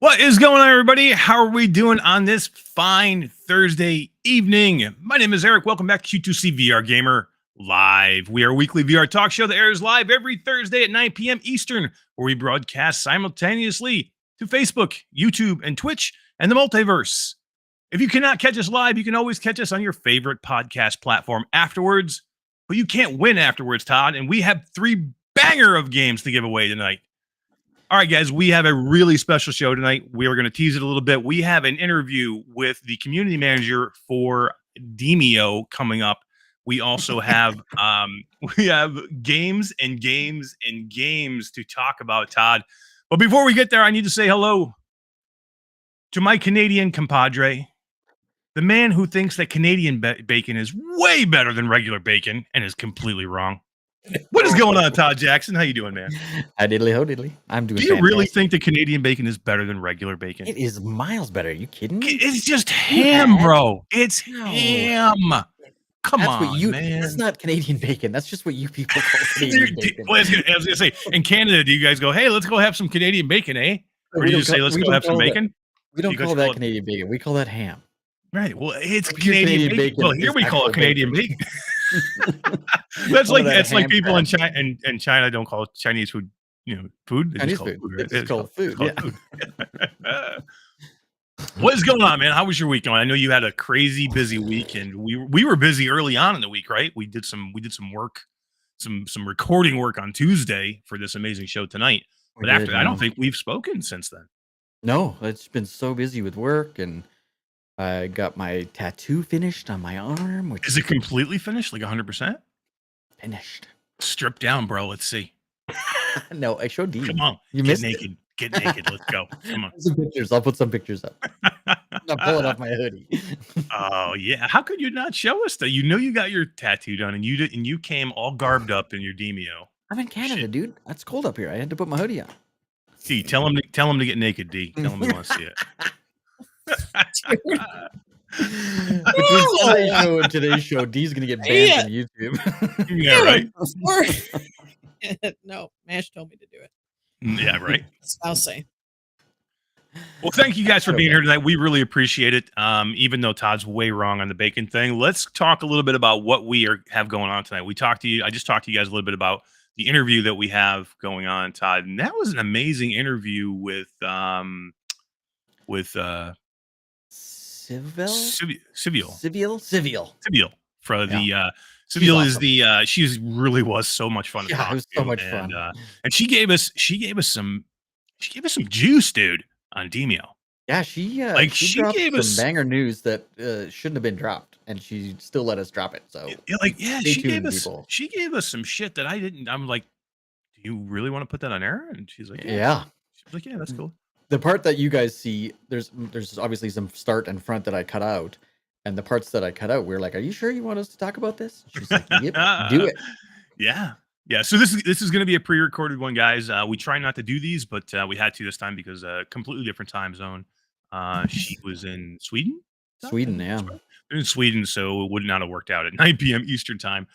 What is going on, everybody? How are we doing on this fine Thursday evening? My name is Eric. Welcome back to Q2C VR Gamer Live. We are a weekly VR talk show that airs live every Thursday at 9 p.m. Eastern, where we broadcast simultaneously to Facebook, YouTube, and Twitch, and the multiverse. If you cannot catch us live, you can always catch us on your favorite podcast platform afterwards, but you can't win afterwards, Todd, and we have 3 banger of games to give away tonight. All right, guys, we have a really special show tonight. We are going to tease it a little bit. We have an interview with the community manager for Demeo coming up. We also have games and games and games to talk about, Todd. But before we get there, I need to say hello to my Canadian compadre, the man who thinks that Canadian bacon is way better than regular bacon and is completely wrong. What is going on, Todd Jackson? How you doing, man? Hi, diddly ho, diddly. I'm doing. Do you really think that Canadian bacon is better than regular bacon? It is miles better. Are you kidding me? It's just ham, bro. It's ham. Come on, man. That's not Canadian bacon. That's just what you people call Canadian bacon. Well, I was gonna say, in Canada, do you guys go, "Hey, let's go have some Canadian bacon," eh? Or do you just say, "Let's go have some bacon"? We don't call that Canadian bacon. We call that ham. Right. Well, it's Canadian bacon. Well, here we call it Canadian bacon. That's like people in China don't call Chinese food, food. Chinese food. It's called food. Yeah. What is going on, man? How was your week going? I know you had a crazy busy week, and we were busy early on in the week, right? We did some work, some recording work on Tuesday for this amazing show tonight. But after that, I don't think we've spoken since then. No, it's been so busy with work, and I got my tattoo finished on my arm. Is it completely finished? Like 100%? Finished. Strip down, bro. Let's see. No, I showed you. Come on. Get naked. Get naked. Let's go. Come on. Some pictures. I'll put some pictures up. I'm pulling off my hoodie. Oh, yeah. How could you not show us that? You know you got your tattoo done, and you came all garbed up in your Demeo. I'm in Canada, dude. It's cold up here. I had to put my hoodie on. D, tell him to get naked, D. Tell him we want to see it. Between today's show, D's gonna get banned from YouTube. Yeah, right. No, Mash told me to do it. Yeah, right. I'll say. Well, thank you guys for being here tonight. We really appreciate it. Even though Todd's way wrong on the bacon thing, let's talk a little bit about what we have going on tonight. I just talked to you guys a little bit about the interview that we have going on, Todd, and that was an amazing interview with Cewiel for the Cewiel is the she really was so much fun to talk it was to, so much fun. And she gave us some juice, dude, on Demeo. Yeah, she dropped gave us some banger news that shouldn't have been dropped, and she still let us drop it. So she gave us some shit that I didn't. I'm like, do you really want to put that on air? And she's like, yeah. She's like, yeah, that's cool. The part that you guys see, there's obviously some start and front that I cut out, and the parts that I cut out, we're like, "Are you sure you want us to talk about this?" She's like, "Yep, do it." Yeah. So this is going to be a pre-recorded one, guys. We try not to do these, but we had to this time because completely different time zone. She was in Sweden. Yeah. They're in Sweden, so it would not have worked out at 9 p.m. Eastern time.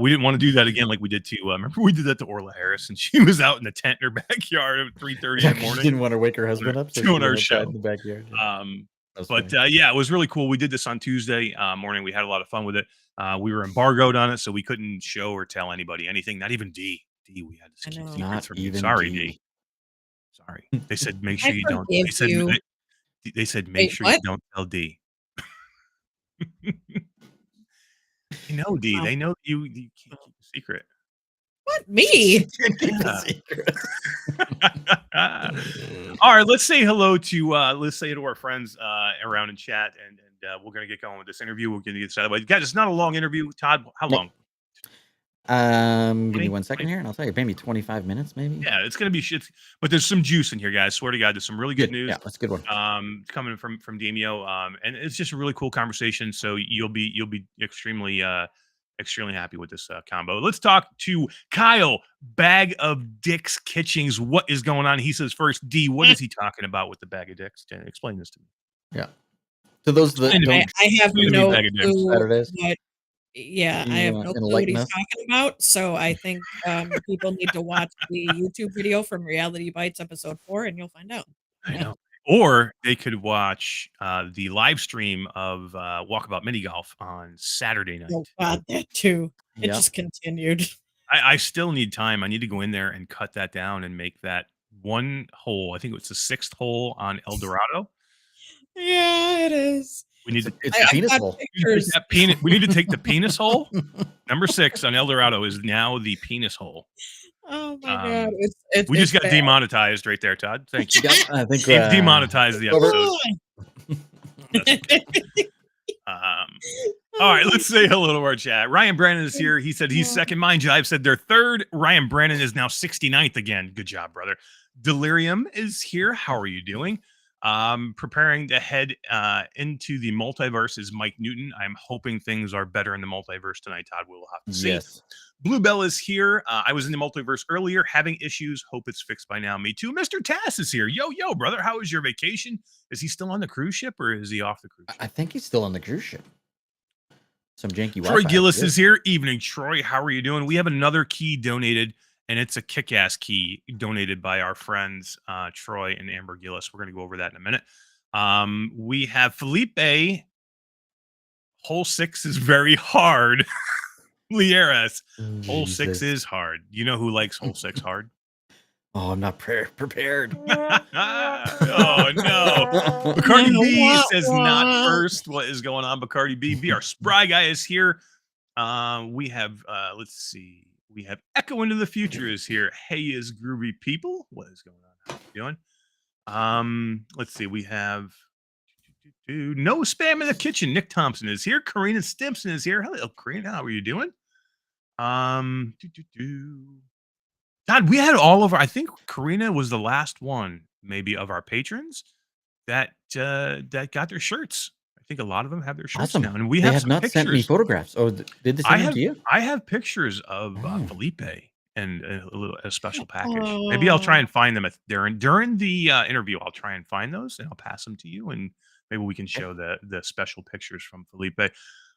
We didn't want to do that again like we did to, remember we did that to Orla Harris, and she was out in the tent in her backyard at 3:30 in the morning. She didn't want to wake her husband up. So doing our show in the backyard. Yeah, it was really cool. We did this on Tuesday morning. We had a lot of fun with it. We were embargoed on it, so we couldn't show or tell anybody anything, not even D. We had to keep secrets from you. Sorry, D. Sorry. They said make sure you don't. They said make sure you don't tell D. I know, D. They know you can't keep a secret. What? Me? Can't keep Yeah. a secret. All right, let's say hello to our friends around in chat, and we're gonna get going with this interview. We're gonna get started. But guys, it's not a long interview. Todd, how long? Give me 1 second here, and I'll tell you. Maybe 25 minutes, maybe. Yeah, it's gonna be shit. But there's some juice in here, guys. Swear to God, there's some really good news. Yeah, that's a good one. Coming from Demeo. And it's just a really cool conversation. So you'll be extremely happy with this combo. Let's talk to Kyle, Bag of Dicks Kitchings. What is going on? He says first, D, what is he talking about with the Bag of Dicks? Explain this to me. Yeah. So those that I don't have Explain to me, no Bag of Dicks. clue Saturdays. what. Yeah, I You have no clue what enlighten he's us? talking about. So I think people need to watch the YouTube video from Reality Bites episode 4, and you'll find out. I know. Or they could watch the live stream of Walkabout Mini Golf on Saturday night. Oh God, that too. It Yeah. just continued. I still need time. I need to go in there and cut that down and make that one hole. I think it's the 6th hole on El Dorado. Yeah, it is. We need to It's the penis got hole. pictures. we need to take the penis hole. Number 6 on El Dorado is now the penis hole. Oh my God, it's We just got bad. demonetized right there, Todd. Thank you. Yeah, I think Demonetized the over. episode. That's okay. All right, let's say hello to our chat. Ryan Brandon is here. He said he's second. Mind you, I've said they're third. Ryan Brandon is now 69th again. Good job, brother. Delirium is here. How are you doing? Preparing to head into the multiverse is Mike Newton. I'm hoping things are better in the multiverse tonight, Todd. We'll have to see. Yes. Bluebell is here. I was in the multiverse earlier, having issues. Hope it's fixed by now. Me too. Mr. Tass is here. Yo, brother. How was your vacation? Is he still on the cruise ship or is he off the cruise ship? I think he's still on the cruise ship. Some janky Troy Wi-Fi. Gillis is here. Evening, Troy. How are you doing? We have another key donated, and it's a kick-ass key donated by our friends Troy and Amber Gillis. We're going to go over that in a minute. We have Felipe. Hole 6 is very hard. Lieras. Hole 6 is hard. You know who likes hole 6 hard? Oh, I'm not prepared. Oh no. Bacardi B says not first. What is going on, Bacardi B? Be our spry guy is here. We have let's see. We have Echo into the Future is here. Hey is groovy people. What is going on? How you doing? Let's see. We have no spam in the kitchen. Nick Thompson is here. Karina Stimpson is here. Hello, Karina. How are you doing? God, we had all of our. I think Karina was the last one, maybe, of our patrons that got their shirts. I think a lot of them have their shirts Awesome. now, and we They have have some not sent me pictures. photographs. Oh, did they send them to you? I have pictures of Oh. Felipe and a special package. Maybe I'll try and find them during the interview. I'll try and find those and I'll pass them to you, and maybe we can show the special pictures from Felipe.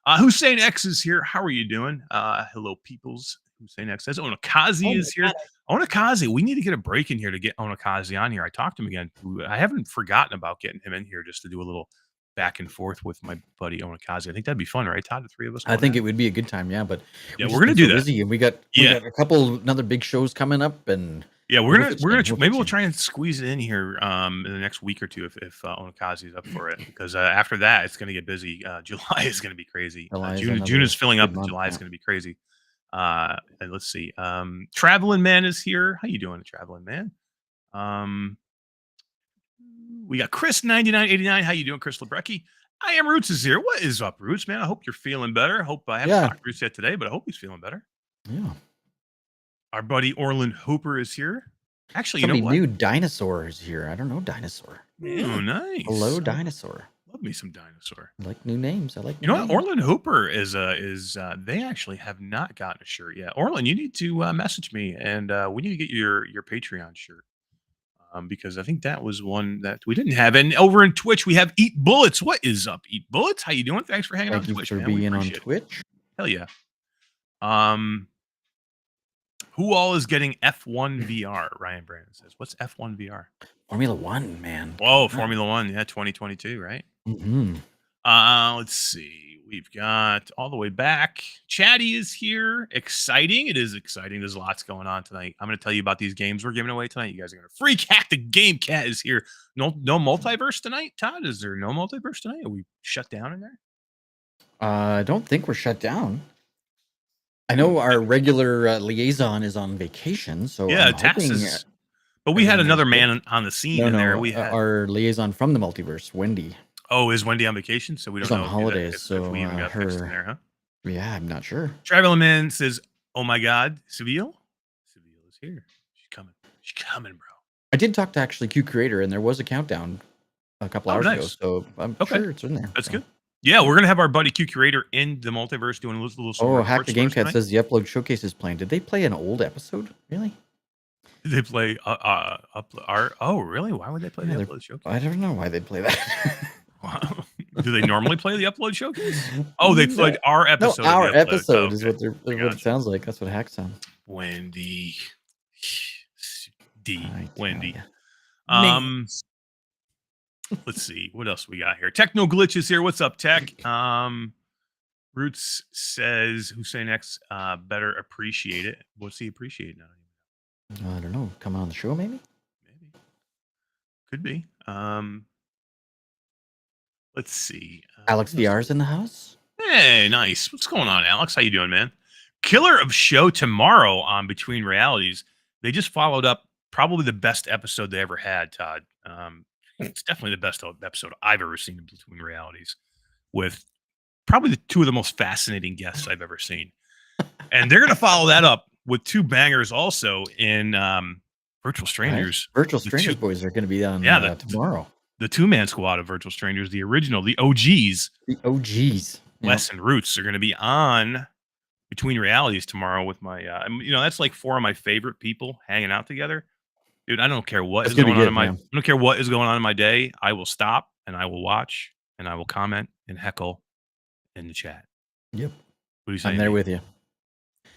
Hussein X is here. How are you doing? Hello, peoples. Hussein X says Onakazi is here. Onakazi, we need to get a break in here to get Onakazi on here. I talked to him again. I haven't forgotten about getting him in here just to do a little back and forth with my buddy Onakazi. I think that'd be fun, right, Todd? The three of us. I think it would be a good time, yeah. But yeah, we've we're gonna just been do so that. busy, and we got a couple another big shows coming up, and yeah, we're gonna maybe we'll fix it. try and squeeze it in here in the next week or two if Onakazi is up for it, because after that it's gonna get busy. July is gonna be crazy. June is filling up. July is gonna be crazy. And let's see. Traveling Man is here. How you doing, Traveling Man? We got Chris 9989. How you doing, Chris Lebrecki? I am Roots is here. What is up, Roots, man? I hope you're feeling better. I haven't talked to Roots yet today, but I hope he's feeling better. Yeah. Our buddy Orland Hooper is here. Actually, Somebody you know what? new Dinosaur is here. I don't know Dinosaur. Oh, nice. Hello, Dinosaur. Love me some Dinosaur. I like new names. I like. You know what? Orland Hooper is they actually have not gotten a shirt yet. Orland, you need to message me, and we need to get your Patreon shirt. Because I think that was one that we didn't have. And over in Twitch, we have Eat Bullets. What is up, Eat Bullets? How you doing? Thanks for hanging out on Twitch, for man. We being on appreciate it. Twitch. Hell yeah. Who all is getting F1 VR? Ryan Brandon says. What's F1 VR? Formula One, man. Whoa, Formula One. Yeah, 2022, right? Mm-hmm. Let's see. We've got all the way back. Chatty is here. Exciting. It is exciting. There's lots going on tonight. I'm going to tell you about these games we're giving away tonight. You guys are going to freak hack. The Game Cat is here. No multiverse tonight, Todd? Is there no multiverse tonight? Are we shut down in there? I don't think we're shut down. I know our regular liaison is on vacation, so Yeah, I'm Tass hoping. is. But we had everything another goes good. man on the scene No, in there. no, We had. our liaison from the multiverse, Wendy, Oh, is Wendy on vacation? So we is don't on know holidays. if So we even got fixed in her, there, huh? yeah, I'm not sure. Traveling Man says, "Oh my God, Cewiel is here. She's coming. She's coming, bro." I did talk to actually Q Creator, and there was a countdown a couple Oh, hours ago, nice. so I'm Okay, sure it's in there. that's so. good. Yeah, we're gonna have our buddy Q Curator in the multiverse doing a little some Oh, Hack reports the for Game us Cat tonight. says the upload showcase is playing. Did they play an old episode? Really? Did they play oh really? Why would they play Yeah, the upload showcase? I don't know why they'd play that. Wow. Do they normally play the upload showcase? Oh, they played our No, episode. our of the upload. episode is Okay. what they're what it Gotcha. sounds like. That's what Hack sounds. Wendy. I tell Wendy. ya. Let's see what else we got here. Techno Glitch is here. What's up, Tech? Roots says Hussein X better appreciate it. What's he appreciate now? I don't know. Come on the show, maybe. Maybe. Could be. Let's see. Alex VR's in the house. Hey, nice. What's going on, Alex? How you doing, man? Killer of show tomorrow on Between Realities. They just followed up probably the best episode they ever had, Todd. It's definitely the best episode I've ever seen in Between Realities, with probably two of the most fascinating guests I've ever seen. And they're going to follow that up with two bangers also in Virtual Strangers. Right? Virtual Strangers boys are going to be on tomorrow. The two-man squad of Virtual Strangers, the original, the OGs. The OGs. Wes and Roots are going to be on Between Realities tomorrow with my, that's like four of my favorite people hanging out together. Dude, I don't care what is going on in my, I don't care what is going on in my day. I will stop and I will watch and I will comment and heckle in the chat. Yep. What are you saying? I'm there with you.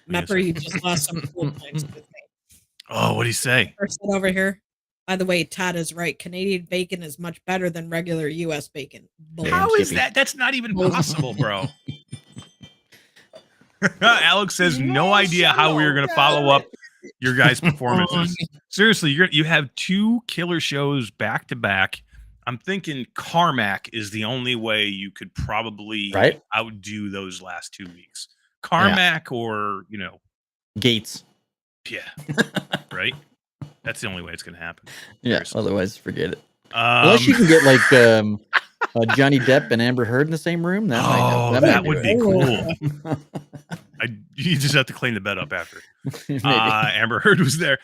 Mepper, you just lost some cool points with me. Oh, what do you say? Person over here. By the way, Todd is right. Canadian bacon is much better than regular U.S. bacon. How is that? That's not even possible, bro. Alex says no idea how we are going to follow up your guys' performances. Seriously, you have two killer shows back to back. I'm thinking Carmack is the only way you could probably outdo those last 2 weeks. Carmack or, Gates. Yeah. Right? That's the only way it's going to happen. Yeah, otherwise forget it. Unless you can get like Johnny Depp and Amber Heard in the same room. That would be cool. You just have to clean the bed up after. Amber Heard was there.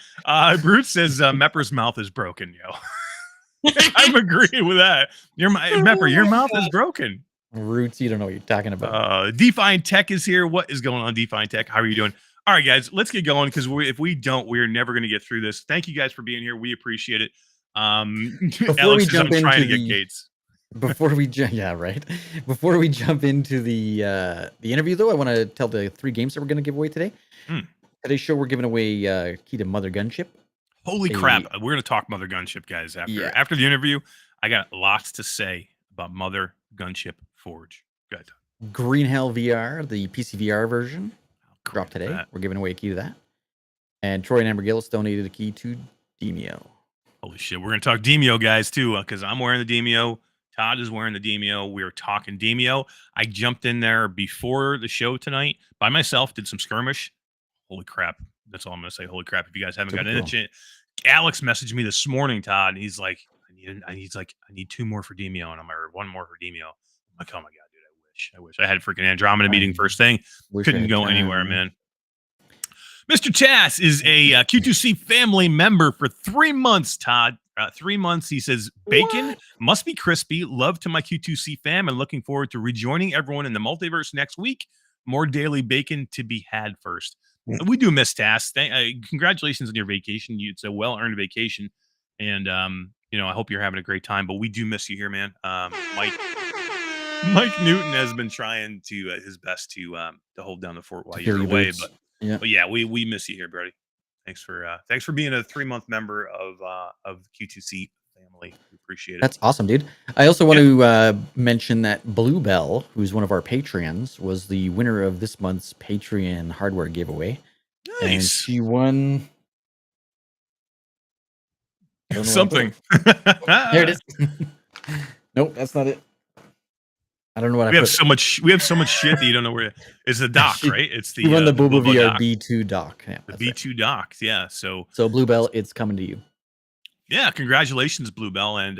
Bruce says Mepper's mouth is broken, yo. I'm agreeing with that. Mepper, your mouth is broken. Roots, you don't know what you're talking about. Define Tech is here. What is going on, Define Tech? How are you doing? All right, guys, let's get going because if we don't, we're never going to get through this. Thank you guys for being here. We appreciate it. Alex says I'm trying to get Gates. Before we jump into the interview, though, I want to tell the 3 games that we're going to give away today. Today's show, we're giving away key to Mother Gunship. Holy crap! We're going to talk Mother Gunship, guys. After the interview, I got lots to say about Mother Gunship Forge. Good. Green Hell VR, the PC VR version, dropped today. We're giving away a key to that. And Troy and Amber Gillis donated a key to Demeo. Holy shit! We're going to talk Demeo, guys, too, because I'm wearing the Demeo. Todd is wearing the Demeo. We were talking Demeo. I jumped in there before the show tonight by myself, did some skirmish. Holy crap. That's all I'm going to say. Holy crap. If you guys haven't gotten into it, Alex messaged me this morning, Todd, and he's like, I need 2 more for Demeo, and I'm like, 1 more for Demeo. I'm like, oh my God, dude, I wish. I had a freaking Andromeda meeting first thing. Couldn't go anywhere, man. Mr. Tass is a Q2C family member for 3 months, Todd. 3 months. He says, bacon must be crispy. Love to my Q2C fam and looking forward to rejoining everyone in the multiverse next week. More daily bacon to be had first. We do miss Tass. Congratulations on your vacation. It's a well-earned vacation. And, I hope you're having a great time, but we do miss you here, man. Mike Newton has been trying to his best to hold down the fort while you're away. But yeah, we miss you here, buddy. Thanks for being a 3-month member of Q2C family. We appreciate it. That's awesome, dude. I also want to mention that Bluebell, who's one of our Patreons, was the winner of this month's Patreon hardware giveaway. Nice. And she won something. There it is. Nope, that's not it. I don't know what I We have put. so much. We have so much shit that you don't know where. It's the dock, right? It's You won the Boba Bluebell VR dock, B2 dock. Yeah, the that's right. B2 dock. Yeah. So Bluebell, it's coming to you. yeah, congratulations, Bluebell. And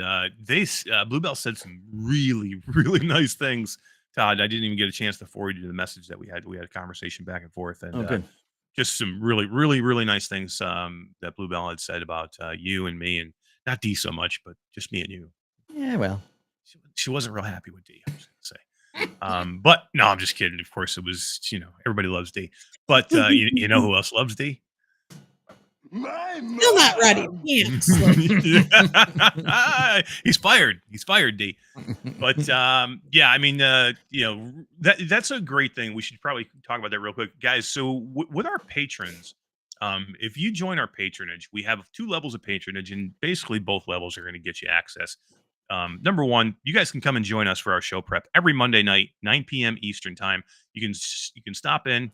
Bluebell said some really, really nice things. Todd, I didn't even get a chance to forward you the message that we had. We had a conversation back and forth, and Good. just some really, really, really nice things that Bluebell had said about you and me, and not D so much, but just me and you. Yeah, well, she wasn't real happy with D. I'm just gonna say. But no, I'm just kidding. Of course, it was everybody loves D, but you know who else loves D? Still not ready. Yes. He's fired. He's fired, D. But yeah, I mean, that's a great thing. We should probably talk about that real quick, guys. So with our patrons, if you join our patronage, we have 2 levels of patronage, and basically both levels are going to get you access. Number one, you guys can come and join us for our show prep every Monday night, 9 p.m. Eastern time. You can stop in.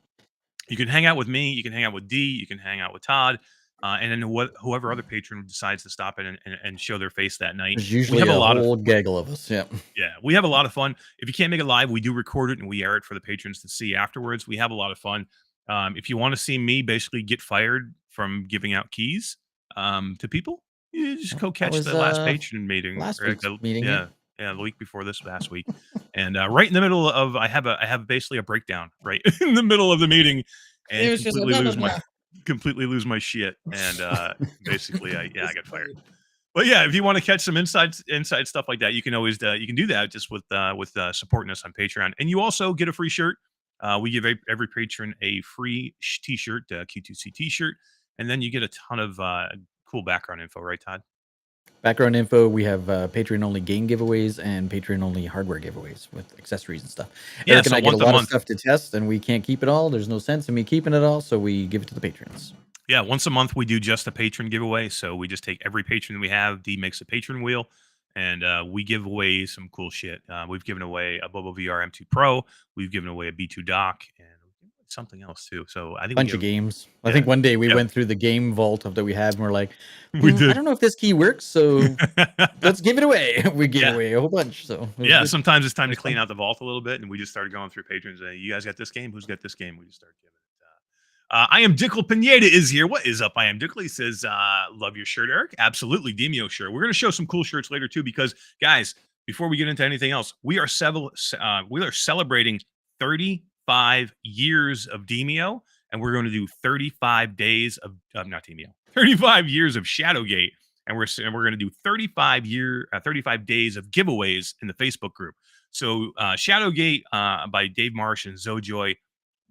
You can hang out with me. You can hang out with D. You can hang out with Todd. And then whoever other patron decides to stop in and show their face that night. There's usually we have a lot whole of gaggle of us. Yeah. Yeah, we have a lot of fun. If you can't make it live, we do record it and we air it for the patrons to see afterwards. We have a lot of fun. If you want to see me basically get fired from giving out keys to people, you just go catch the last patron meeting. Last week's meeting. Yeah, the week before this last week. And right in the middle of I have basically a breakdown right in the middle of the meeting and completely lose my shit. And basically I got fired. But yeah, if you want to catch some inside stuff like that, you can always you can do that just with supporting us on Patreon, and you also get a free shirt. We give every patron a free T-shirt, Q2C T-shirt, and then you get a ton of cool background info, right, Todd? Background info. We have Patreon-only game giveaways and Patreon-only hardware giveaways with accessories and stuff. Yeah, Eric and so I get a once a lot of month. stuff to test, and we can't keep it all. There's no sense in me keeping it all, so we give it to the patrons. Yeah, once a month we do just a patron giveaway. So we just take every patron we have. D makes a patron wheel, and we give away some cool shit. We've given away a Bobo VR M2 Pro. We've given away a B2 dock and something else too. So I think bunch of games. Yeah. I think one day we went through the game vault that we have, and we're like, we did. I don't know if this key works, so let's give it away. We gave away a whole bunch. So yeah, sometimes it's time to clean out the vault a little bit, and we just started going through patrons. You guys got this game? Who's got this game? We just started giving it. I am Dickle Pineda is here. What is up? I am Dickle. He says, love your shirt, Eric. Absolutely. Demeo shirt. We're going to show some cool shirts later too, because guys, before we get into anything else, we are celebrating 35 years of Demeo, and we're going to do 35 days of not Demeo, 35 years of Shadowgate, and we're going to do 35 days of giveaways in the Facebook group. So Shadowgate by Dave Marsh and Zojoy.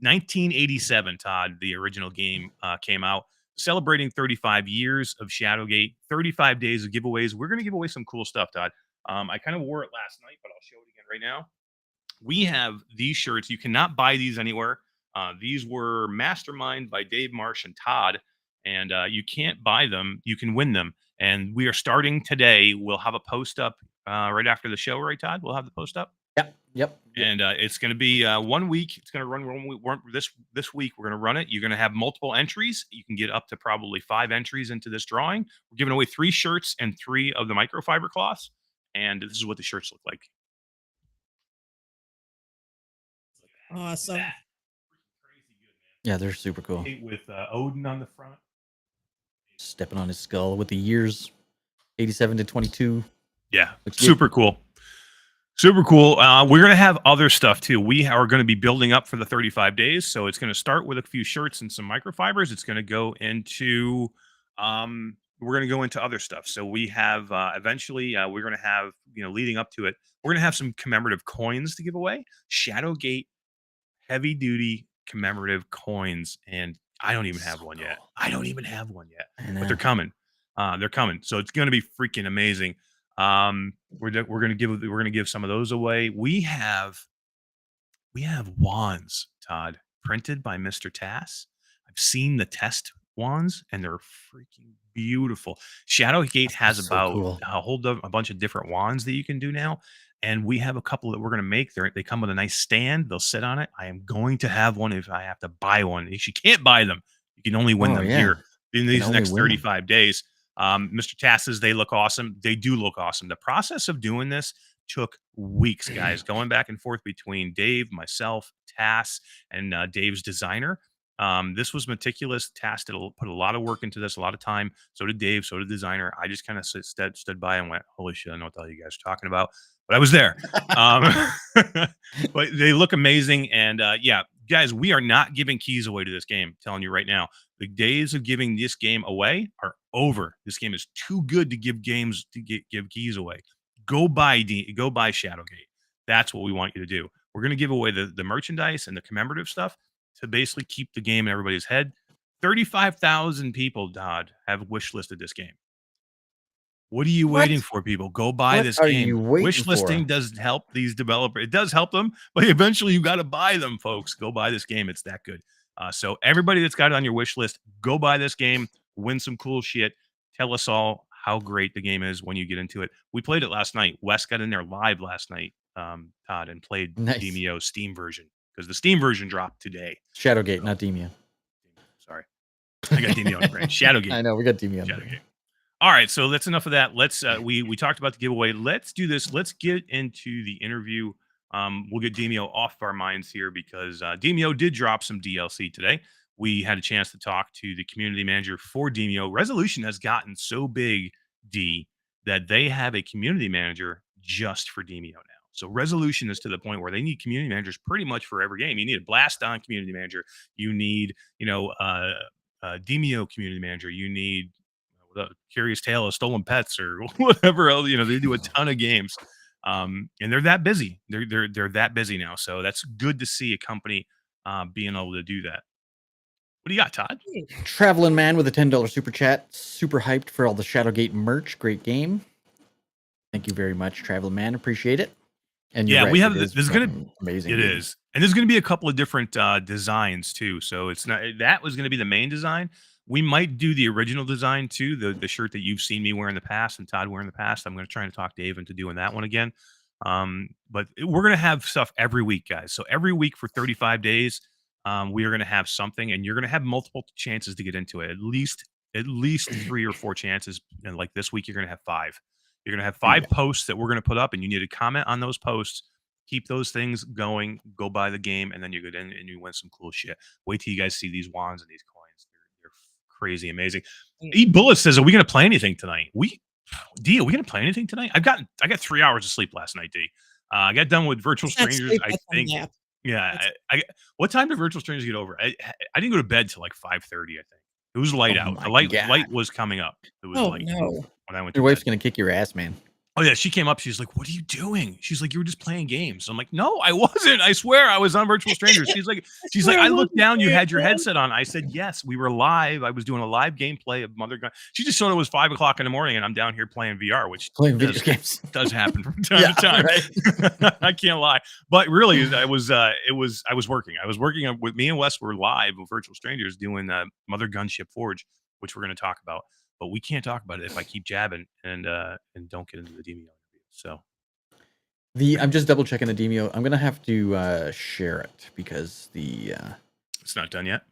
1987, Todd, the original game came out, celebrating 35 years of Shadowgate, 35 days of giveaways. We're going to give away some cool stuff, Todd. I kind of wore it last night, but I'll show it again right now. We have these shirts. You cannot buy these anywhere. These were masterminded by Dave Marsh and Todd, and you can't buy them. You can win them. And we are starting today. We'll have a post up right after the show, right, Todd? We'll have the post up. Yep. And it's going to be 1 week. It's going to run this week. We're going to run it. You're going to have multiple entries. You can get up to probably 5 entries into this drawing. We're giving away 3 shirts and 3 of the microfiber cloths. And this is what the shirts look like. Awesome. Yeah, they're super cool. With Odin on the front. Stepping on his skull with the years 87 to 22. Yeah, super cool. Super cool. We're going to have other stuff too. We are going to be building up for the 35 days. So it's going to start with a few shirts and some microfibers. It's going to go into, we're going to go into other stuff. So we have, eventually, we're going to have, leading up to it, we're going to have some commemorative coins to give away. Shadowgate heavy duty commemorative coins. And I don't even have one yet. But they're coming. So it's going to be freaking amazing. We're gonna give some of those away. We have wands, Todd, printed by Mr. Tass. I've seen the test wands, and they're freaking beautiful. Shadowgate has a bunch of different wands that you can do now, and we have a couple that we're gonna make. They come with a nice stand. They'll sit on it. I am going to have one if I have to buy one. You can't buy them. You can only win them here in these next 35 days. Mr. Tass says they look awesome. They do look awesome. The process of doing this took weeks, guys, going back and forth between Dave, myself, Tass, and Dave's designer. This was meticulous. Tass put a lot of work into this, a lot of time. So did Dave. So did the designer. I just kind of stood by and went, "Holy shit, I don't know what the hell you guys are talking about," but I was there. But they look amazing, and yeah, guys, we are not giving keys away to this game. I'm telling you right now, the days of giving this game away are over. This game is too good to give give keys away. Go buy Shadowgate. That's what we want you to do. We're going to give away the merchandise and the commemorative stuff to basically keep the game in everybody's head. 35,000 people, Dodd, have wishlisted this game. What are you waiting for, people? Go buy this game. Wish listing doesn't help these developers. It does help them, but eventually you got to buy them, folks. Go buy this game. It's that good. So everybody that's got it on your wish list, go buy this game, win some cool shit. Tell us all how great the game is when you get into it. We played it last night. Wes got in there live last night, Todd, and played Demeo's Steam version because the Steam version dropped today. Shadowgate, not Demeo. Sorry. I got Demeo on the brain. Shadowgate. I know, we got Demeo on the brain. All right, so that's enough of that. Let's we talked about the giveaway. Let's do this. Let's get into the interview. We'll get Demeo off our minds here because Demeo did drop some DLC today. We had a chance to talk to the community manager for Demeo. Resolution has gotten so big, D, that they have a community manager just for Demeo now. So Resolution is to the point where they need community managers pretty much for every game. You need a Blast On community manager. You need, Demeo community manager. You need the Curious Tale of Stolen Pets or whatever else. They do a ton of games, and they're that busy. They're that busy now. So that's good to see a company being able to do that. What do you got, Todd? Traveling Man with a $10 super chat. Super hyped for all the Shadowgate merch. Great game. Thank you very much, Traveling Man. Appreciate it. And yeah, right, we have this is going to amazing. It game. Is, and there's going to be a couple of different designs too. So it's not that was going to be the main design. We might do the original design too, the shirt that you've seen me wear in the past and Todd wear in the past. I'm going to try and talk Dave into doing that one again. But we're going to have stuff every week, guys. So every week for 35 days, we are going to have something, and you're going to have multiple chances to get into it. At least 3 or 4 chances. And like this week, you're going to have 5. You're going to have 5 posts that we're going to put up, and you need to comment on those posts. Keep those things going. Go buy the game, and then you go in and you win some cool shit. Wait till you guys see these wands and these coins. They're crazy amazing. Eat Bullet says, "Are we going to play anything tonight?" Are we going to play anything tonight? I got 3 hours of sleep last night, D. I got done with Virtual Strangers. I think. Yeah. What time did Virtual Strangers get over? I didn't go to bed till like 5:30. I think it was light out. The light was coming up. It was light. No. When I went. Your wife's going to kick your ass, man. Oh yeah, she came up. She's like, "What are you doing?" She's like, "You were just playing games." I'm like, "No, I wasn't. I swear, I was on Virtual Strangers." She's like, "I looked down. You had your headset on." I said, "Yes, we were live. I was doing a live gameplay of Mother Gun." She just thought it was 5:00 in the morning, and I'm down here playing VR, which video games does happen from time to time. Right? I can't lie, but really, I was working. I was working with me and Wes. Were live with Virtual Strangers doing Mother Gunship Forge, which we're going to talk about. But we can't talk about it if I keep jabbing and don't get into the Demeo interview. So I'm just double checking the Demeo. I'm gonna have to share it because it's not done yet.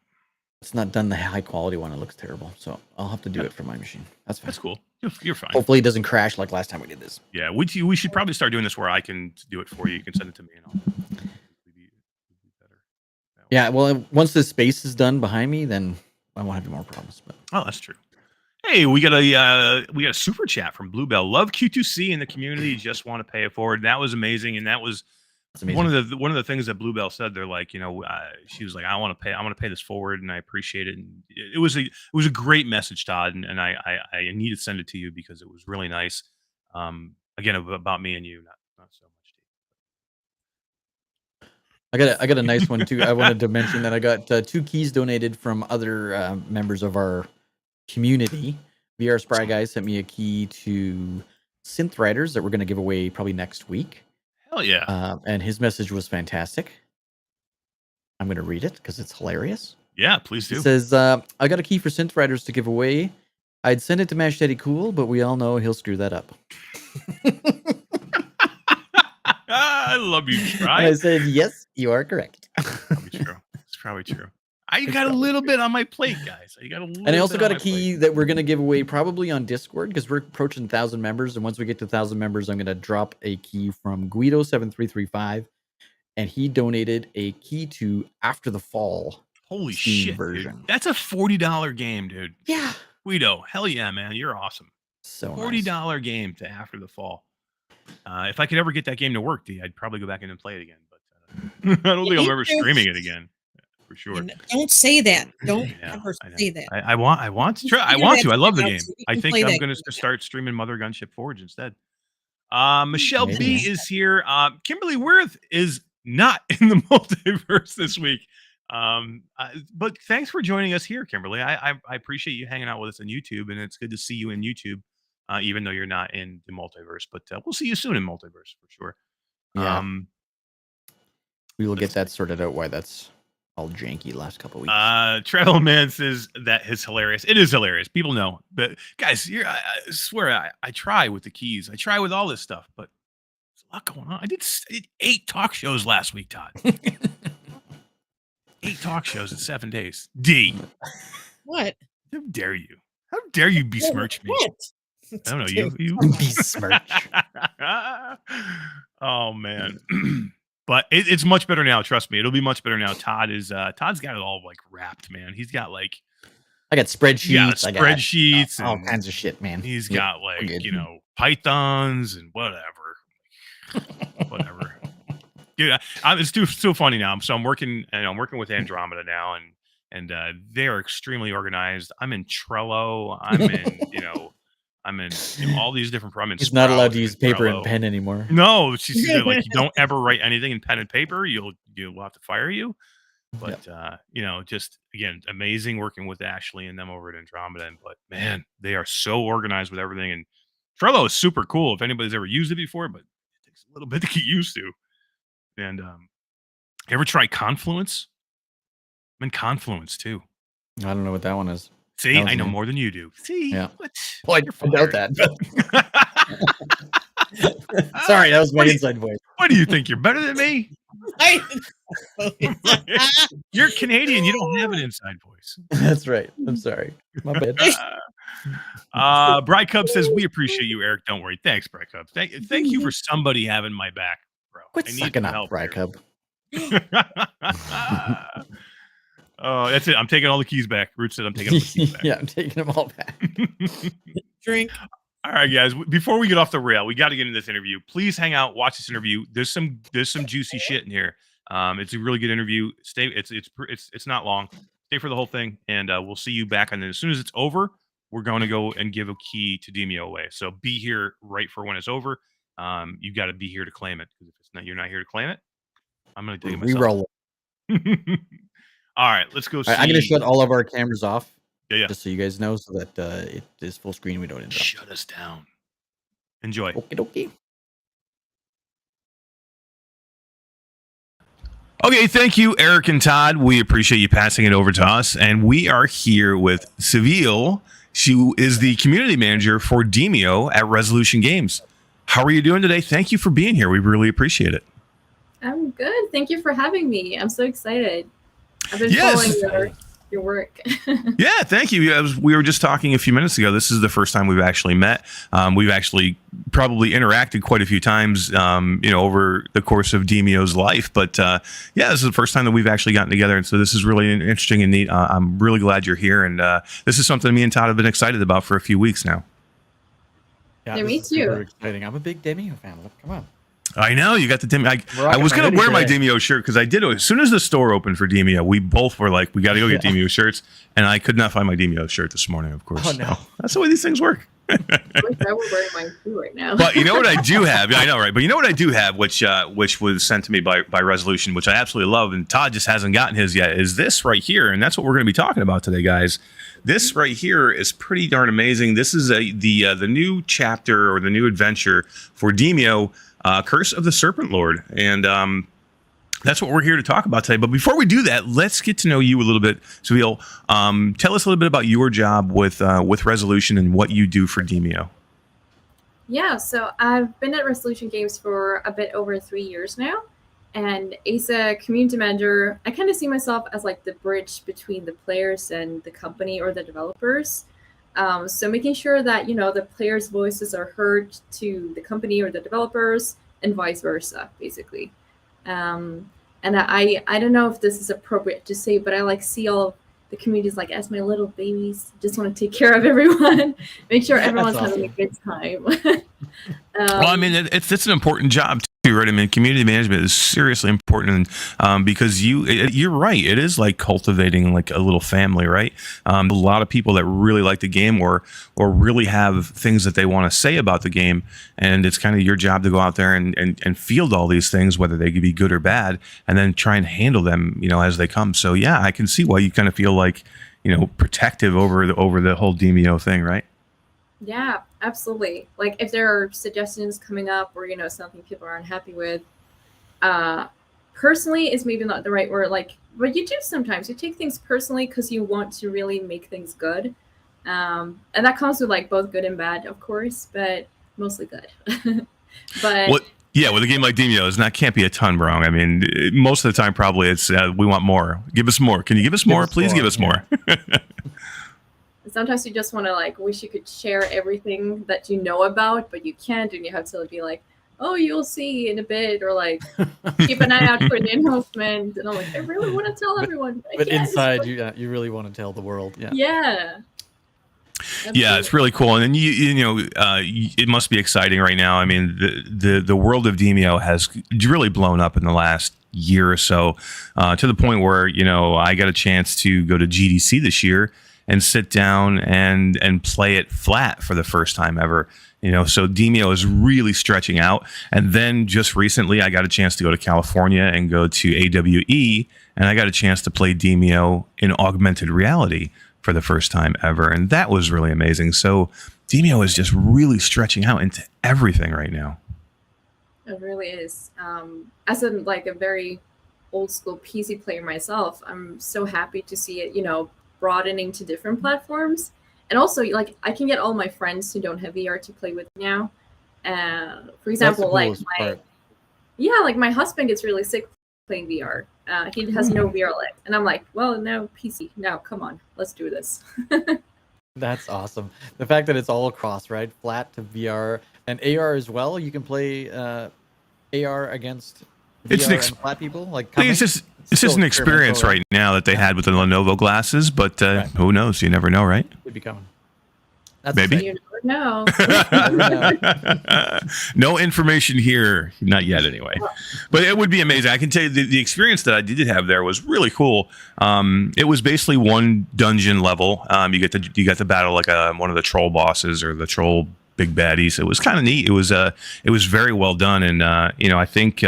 It's not done the high quality one. It looks terrible. So I'll have to do it for my machine. That's fine. That's cool. You're fine. Hopefully it doesn't crash like last time we did this. Yeah, we should probably start doing this where I can do it for you. You can send it to me and I'll be better. Yeah, well, once this space is done behind me, then I won't have any more problems. But that's true. Hey, we got a super chat from Bluebell. Love Q2C in the community. Just want to pay it forward. That was amazing, and that was one of the things that Bluebell said. They're like, she was like, I want to pay this forward, and I appreciate it. And it was a great message, Todd, and I need to send it to you because it was really nice. Again, about me and you, not so much. I got a nice one too. I wanted to mention that I got 2 keys donated from other members of our community. VR Spry Guys sent me a key to Synth Riders that we're going to give away probably next week. Hell yeah. And his message was fantastic. I'm going to read it because it's hilarious. Yeah, please do. It says, I got a key for Synth Riders to give away. I'd send it to Mash Daddy Cool, but we all know he'll screw that up. I love you, Spry. And I said, yes, you are correct. Probably true. It's probably true. I got a little bit on my plate, guys. I got a little And I also bit got on a my key plate. that we're going to give away probably on Discord because we're approaching 1,000 members. And once we get to 1,000 members, I'm going to drop a key from Guido7335. And he donated a key to After the Fall. Holy Steam shit, version. dude. That's a $40 game, dude. Yeah. Guido, hell yeah, man. You're awesome. So $40 game to After the Fall. If I could ever get that game to work, D, I'd probably go back in and play it again. But I don't think I'll ever streaming it again. For sure. Don't say that. Don't ever say that. I want to try. I want to. I love the game. I think I'm going to start streaming Mother Gunship Forge instead. Michelle B is here. Kimberly Worth is not in the multiverse this week. But thanks for joining us here, Kimberly. I appreciate you hanging out with us on YouTube, and it's good to see you in YouTube, even though you're not in the multiverse. But we'll see you soon in multiverse for sure. Yeah. We will get that sorted out. Why that's all janky last couple weeks. Travel Man says that is hilarious. It is hilarious. People know, but guys, I swear I try with the keys. I try with all this stuff, but there's a lot going on. I did 8 talk shows last week, Todd. 8 talk shows in 7 days. D. What? How dare you? How dare you besmirch me? What? I don't know. You besmirch. Oh man. But it's much better now. Trust me, it'll be much better now. Todd's got it all like wrapped, man. He's got like I got spreadsheets. Yeah, spreadsheets, all kinds of shit, man. He's got like pythons and whatever. Dude, it's so funny now. So I'm working with Andromeda now, and they are extremely organized. I'm in Trello. I'm in all these different programs. He's not allowed to use paper and pen anymore. No, she's like, you don't ever write anything in pen and paper. You'll have to fire you. But just again, amazing working with Ashley and them over at Andromeda. But man, they are so organized with everything. And Trello is super cool if anybody's ever used it before, but it takes a little bit to get used to. And ever try Confluence? I'm in Confluence too. I don't know what that one is. See, I know more than you do. See, yeah. What? Well, I doubt that. Sorry, that was my inside voice. What do you think? You're better than me? You're Canadian. You don't have an inside voice. That's right. I'm sorry. My bad. Bry Cub says, we appreciate you, Eric. Don't worry. Thanks, Bry Cub. Thank you for somebody having my back, bro. Quit sucking up, Bry Cub. Oh, that's it. I'm taking all the keys back. Root said I'm taking all the keys back. Yeah, I'm taking them all back. Drink. All right, guys. Before we get off the rail, we got to get into this interview. Please hang out, watch this interview. There's some juicy shit in here. It's a really good interview. Stay. It's not long. Stay for the whole thing, and we'll see you back. And then as soon as it's over, we're going to go and give a key to Demeo away. So be here right for when it's over. You got to be here to claim it, because if you're not here to claim it, I'm going to take it myself. Reroll. All right, let's go. I'm going to shut all of our cameras off. Yeah. Just so you guys know, so that it is full screen. We don't interrupt. Shut us down. Enjoy. Okay. Okay, thank you, Eric and Todd. We appreciate you passing it over to us. And we are here with Cewiel. She is the community manager for Demeo at Resolution Games. How are you doing today? Thank you for being here. We really appreciate it. I'm good. Thank you for having me. I'm so excited. I've been following your work. Yeah, thank you. We were just talking a few minutes ago. This is the first time we've actually met. We've actually probably interacted quite a few times, over the course of Demeo's life. But this is the first time that we've actually gotten together, and so this is really interesting and neat. I'm really glad you're here, and this is something me and Todd have been excited about for a few weeks now. Yeah, me too. Exciting. I'm a big Demeo fan. Come on. I know you got the Demeo. I was going to wear my Demeo shirt because I did. As soon as the store opened for Demeo, we both were like, we got to go get Demeo shirts. And I could not find my Demeo shirt this morning, of course. Oh, no. So that's the way these things work. I wish I were wearing mine too right now. But you know what I do have? I know, right? But you know what I do have, which was sent to me by Resolution, which I absolutely love, and Todd just hasn't gotten his yet, is this right here. And that's what we're going to be talking about today, guys. This right here is pretty darn amazing. This is the new chapter or the new adventure for Demeo, Curse of the Serpent Lord. And that's what we're here to talk about today. But before we do that, let's get to know you a little bit. Cewiel, tell us a little bit about your job with Resolution and what you do for Demeo. Yeah, so I've been at Resolution Games for a bit over 3 years now. And as a community manager, I kind of see myself as like the bridge between the players and the company or the developers. So making sure that, you know, the players' voices are heard to the company or the developers and vice versa, basically. And I don't know if this is appropriate to say, but I like see all the communities like as my little babies. Just want to take care of everyone, make sure everyone's having a good time. Well, I mean, it's an important job too, right? I mean, community management is seriously important because you're right. It is like cultivating like a little family, right? A lot of people that really like the game or really have things that they want to say about the game, and it's kind of your job to go out there and field all these things, whether they could be good or bad, and then try and handle them, you know, as they come. So yeah, I can see why you kind of feel like, you know, protective over the whole Demeo thing, right? Yeah, absolutely. Like if there are suggestions coming up or, you know, something people are unhappy with, personally is maybe not the right word, like, but you do sometimes. You take things personally because you want to really make things good. And that comes with like both good and bad, of course, but mostly good. But yeah, with a game like Demeo, can't be a ton wrong. I mean, most of the time, probably it's we want more. Give us more. Can you give us more? Please give us more. Sometimes you just want to like wish you could share everything that you know about, but you can't, and you have to be like, oh, you'll see in a bit, or like keep an eye out for the announcement. And I'm like, I really want to tell everyone, but inside you really want to tell the world. Yeah. Absolutely. Yeah, it's really cool, and then you know it must be exciting right now. I mean, the world of Demeo has really blown up in the last year or so, to the point where, you know, I got a chance to go to GDC this year and sit down and play it flat for the first time ever. You know, so Demeo is really stretching out. And then just recently, I got a chance to go to California and go to AWE, and I got a chance to play Demeo in augmented reality for the first time ever, and that was really amazing. So Demeo is just really stretching out into everything right now. It really is. As a very old school PC player myself, I'm so happy to see it, you know, broadening to different platforms. And also, like, I can get all my friends who don't have VR to play with now. For example, like my husband gets really sick playing VR. He has no VR left, and I'm like, well, no PC. Now, come on, let's do this. That's awesome. The fact that it's all across, right? Flat to VR and AR as well. You can play AR against VR and flat people. Like, it's just an experience right now that they had with the Lenovo glasses, but who knows? You never know, right? Could be coming. That's maybe. You never know. No information here, not yet, anyway. But it would be amazing. I can tell you the experience that I did have there was really cool. It was basically one dungeon level. You get to battle like one of the troll bosses or the troll big baddies. It was kind of neat. It was very well done, and you know, I think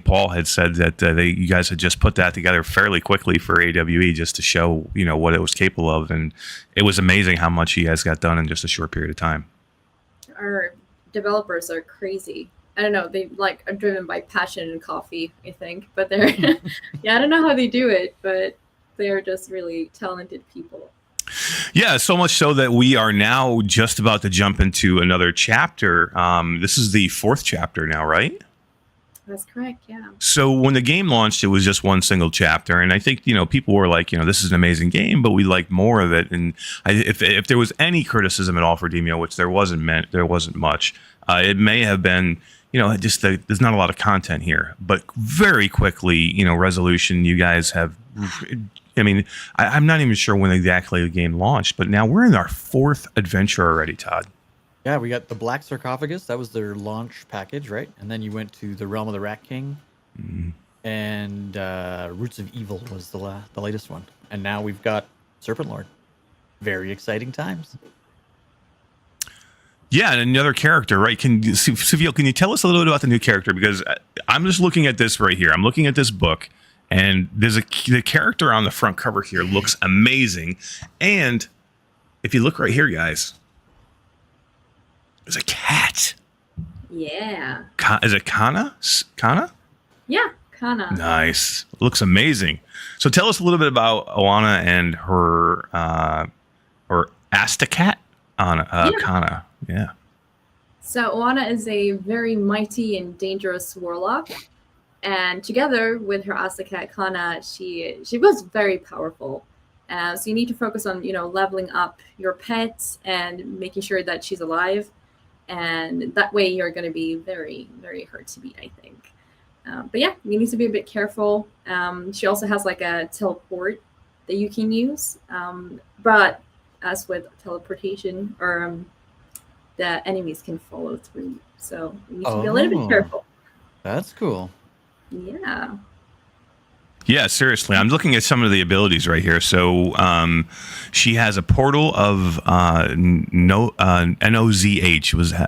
Paul had said that you guys had just put that together fairly quickly for AWE just to show, you know, what it was capable of, and it was amazing how much you guys got done in just a short period of time. Our developers are crazy. I don't know, they are driven by passion and coffee, I think, but they're yeah, I don't know how they do it, but they're just really talented people. Yeah, so much so that we are now just about to jump into another chapter. This is the 4th chapter now, right? That's correct, yeah. So when the game launched, it was just one single chapter, and I think, you know, people were like, you know, this is an amazing game, but we like more of it. And if there was any criticism at all for Demeo, which there wasn't much, it may have been, you know, just there's not a lot of content here. But very quickly, you know, Resolution, you guys have. I mean, I'm not even sure when exactly the game launched, but now we're in our 4th adventure already, Todd. Yeah, we got the Black Sarcophagus. That was their launch package, right? And then you went to the Realm of the Rat King, and Roots of Evil was the latest one. And now we've got Serpent Lord. Very exciting times. Yeah, and another character, right? Cewiel, can you tell us a little bit about the new character? Because I'm just looking at this right here. I'm looking at this book, and the character on the front cover here looks amazing. And if you look right here, guys, there's a cat. Yeah. Is it Kana? Kana? Yeah, Kana. Nice. Looks amazing. So tell us a little bit about Oana and her Astacat. Kana. Yeah. So Oana is a very mighty and dangerous warlock. And together with her Asuka Kana, she was very powerful. So you need to focus on, leveling up your pet and making sure that she's alive. And that way you're going to be very, very hard to beat, I think. But yeah, you need to be a bit careful. She also has like a teleport that you can use. But as with teleportation, or the enemies can follow through. So you need to be a little bit careful. That's cool. Yeah. Yeah, seriously. I'm looking at some of the abilities right here. So she has a portal of NOZH.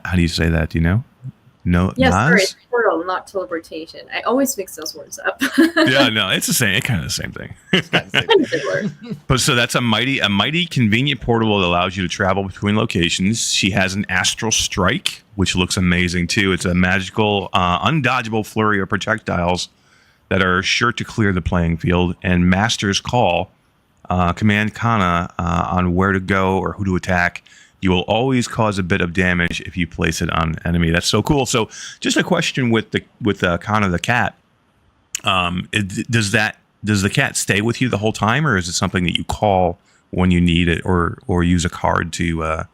How do you say that? Do you know? No. Yes, Naz? sorry, it's portal, not teleportation. I always mix those words up. Yeah, no, it's the same. It's kind of the same thing. But so that's a mighty convenient portal that allows you to travel between locations. She has an astral strike, which looks amazing too. It's a magical, undodgeable flurry of projectiles that are sure to clear the playing field. And Master's Call, command Kana on where to go or who to attack. You will always cause a bit of damage if you place it on an enemy. That's so cool. So, just a question with Kana the cat. Does the cat stay with you the whole time, or is it something that you call when you need it, or use a card to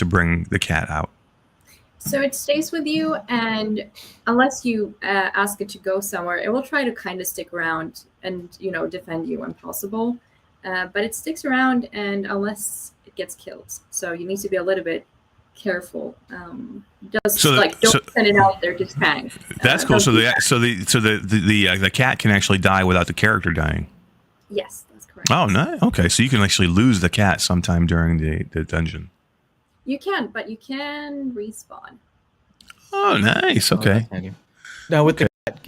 bring the cat out? So it stays with you, and unless you ask it to go somewhere, it will try to kind of stick around and defend you when possible. But it sticks around, and unless it gets killed, so you need to be a little bit careful. Don't send it out there to bang. That's cool. So the cat can actually die without the character dying. Yes, that's correct. Oh, nice. Okay, so you can actually lose the cat sometime during the dungeon. You can, but you can respawn. Oh, nice. Okay. Now with the cat,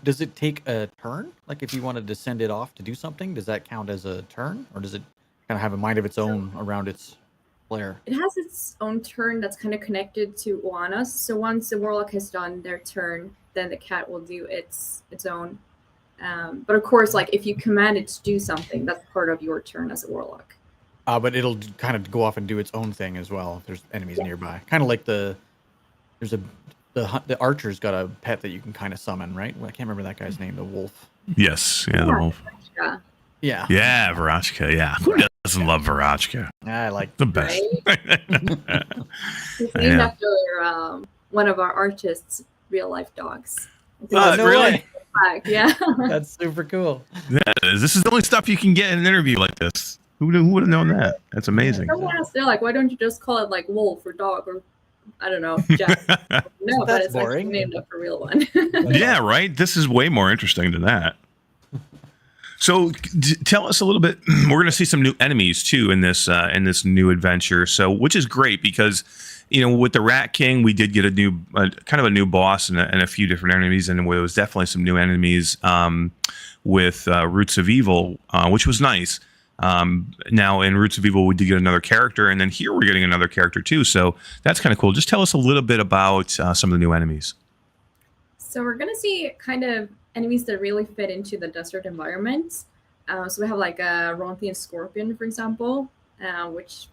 does it take a turn? Like if you wanted to send it off to do something, does that count as a turn, or does it kind of have a mind of its own around its player? It has its own turn that's kind of connected to Oana's. So once the Warlock has done their turn, then the cat will do its own. But of course, like if you command it to do something, that's part of your turn as a Warlock. But it'll kind of go off and do its own thing as well if there's enemies nearby. Kind of like the archer's got a pet that you can kind of summon, right? Well, I can't remember that guy's name. The wolf. Yes. Yeah, the wolf. Yeah. Yeah, Varachka. Yeah. Who doesn't love Varachka? I like the best. Right? He's named after one of our artists' real life dogs. No really? way. Yeah. That's super cool. Yeah, this is the only stuff you can get in an interview like this. Who would have known that? That's amazing. Someone else, they're like, why don't you just call it like wolf or dog or I don't know, Jack. No, but it's boring. Actually named after a real one. Yeah, right. This is way more interesting than that. So, tell us a little bit. We're going to see some new enemies too in this new adventure. So, which is great because with the Rat King, we did get a new kind of a new boss and a few different enemies, and there was definitely some new enemies with Roots of Evil, which was nice. Now in Roots of Evil, we did get another character, and then here we're getting another character too. So that's kind of cool. Just tell us a little bit about some of the new enemies. So we're going to see kind of enemies that really fit into the desert environment. So we have like a Ronthian Scorpion, for example, which,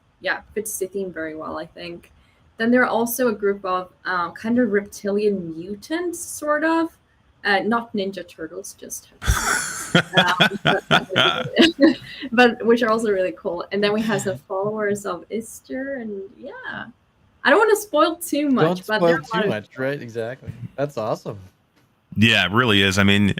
fits the theme very well, I think. Then there are also a group of kind of reptilian mutants, sort of. Not Ninja Turtles, just but which are also really cool. And then we have some followers of Easter, and I don't want to spoil too much. Don't spoil too much, right? Exactly. That's awesome. Yeah, it really is. I mean,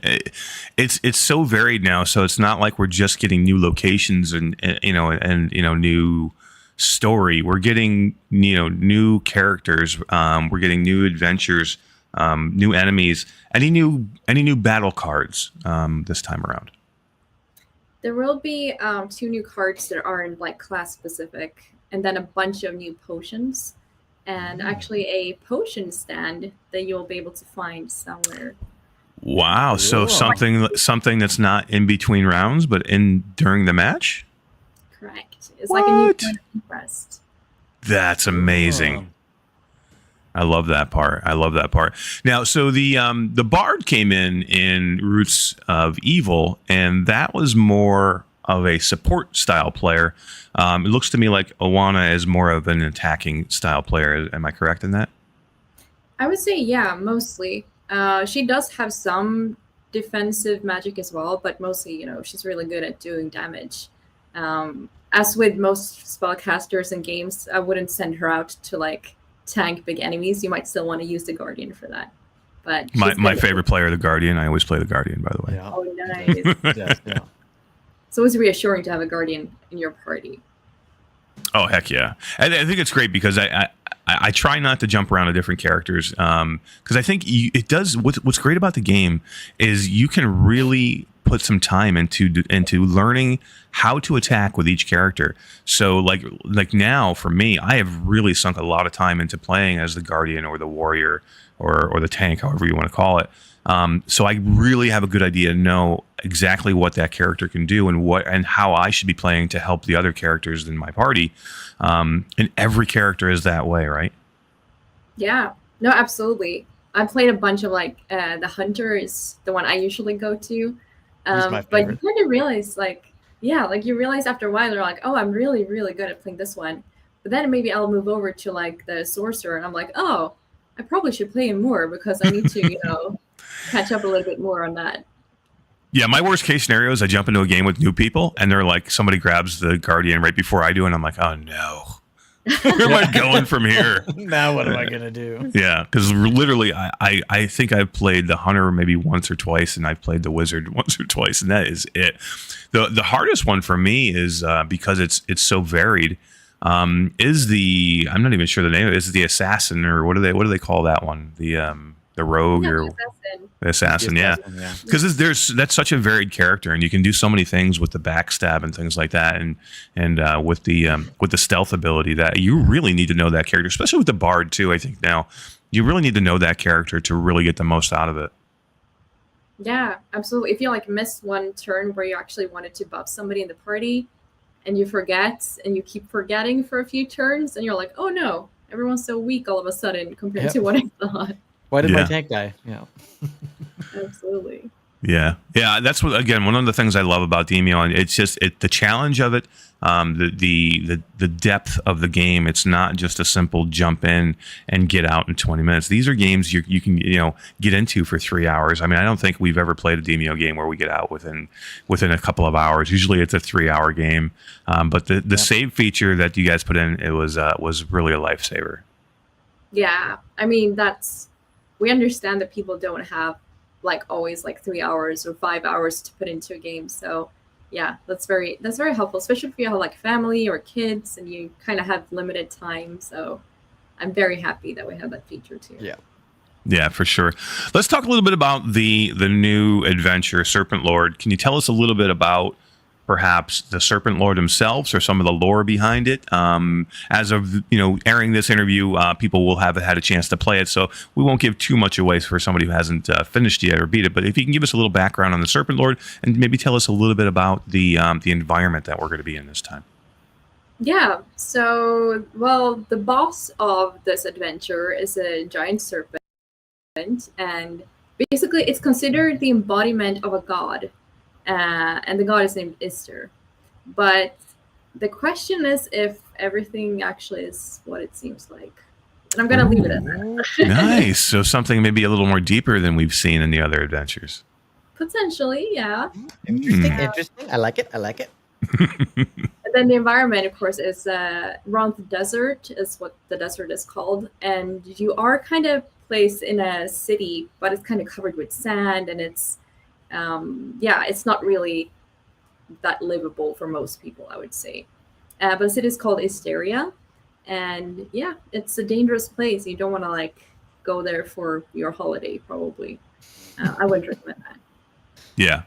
it's so varied now. So it's not like we're just getting new locations and new story. We're getting new characters. We're getting new adventures. New enemies, any new battle cards this time around? There will be 2 new cards that aren't like class specific, and then a bunch of new potions, and actually a potion stand that you'll be able to find somewhere. Wow! So something that's not in between rounds, but during the match. Correct. It's like a new kind of interest. That's amazing. Oh. I love that part. Now, so the Bard came in Roots of Evil, and that was more of a support style player. It looks to me like Oana is more of an attacking style player. Am I correct in that? I would say, mostly. She does have some defensive magic as well, but mostly, she's really good at doing damage. As with most spellcasters in games, I wouldn't send her out to like tank big enemies. You might still want to use the Guardian for that. But my favorite player, the Guardian. I always play the Guardian, by the way. Yeah. Oh, nice. Yeah. It's always reassuring to have a Guardian in your party. Oh, heck yeah. I think it's great because I try not to jump around to different characters because I think it does. What's great about the game is you can really put some time into learning how to attack with each character. So like now for me, I have really sunk a lot of time into playing as the Guardian or the Warrior or the tank, however you want to call it. So I really have a good idea to know exactly what that character can do and how I should be playing to help the other characters in my party. And every character is that way, right? Yeah, no, absolutely. I played a bunch of the Hunter is the one I usually go to. my But you favorite. kind of realize you realize after a while, you're like, oh, I'm really, really good at playing this one. But then maybe I'll move over to like the Sorcerer and I'm like, oh, I probably should play him more because I need to, catch up a little bit more on that. Yeah, my worst case scenario is I jump into a game with new people and they're like, somebody grabs the Guardian right before I do, and I'm like, oh no, where am I going from here? Now what am I gonna do? Yeah, because literally, I think I've played the Hunter maybe once or twice, and I've played the Wizard once or twice, and that is it. The hardest one for me is because it's so varied. Is I'm not even sure the name of it. Is the Assassin, or what do they call that one? The Rogue Yeah, or the Assassin. the Assassin? Yeah. Because that's such a varied character, and you can do so many things with the backstab and things like that, and with the stealth ability that you really need to know that character, especially with the Bard too. I think now you really need to know that character to really get the most out of it. Yeah, absolutely. If you miss one turn where you actually wanted to buff somebody in the party, and you forget, and you keep forgetting for a few turns, and you're like, oh no, everyone's so weak all of a sudden compared to what I thought. Why did Yeah. my tank die? Yeah. Absolutely. Yeah, that's what, again, one of the things I love about Demeo, and it's just the challenge of it, the depth of the game. It's not just a simple jump in and get out in 20 minutes. These are games you can get into for 3 hours. I mean, I don't think we've ever played a Demeo game where we get out within a couple of hours. Usually it's a 3-hour game. But the save feature that you guys put in, it was really a lifesaver. Yeah, I mean we understand that people don't have always 3 hours or 5 hours to put into a game. So yeah, that's very helpful, especially if you have family or kids and you kind of have limited time. So I'm very happy that we have that feature too. Yeah, for sure. Let's talk a little bit about the new adventure, Serpent Lord. Can you tell us a little bit about perhaps the Serpent Lord themselves or some of the lore behind it? As of airing this interview, people will have had a chance to play it, so we won't give too much away for somebody who hasn't finished yet or beat it. But if you can give us a little background on the Serpent Lord and maybe tell us a little bit about the environment that we're going to be in this time. Yeah. So, the boss of this adventure is a giant serpent, and basically it's considered the embodiment of a god. And the god is named Ister. But the question is if everything actually is what it seems like. And I'm going to leave it at that. Nice. So something maybe a little more deeper than we've seen in the other adventures. Potentially, yeah. Interesting. Hmm. Interesting. I like it. And then the environment, of course, is around the desert, is what the desert is called. And you are kind of placed in a city, but it's kind of covered with sand, and it's not really that livable for most people, I would say. But the city is called Hysteria, and yeah, it's a dangerous place. You don't want to go there for your holiday, probably. I wouldn't recommend that. Yeah.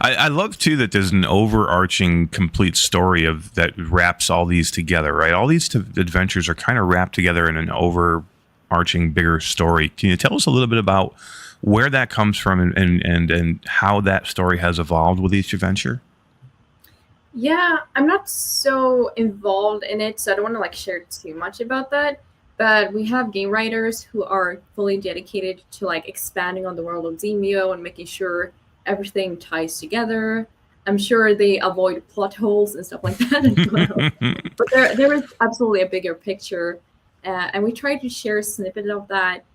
I love too that there's an overarching complete story that wraps all these together, right? All these adventures are kind of wrapped together in an overarching bigger story. Can you tell us a little bit about where that comes from and how that story has evolved with each adventure? Yeah, I'm not so involved in it, so I don't want to share too much about that. But we have game writers who are fully dedicated to expanding on the world of Demeo and making sure everything ties together. I'm sure they avoid plot holes and stuff like that as well. But there is absolutely a bigger picture, and we try to share a snippet of that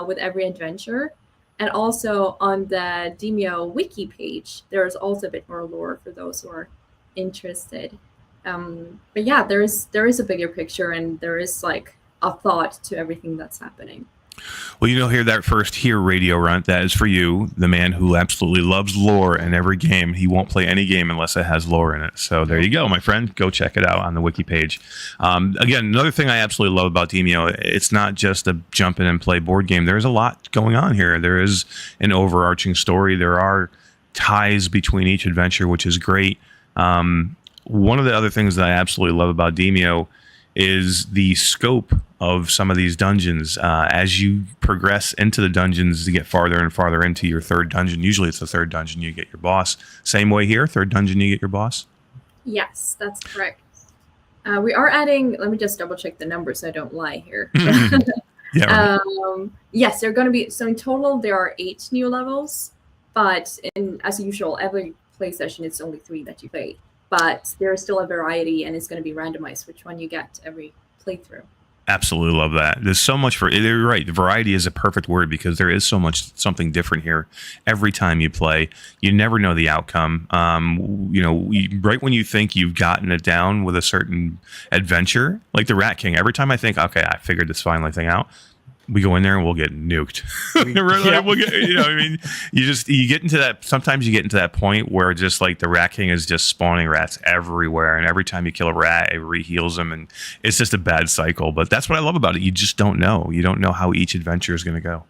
with every adventure. And also on the Demeo wiki page, there's also a bit more lore for those who are interested. But yeah, there is a bigger picture, and there is like a thought to everything that's happening. Well, you'll hear that first here, Radio Runt. That is for you, the man who absolutely loves lore in every game. He won't play any game unless it has lore in it. So there you go, my friend. Go check it out on the wiki page. Again, another thing I absolutely love about Demeo, it's not just a jump in and play board game. There's a lot going on here. There is an overarching story. There are ties between each adventure, which is great. One of the other things that I absolutely love about Demeo is the scope of some of these dungeons. As you progress into the dungeons, to get farther and farther into your third dungeon. Usually it's the third dungeon you get your boss. Same way here, third dungeon you get your boss? Yes, that's correct. We are adding, let me just double check the numbers so I don't lie here. Yeah, right. Yes, they're going to be, so in total there are 8 new levels, but as usual, every play session it's only 3 that you play. But there's still a variety, and it's going to be randomized which one you get every playthrough. Absolutely love that. There's so much for, you're right. Variety is a perfect word because there is so much something different here every time you play. You never know the outcome. Right when you think you've gotten it down with a certain adventure, like the Rat King, every time I think, okay, I figured this finally thing out, we go in there and we'll get nuked. We'll get, you get into that. Sometimes you get into that point where just like the Rat King is just spawning rats everywhere, and every time you kill a rat, it re-heals them, and it's just a bad cycle. But that's what I love about it. You just don't know. You don't know how each adventure is going to go.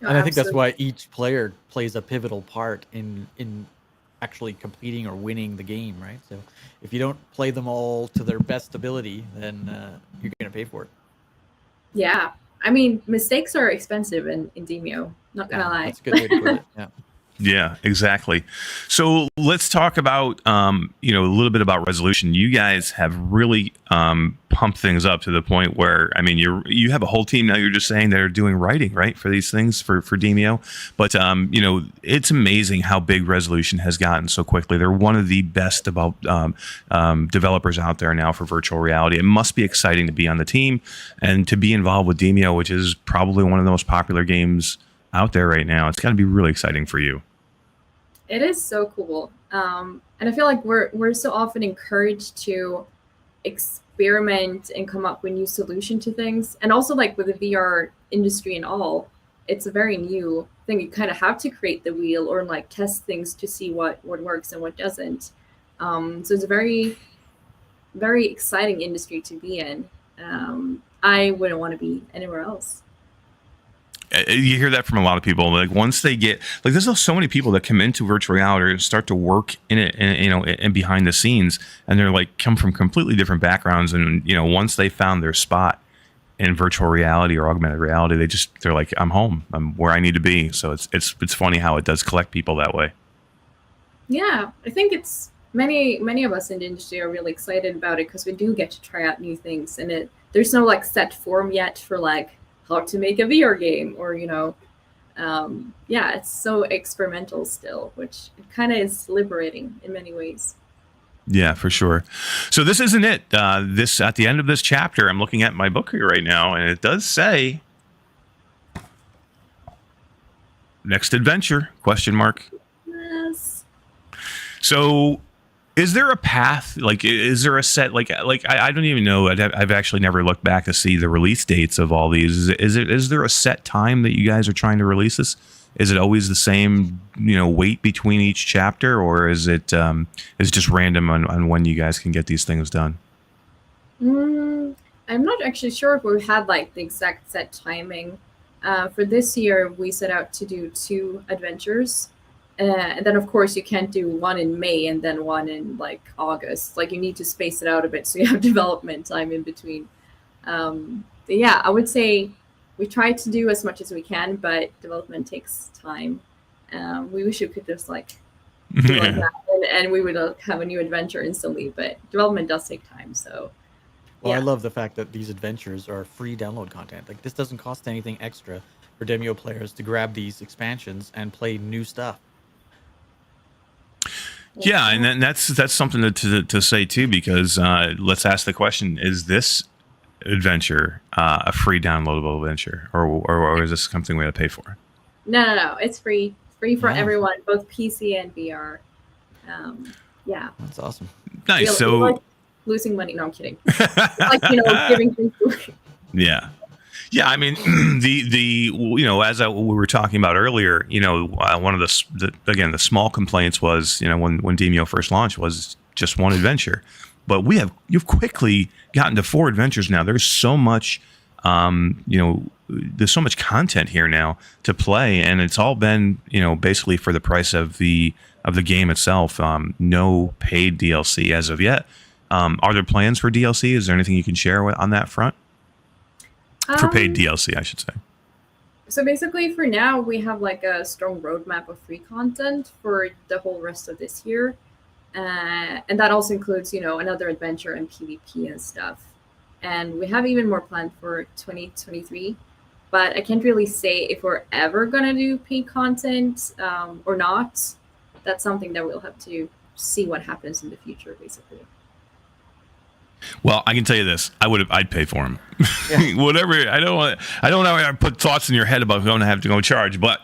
And I think that's why each player plays a pivotal part in actually completing or winning the game, right? So if you don't play them all to their best ability, then you're going to pay for it. Yeah. I mean, mistakes are expensive in Demeo. Not gonna lie. That's a good way to put it. Yeah. Yeah, exactly. So let's talk about a little bit about resolution. You guys have really pumped things up to the point where, I mean, you have a whole team now. You're just saying that are doing writing, right, for these things for Demeo. But it's amazing how big resolution has gotten so quickly. They're one of the best about developers out there now for virtual reality. It must be exciting to be on the team and to be involved with Demeo, which is probably one of the most popular games out there right now. It's got to be really exciting for you. It is so cool. And I feel like we're so often encouraged to experiment and come up with new solution to things. And also like with the VR industry and all, it's a very new thing. You kind of have to create the wheel or like test things to see what works and what doesn't. So it's a very, very exciting industry to be in. I wouldn't want to be anywhere else. You hear that from a lot of people. Like once they get, like, there's so many people that come into virtual reality and start to work in it, and behind the scenes, and they're like come from completely different backgrounds. And once they found their spot in virtual reality or augmented reality, they're like, I'm home. I'm where I need to be. So it's funny how it does collect people that way. Yeah, I think it's many of us in the industry are really excited about it because we do get to try out new things, and there's no like set form yet for like how to make a VR game or it's so experimental still, which kind of is liberating in many ways. Yeah, for sure. So this isn't it. This at the end of this chapter, I'm looking at my book here right now, and it does say next adventure ? Yes. So is there a path? Like, is there a set? Like I don't even know. I've actually never looked back to see the release dates of all these. Is there a set time that you guys are trying to release this? Is it always the same, wait between each chapter, or is it just random on when you guys can get these things done? I'm not actually sure if we had like the exact set timing. For this year, we set out to do 2 adventures. And then, of course, you can't do one in May and then one in like August. Like you need to space it out a bit so you have development time in between. I would say we try to do as much as we can, but development takes time. We wish we could just like do like that, and we would have a new adventure instantly. But development does take time. So. Well, I love the fact that these adventures are free download content. Like this doesn't cost anything extra for Demeo players to grab these expansions and play new stuff. Yeah, and that's something to say too, because let's ask the question: is this adventure a free downloadable adventure, or is this something we have to pay for? No. It's free. Free for Yeah. everyone, both PC and VR. Yeah. That's awesome. Nice. We So like losing money. No, I'm kidding. Like, giving things away. yeah. Yeah, I mean, as we were talking about earlier, one of the small complaints was, when Demeo first launched was just one adventure, but you've quickly gotten to 4 adventures now. There's so much, there's so much content here now to play, and it's all been, basically for the price of the game itself. No paid DLC as of yet. Are there plans for DLC? Is there anything you can share on that front? For paid DLC, I should say. So basically, for now, we have like a strong roadmap of free content for the whole rest of this year, and that also includes, another adventure and PvP and stuff. And we have even more planned for 2023, but I can't really say if we're ever gonna do paid content or not. That's something that we'll have to see what happens in the future, basically. Well, I can tell you this: I'd pay for them. Yeah. Whatever. I don't want to put thoughts in your head about going to have to go charge, but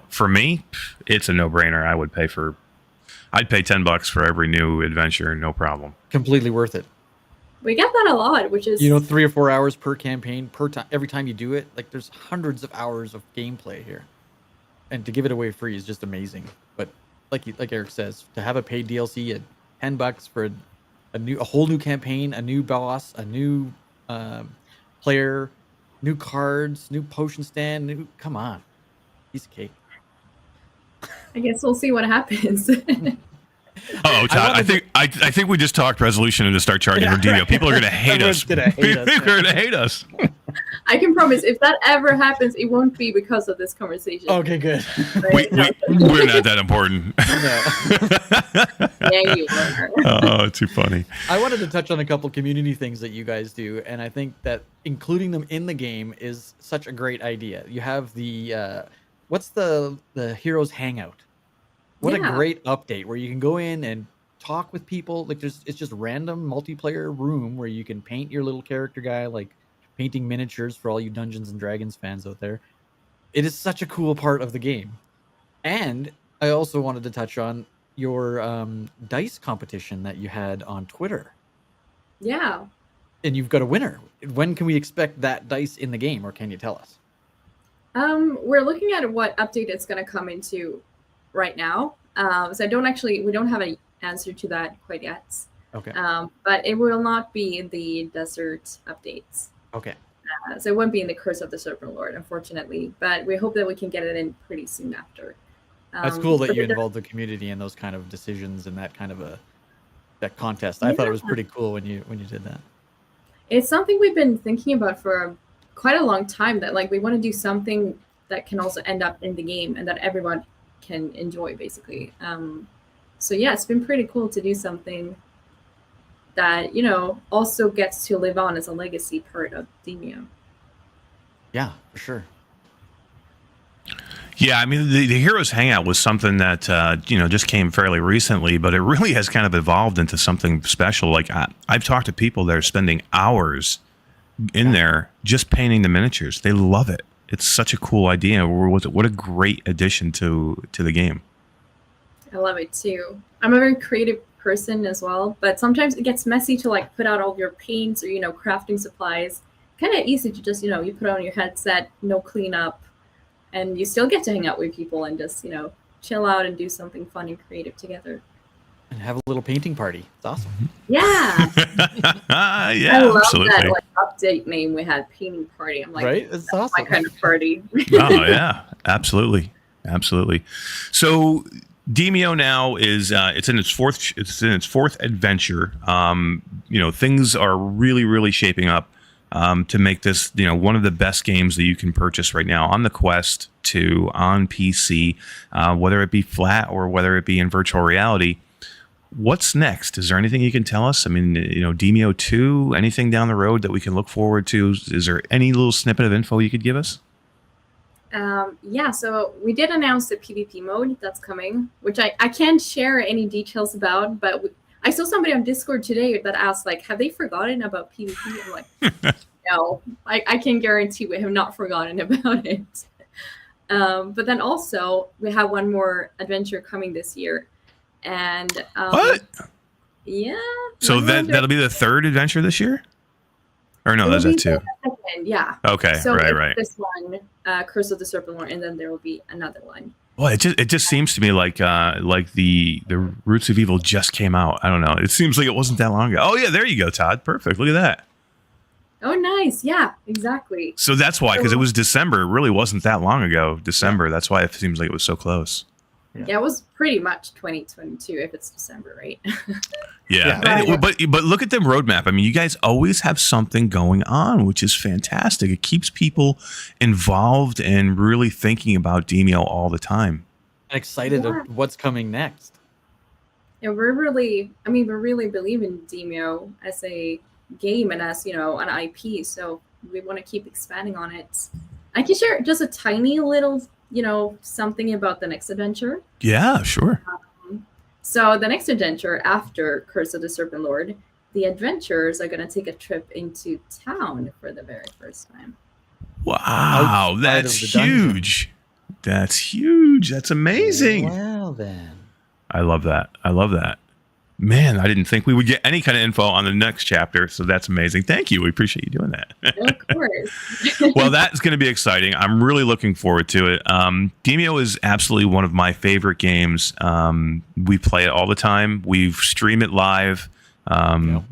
for me, it's a no-brainer. I'd pay $10 for every new adventure, no problem. Completely worth it. We get that a lot, which is 3 or 4 hours per campaign per time. Every time you do it, like there's hundreds of hours of gameplay here, and to give it away free is just amazing. But like Eric says, to have a paid DLC at $10 for a whole new campaign, a new boss, a new player, new cards, new potion stand, come on, piece of cake. I guess we'll see what happens. Oh, Todd, I think we just talked resolution and to start charging for Demeo. People are going to hate us. People are going to hate us. I can promise, if that ever happens, it won't be because of this conversation. Okay, good. We're not that important. Yeah, you are. Oh, too funny. I wanted to touch on a couple community things that you guys do, and I think that including them in the game is such a great idea. You have the what's the Heroes Hangout? What a great update where you can go in and talk with people. Like it's just random multiplayer room where you can paint your little character guy, like painting miniatures for all you Dungeons and Dragons fans out there. It is such a cool part of the game. And I also wanted to touch on your dice competition that you had on Twitter. Yeah. And you've got a winner. When can we expect that dice in the game, or can you tell us? We're looking at what update it's going to come into right now. So we don't have an answer to that quite yet. Okay. But it will not be in the desert updates. Okay. So it won't be in the Curse of the Serpent Lord, unfortunately. But we hope that we can get it in pretty soon after. That's cool that you involved the community in those kind of decisions and that kind of that contest. I thought it was pretty cool when you did that. It's something we've been thinking about for quite a long time, that like we want to do something that can also end up in the game and that everyone can enjoy, basically. So yeah, it's been pretty cool to do something that also gets to live on as a legacy part of Demeo. Yeah, for sure. Yeah, I mean, the Heroes Hangout was something that just came fairly recently, but it really has kind of evolved into something special. Like I've talked to people that are spending hours in there just painting the miniatures. They love it. It's such a cool idea. What a great addition to the game. I love it too. I'm a very creative person as well, but sometimes it gets messy to like put out all your paints or crafting supplies. Kind of easy to just you put on your headset, no cleanup, and you still get to hang out with people and just chill out and do something fun and creative together. And have a little painting party. It's awesome. Yeah. Yeah, I love absolutely. that update name we had, painting party. I'm like, right? It's that's awesome. my kind of party. Oh yeah, absolutely. So Demeo now is it's in its fourth adventure. Things are really shaping up to make this one of the best games that you can purchase right now on the Quest 2 on PC, whether it be flat or whether it be in virtual reality. What's next? Is there anything you can tell us? I mean, Demeo 2, anything down the road that we can look forward to? Is there any little snippet of info you could give us? Yeah, so we did announce the PvP mode that's coming, which I can't share any details about, but I saw somebody on Discord today that asked, like, have they forgotten about PvP? I'm like, no, I can guarantee we have not forgotten about it. But then also we have one more adventure coming this year, and What? Yeah. So one more that'll be the third adventure this year? Or no, It'll that's that be two. the second, yeah. Okay, So right, it's right. this one, Curse of the Serpent Lord, and then there will be another one. Well, it just seems to me like the Roots of Evil just came out. I don't know. It seems like it wasn't that long ago. Oh yeah, there you go, Todd. Perfect. Look at that. Oh, nice. Yeah, exactly. So that's why, because it was December. It really wasn't that long ago. December. That's why it seems like it was so close. Yeah, it was pretty much 2022 if it's December, right? Yeah. But look at the roadmap. I mean, you guys always have something going on, which is fantastic. It keeps people involved and really thinking about Demeo all the time. Excited of what's coming next. Yeah, we really believe in Demeo as a game and as, an IP. So we want to keep expanding on it. I can share just a tiny little, something about the next adventure. Yeah, sure. So the next adventure after Curse of the Serpent Lord, the adventurers are going to take a trip into town for the very first time. Wow, that's huge. That's huge. That's amazing. Well, then. I love that. Man, I didn't think we would get any kind of info on the next chapter, so that's amazing. Thank you. We appreciate you doing that. Of course. Well, that's going to be exciting. I'm really looking forward to it. Demeo is absolutely one of my favorite games. We play it all the time. We've streamed it live.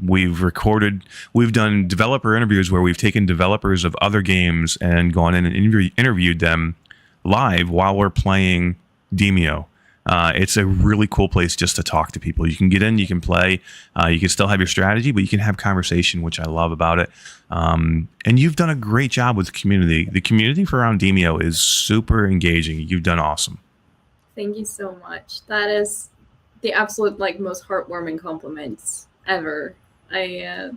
We've done developer interviews where we've taken developers of other games and gone in and interviewed them live while we're playing Demeo. It's a really cool place just to talk to people. You can get in, you can play, you can still have your strategy, but you can have conversation, which I love about it. And you've done a great job with the community. The community for around Demeo is super engaging. You've done awesome. Thank you so much. That is the absolute most heartwarming compliments ever. I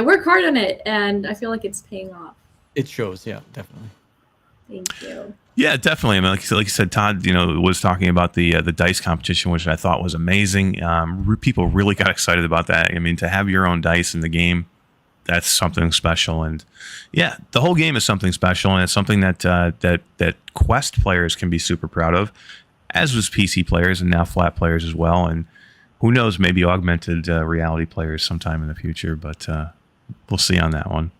work hard on it, and I feel like it's paying off. It shows, yeah, definitely. Thank you. Yeah, definitely. I mean, like you said, Todd, was talking about the dice competition, which I thought was amazing. People really got excited about that. I mean, to have your own dice in the game, that's something special. And yeah, the whole game is something special, and it's something that Quest players can be super proud of, as was PC players and now flat players as well. And who knows, maybe augmented reality players sometime in the future, but we'll see on that one.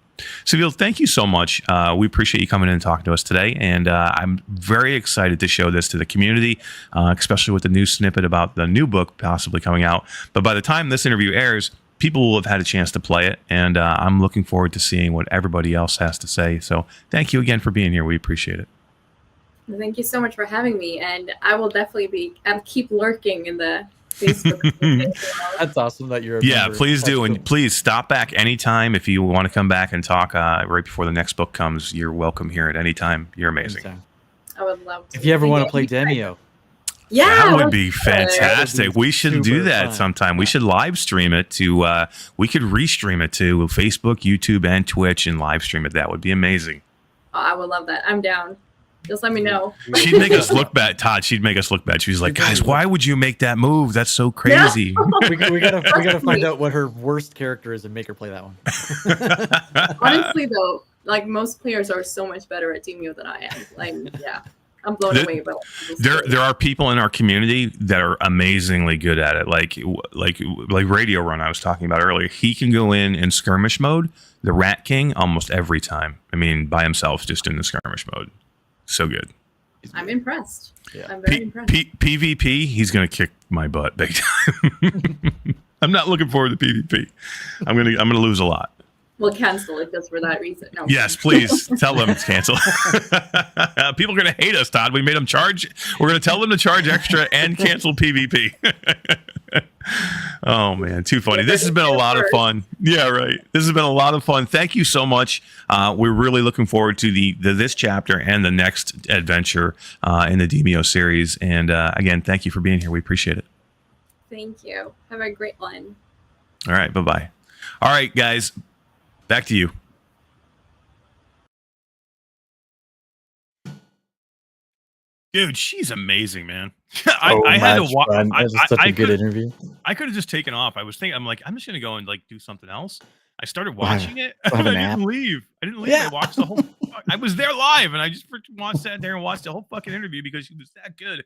Cewiel, thank you so much. We appreciate you coming in and talking to us today, and I'm very excited to show this to the community, especially with the new snippet about the new book possibly coming out. But by the time this interview airs, people will have had a chance to play it, and I'm looking forward to seeing what everybody else has to say. So thank you again for being here. We appreciate it. Thank you so much for having me, and I will definitely keep lurking in the Facebook. That's awesome that you're. Yeah, please do, and please stop back anytime if you want to come back and talk right before the next book comes. You're welcome here at any time. You're amazing. Anytime. I would love to. If you ever want to play Demeo, yeah, that would be fantastic. We should do that fun. sometime. We should live stream it to. We could restream it to Facebook, YouTube, and Twitch, and live stream it. That would be amazing. Oh, I would love that. I'm down. Just let me know. She'd make us look bad, Todd. She'd make us look bad. She's like, guys, why would you make that move? That's so crazy. we gotta find out what her worst character is and make her play that one. Honestly, though, most players are so much better at Demeo than I am. Yeah, I'm blown away by there are people in our community that are amazingly good at it. Like Radio Run I was talking about earlier. He can go in skirmish mode, the Rat King, almost every time. I mean, by himself, just in the skirmish mode. So good. I'm impressed. Yeah. I'm very impressed. PvP, he's gonna kick my butt big time. I'm not looking forward to PvP. I'm gonna lose a lot. We'll cancel it just for that reason. No. Yes, please tell them to cancel. People are gonna hate us, Todd. We made them charge. We're gonna tell them to charge extra and cancel PvP. Oh man, too funny. This has been a lot of fun. Yeah, right. This has been a lot of fun. Thank you so much. We're really looking forward to this chapter and the next adventure in the Demeo series. And again, thank you for being here. We appreciate it. Thank you. Have a great one. All right, bye-bye. All right, guys, back to you. Dude, she's amazing, man. I had to watch. Such a good interview. I could have just taken off. I was thinking, I'm just gonna go and do something else. I started watching it. Have I a nap. didn't leave. Yeah. I watched the whole. I was there live, and I just sat there and watched the whole fucking interview because she was that good.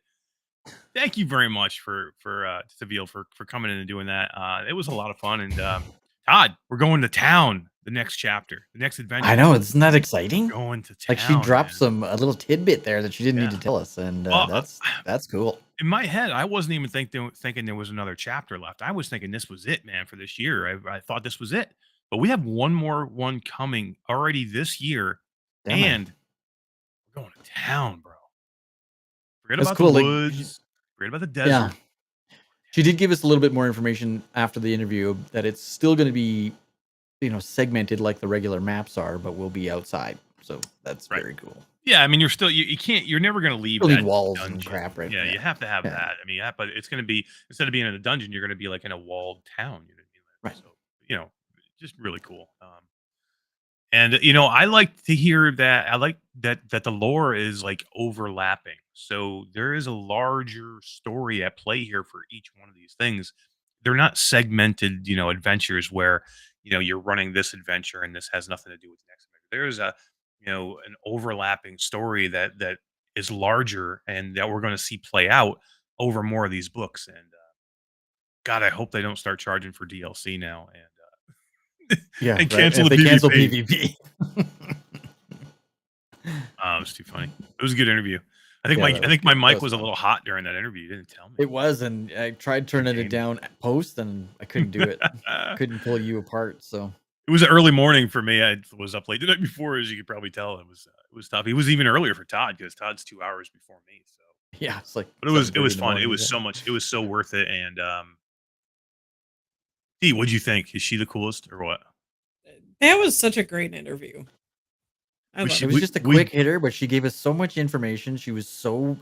Thank you very much for Cewiel for coming in and doing that. It was a lot of fun. And Todd, we're going to town. The next chapter, the next adventure. I know, isn't that exciting? Going to town. Like she dropped a little tidbit there that she didn't need to tell us, and that's cool. In my head, I wasn't even thinking there was another chapter left. I was thinking this was it, man, for this year. I thought this was it, but we have one more one coming already this year, and we're going to town, bro. Forget about the woods. Forget about the desert. Yeah. She did give us a little bit more information after the interview that it's still going to be, segmented like the regular maps are, but we'll be outside. So that's very cool. Yeah, I mean, you're still you're never going to leave that walls dungeon. And crap, right? Yeah, you have to have that. I mean, but it's going to be, instead of being in a dungeon, you're going to be like in a walled town. You know what I mean? Right. So, just really cool. And I like to hear that. I like that the lore is like overlapping. So there is a larger story at play here for each one of these things. They're not segmented, adventures where you're running this adventure and this has nothing to do with the next adventure. There's an overlapping story that is larger and that we're going to see play out over more of these books. And God, I hope they don't start charging for DLC now and cancel the PvP. Cancel PvP. It's too funny. It was a good interview. I think my mic was a little hot during that interview. You didn't tell me. It was, and I tried turning it down post, and I couldn't do it. Couldn't pull you apart. So it was an early morning for me. I was up late the night before, as you could probably tell. It was tough. It was even earlier for Todd because Todd's 2 hours before me. So yeah, it's like. But it was fun. It was so much. It was so worth it. And Dee, what'd you think? Is she the coolest or what? That was such a great interview. It was just a quick hitter, but she gave us so much information. She was so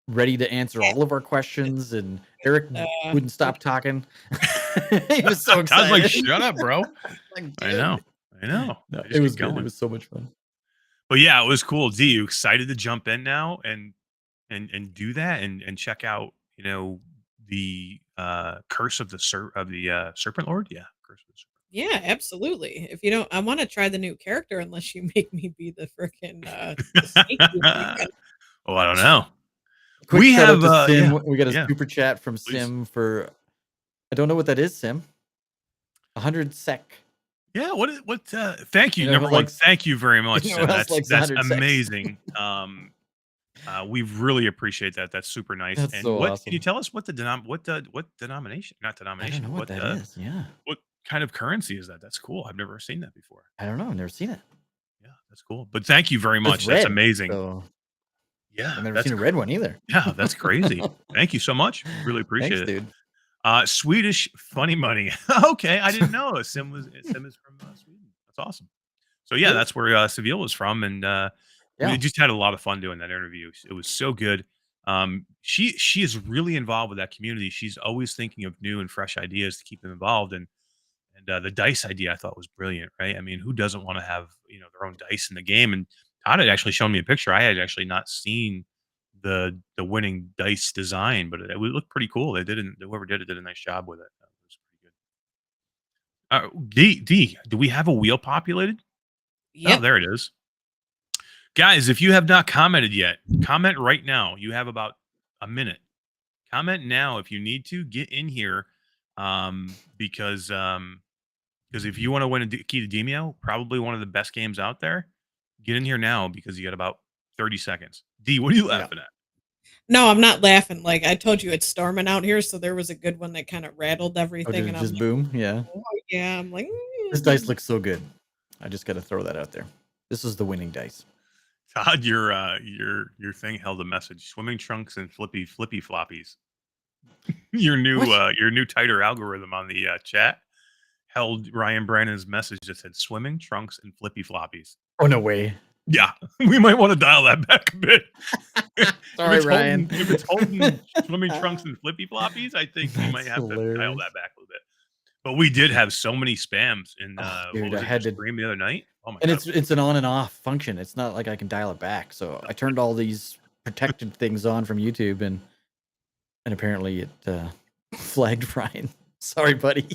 ready to answer all of our questions, and Eric wouldn't stop talking. He was so excited. I was like, "Shut up, bro!" I know. No, it was good. It was so much fun. But yeah, it was cool. D, you excited to jump in now and do that and check out the Curse of the Serpent Lord? Yeah, Curse of the Serpent. Yeah, absolutely. If you don't, I want to try the new character unless you make me be the freaking snake. Oh, I don't know. Quick we have Sim. We got a super chat from Sim for, I don't know what that is, Sim. 100 sec. Yeah, what thank you. Number one, thank you very much. That's amazing. We really appreciate that. That's super nice. That's so awesome. Can you tell us what denomination? Not denomination. I don't know what that is. Yeah. What kind of currency is that? That's cool. I've never seen that before. I don't know. I've never seen it. Yeah, that's cool. But thank you very much. That's amazing. So yeah, I've never seen a red one either. Yeah, that's crazy. Thank you so much. Really appreciate it. Dude. Swedish funny money. Okay, I didn't know Sim is from Sweden. That's awesome. So yeah, that's where Cewiel was from, and we just had a lot of fun doing that interview. It was so good. She is really involved with that community. She's always thinking of new and fresh ideas to keep them involved. And the dice idea I thought was brilliant, right? I mean, who doesn't want to have their own dice in the game? And Todd had actually shown me a picture. I had actually not seen the winning dice design, but it looked pretty cool. Whoever did it did a nice job with it. That was pretty good. D, do we have a wheel populated? Yeah. Oh, there it is. Guys, if you have not commented yet, comment right now. You have about a minute. Comment now if you need to. Get in here, because if you want to win a key to Demeo, probably one of the best games out there, get in here now because you got about 30 seconds. D, what are you laughing at? No, I'm not laughing. Like I told you, it's storming out here, so there was a good one that kind of rattled everything. And just boom, yeah. Oh, yeah, I'm like, this dice looks so good. I just got to throw that out there. This is the winning dice. Todd, your thing held a message. Swimming trunks and flippy floppies. your new tighter algorithm on the chat held Ryan Brandon's message that said swimming trunks and flippy floppies. Oh no way. Yeah, we might want to dial that back a bit. Sorry, Ryan. If it's holding swimming trunks and flippy floppies, I think we might have to dial that back a little bit. But we did have so many spams in I had to stream the other night. Oh my God. God. It's an on and off function. It's not like I can dial it back. So I turned all these protected things on from YouTube, and apparently it flagged Ryan. Sorry, buddy.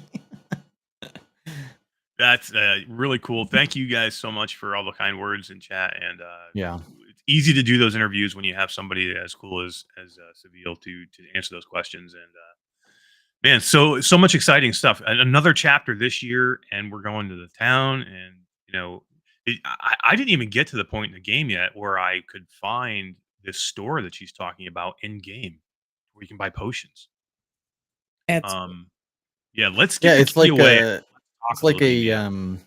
That's really cool. Thank you guys so much for all the kind words in chat. And Yeah. it's easy to do those interviews when you have somebody as cool as Cewiel to answer those questions. And man, so much exciting stuff. Another chapter this year, and we're going to the town. And I didn't even get to the point in the game yet where I could find this store that she's talking about in game, where you can buy potions. That's Yeah, let's Yeah, get the it's key like away. a it's like a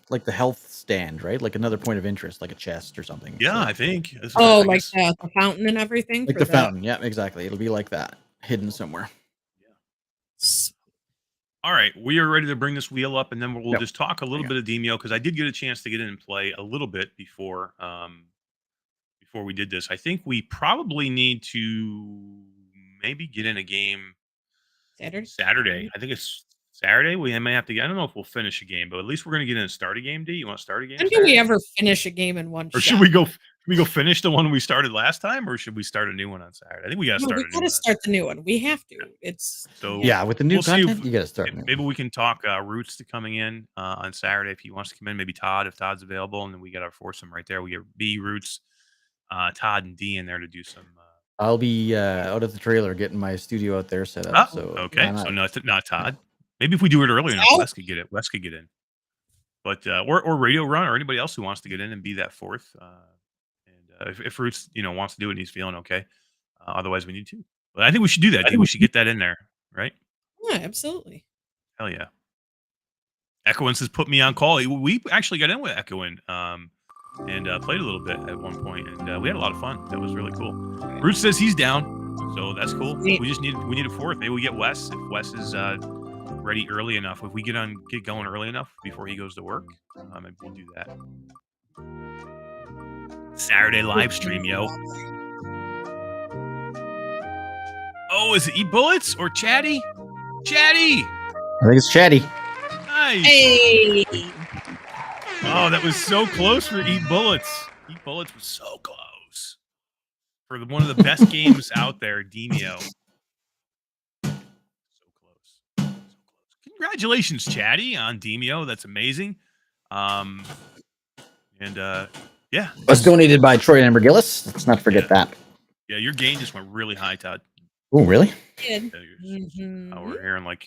like the health stand, right? Like another point of interest, like a chest or something. Yeah, So, I think. oh, I like guess- the fountain and everything. like for the fountain. Yeah, exactly. It'll be like that, hidden somewhere. s- All right, we are ready to bring this wheel up, and then we'll Yep. just talk a little Hang bit of Demeo because I did get a chance to get in and play a little bit before we did this. I think we probably need to maybe get in a game Saturday. I think it's Saturday. We may have to get. I don't know if we'll finish a game, but at least we're going to get in and start a game. D, you want to start a game? When do we Saturday? ever finish a game in one Or shot? should we go? Should we go finish the one we started last time, or should we start a new one on Saturday? I think we got to No, start we a new gotta one. start the new one. We have to. It's So Yeah, with the new we'll see if- content, you got to start. Maybe we can talk Roots to coming in on Saturday if he wants to come in. Maybe Todd if Todd's available, and then we got our foursome right there. We get B, Roots, Todd, and D in there to do some. I'll be out at the trailer getting my studio out there set up. Oh, So okay, why so not? not Todd. Maybe if we do it early enough, Out. Wes could get it. Wes could get in, but or Radio Run or anybody else who wants to get in and be that fourth. And if Roots wants to do it and he's feeling okay, otherwise we need to. But I think we should do that. I think we should get that in there, right? yeah, absolutely. Hell yeah. Echoin says, put me on call. We actually got in with Echoin and played a little bit at one point, and we had a lot of fun. That was really cool. Bruce says he's down, so that's cool. Sweet. We need a fourth. Maybe we get Wes if Wes is ready early enough. If we get going early enough before he goes to work, maybe we'll do that. Saturday live stream, yo. Oh, is it Eat Bullets or Chatty? Chatty! I think it's Chatty. Nice. Hey, Oh, that was so close for Eat Bullets. Eat Bullets was so close. For one of the best games out there, Demeo. So close. So close. Congratulations, Chatty, on Demeo. That's amazing. Yeah. Was donated by Troy and Amber Gillis. Let's not forget that. Yeah, your gain just went really high, Todd. Oh, really? kid. Yeah, Mhm. we're hearing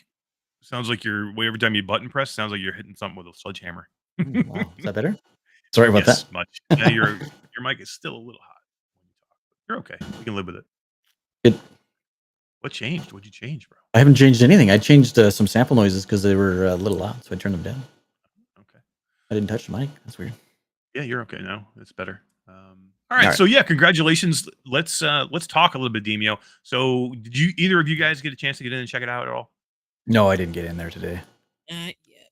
sounds like every time you button press, sounds like you're hitting something with a sledgehammer. Wow. Is that better? Sorry about Yes, that. much. Yeah, your mic is still a little hot when you talk. But you're okay. We can live with it. Good. What changed? What'd you change, bro? I haven't changed anything. I changed some sample noises because they were a little loud, so I turned them down. Okay. I didn't touch the mic. That's weird. Yeah, you're okay now. It's better. All right. All right. So yeah, congratulations. Let's talk a little bit, Demeo. So did either of you guys get a chance to get in and check it out at all? No, I didn't get in there today. Not yet.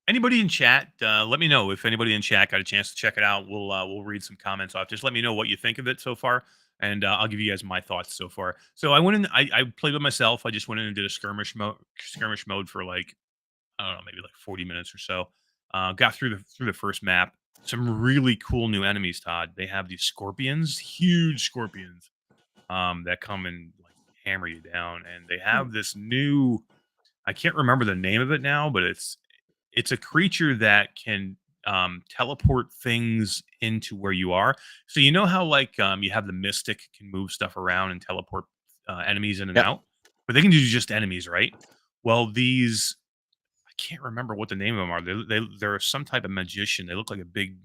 Anybody in chat, let me know if anybody in chat got a chance to check it out. We'll read some comments off. Just let me know what you think of it so far, and I'll give you guys my thoughts so far. So I went in. I played with myself. I just went in and did a skirmish mode for I don't know, maybe 40 minutes or so. Got through the first map. Some really cool new enemies, Todd. They have these scorpions, huge scorpions, that come and hammer you down, and they have this new. I can't remember the name of it now, but it's a creature that can teleport things into where you are. So you know how you have the mystic can move stuff around and teleport enemies in and Yep. out, but they can do just enemies, right? Well, these I can't remember what the name of them are. They're some type of magician. They look like a big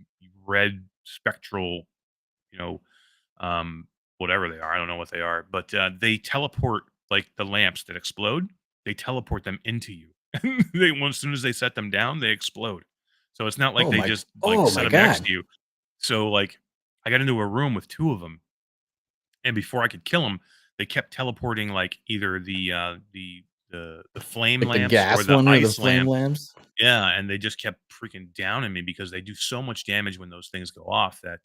red spectral, whatever they are. I don't know what they are, but they teleport the lamps that explode. They teleport them into you. As soon as they set them down, they explode. So it's not like Oh they my- just oh set my them next God. to you. So I got into a room with two of them, and before I could kill them, they kept teleporting either the flame Like the lamps gas or the one or the ice flame lamp. lamps. Yeah, and they just kept freaking down on me because they do so much damage when those things go off that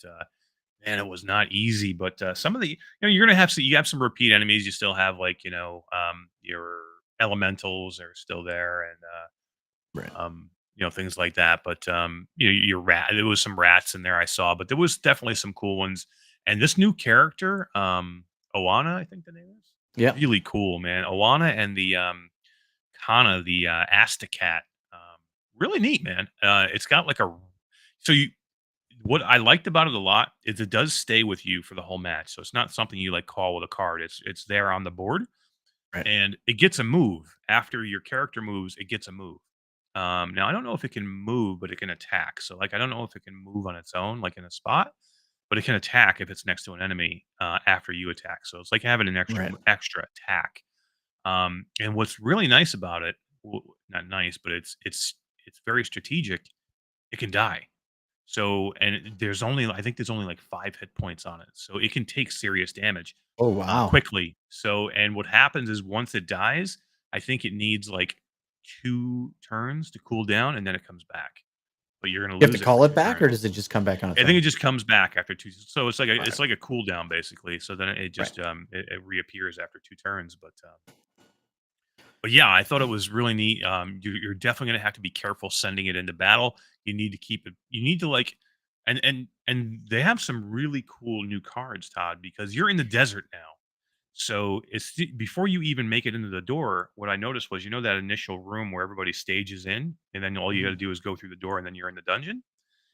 man, it was not easy. But some of the you're gonna have some repeat enemies. You still have your elementals are still there and Right. things like that. But your rat, there was some rats in there I saw, but there was definitely some cool ones. And this new character, Oana, I think the name is. Yeah. Really cool, man. Oana and the Kana, the Astacat, really neat, man. It's got like a so you what I liked about it a lot is it does stay with you for the whole match. So it's not something you like call with a card. It's there on the board Right. and it gets a move after your character moves. It gets a move. Now I don't know if it can move, but it can attack. So like I don't know if it can move on its own, like in a spot, but it can attack if it's next to an enemy after you attack. So it's like having an Right. extra attack. And what's really nice about it, not nice, but it's very strategic. It can die. So and there's only I think there's only like 5 hit points on it, so it can take serious damage Oh, wow. quickly. So and what happens is once it dies, I think it needs like 2 turns to cool down, and then it comes back. But you're gonna You have lose to it for call it 2 back, or turns. does it just come back on its I think own? it just comes back after 2. So it's Right. like a cooldown basically. So then it Right. just it reappears after 2 turns. But yeah, I thought it was really neat. You're definitely gonna have to be careful sending it into battle. You need to keep it. You need to like, and they have some really cool new cards, Todd, because you're in the desert now. So before you even make it into the door. What I noticed was, that initial room where everybody stages in, and then all you got to Mhm. do is go through the door, and then you're in the dungeon.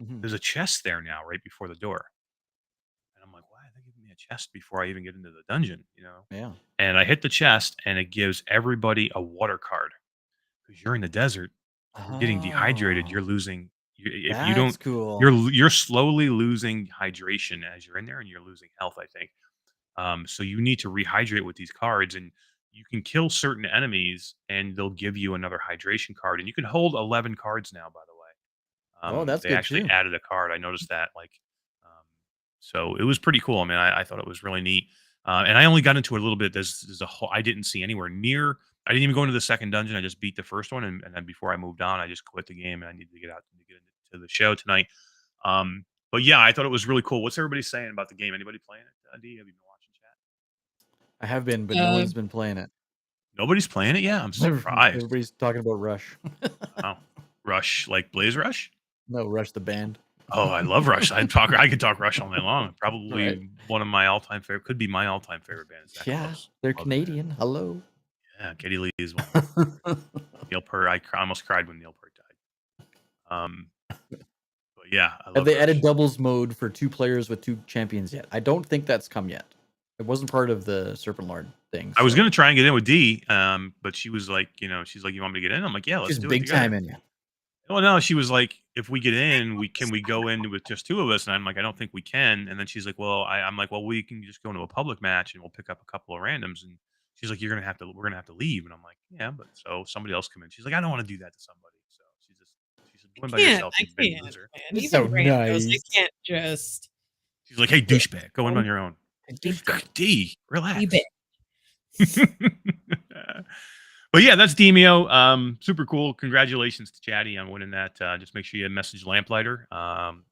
Mhm. There's a chest there now, right before the door, and I'm like, why are they giving me a chest before I even get into the dungeon? Yeah. And I hit the chest, and it gives everybody a water card. Because you're in the desert, you're getting dehydrated. Oh, You're losing. If you that's don't, cool. you're slowly losing hydration as you're in there, and you're losing health. I think. So you need to rehydrate with these cards, and you can kill certain enemies, and they'll give you another hydration card. And you can hold 11 cards now. By the way, Oh, that's they good actually too. added a card. I noticed that. Um, so it was pretty cool. I mean, I thought it was really neat. And I only got into it a little bit. There's a whole I didn't see anywhere near. I didn't even go into the second dungeon. I just beat the first one, and then before I moved on, I just quit the game, and I needed to get out to get into the show tonight. But yeah, I thought it was really cool. What's everybody saying about the game? Anybody playing it? D, have you been watching chat? I have been, but no one's Um, been playing it. Nobody's playing it. Yeah, I'm surprised. Everybody's talking about Rush. Wow, Rush, like Blaze Rush. No, Rush the band. Oh, I love Rush. I could talk Rush all night long. Right. Probably one of my all-time favorite. Could be my all-time favorite band. It's that Yeah, close. they're Love the band. Canadian. Hello. Yeah, Geddy Lee is one of them. Neil Peart. Almost cried when Neil Peart died. But yeah, I Have love they added Rush. doubles mode for 2 players with 2 champions yet? I don't think that's come yet. It wasn't part of the Serpent Lord thing. I was so- gonna try and get in with D, but she was like, she's like, "You want me to get in?" I'm like, "Yeah, let's She's do it big together." time in you. Well, no, she was like, "If we get in, can we go in with just 2 of us?" And I'm like, "I don't think we can." And then she's like, "Well, I'm like, well, we can just go into a public match and we'll pick up a couple of randoms." And she's like, we're gonna have to leave." And I'm like, "Yeah, but so somebody else come in." She's like, "I don't want to do that to somebody." So she said, "Go in by yourself, I you big can't, loser." man. It's Even so randos, they nice. can't just She's like, "Hey, douchebag, go in on your own." D, relax. be big. But yeah, that's Demeo. Super cool. Congratulations to Chatty on winning that. Just make sure you message Lamplighter,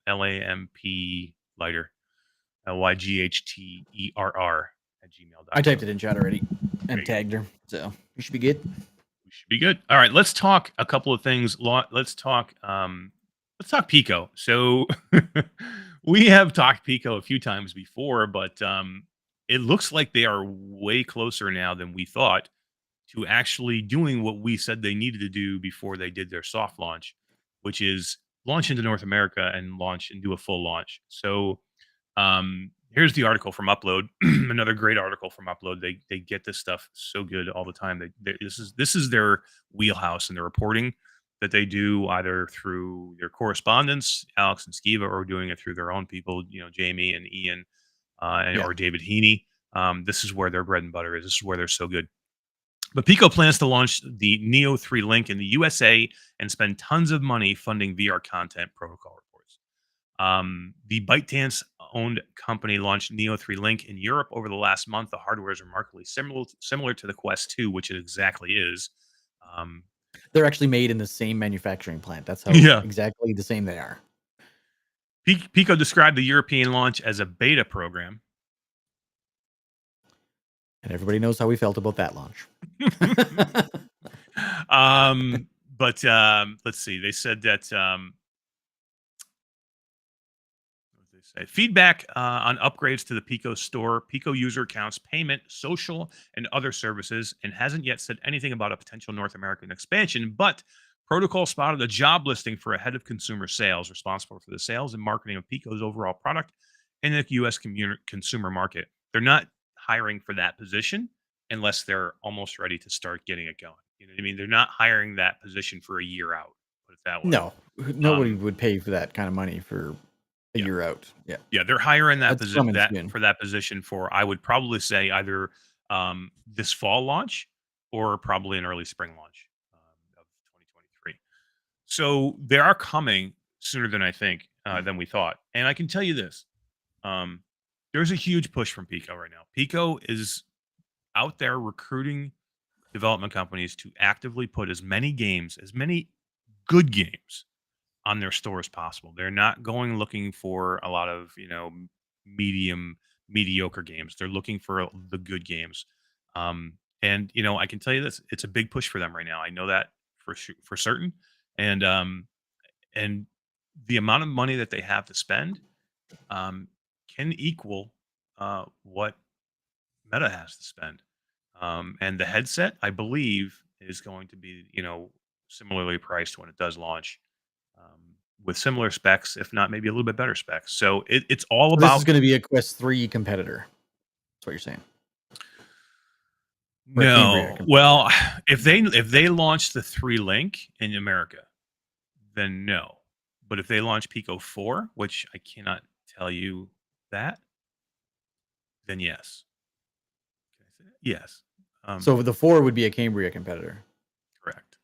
LAMP Lighter, LYGHTERR at gmail.com. I typed it in chat already There and you go. tagged her, so you should be good. We should be good. All right, let's talk a couple of things. Let's talk Pico. So we have talked Pico a few times before, but it looks like they are way closer now than we thought to actually doing what we said they needed to do before they did their soft launch, which is launch into North America and do a full launch. So here's the article from Upload. Another great article from Upload. They get this stuff so good all the time. This is their wheelhouse in the reporting that they do either through their correspondents, Alex and Skiva, or doing it through their own people, Jamie and Ian or David Heaney. This is where their bread and butter is. This is where they're so good. But Pico plans to launch the Neo 3 Link in the USA and spend tons of money funding VR content, protocol reports. The ByteDance-owned company launched Neo 3 Link in Europe over the last month. The hardware is remarkably similar to the Quest 2, which it exactly is. They're actually made in the same manufacturing plant. That's how exactly the same they are. Pico described the European launch as a beta program. And everybody knows how we felt about that launch. But let's see. They said that feedback on upgrades to the Pico store, Pico user accounts, payment, social, and other services, and hasn't yet said anything about a potential North American expansion, but Protocol spotted a job listing for a head of consumer sales responsible for the sales and marketing of Pico's overall product in the U.S. consumer market. They're not hiring for that position unless they're almost ready to start getting it going. You know what I mean? They're not hiring that position for a year out. Put it that way. No, nobody Um, would pay for that kind of money for a Yeah. year out. Yeah, Yeah, they're hiring that that's coming that soon. for that position for I would probably say either this fall launch or probably an early spring launch of 2023. So they are coming sooner than I think than we thought. And I can tell you this: um, there's a huge push from Pico right now. Pico is out there recruiting development companies to actively put as many games, as many good games on their store as possible. They're not going looking for a lot of, mediocre games. They're looking for the good games. And I can tell you this, it's a big push for them right now. I know that for certain. And the amount of money that they have to spend um can equal what Meta has to spend. And the headset, I believe, is going to be, similarly priced when it does launch, with similar specs, if not maybe a little bit better specs. So it's all So this is about going to be a Quest 3 competitor. That's what you're saying. Or a Cambria no. competitor. Well, if they launch the 3 Link in America, then no. But if they launch Pico 4, which I cannot tell you that, then yes. Can I say that? Yes. So the 4 would be a Cambria competitor. Correct.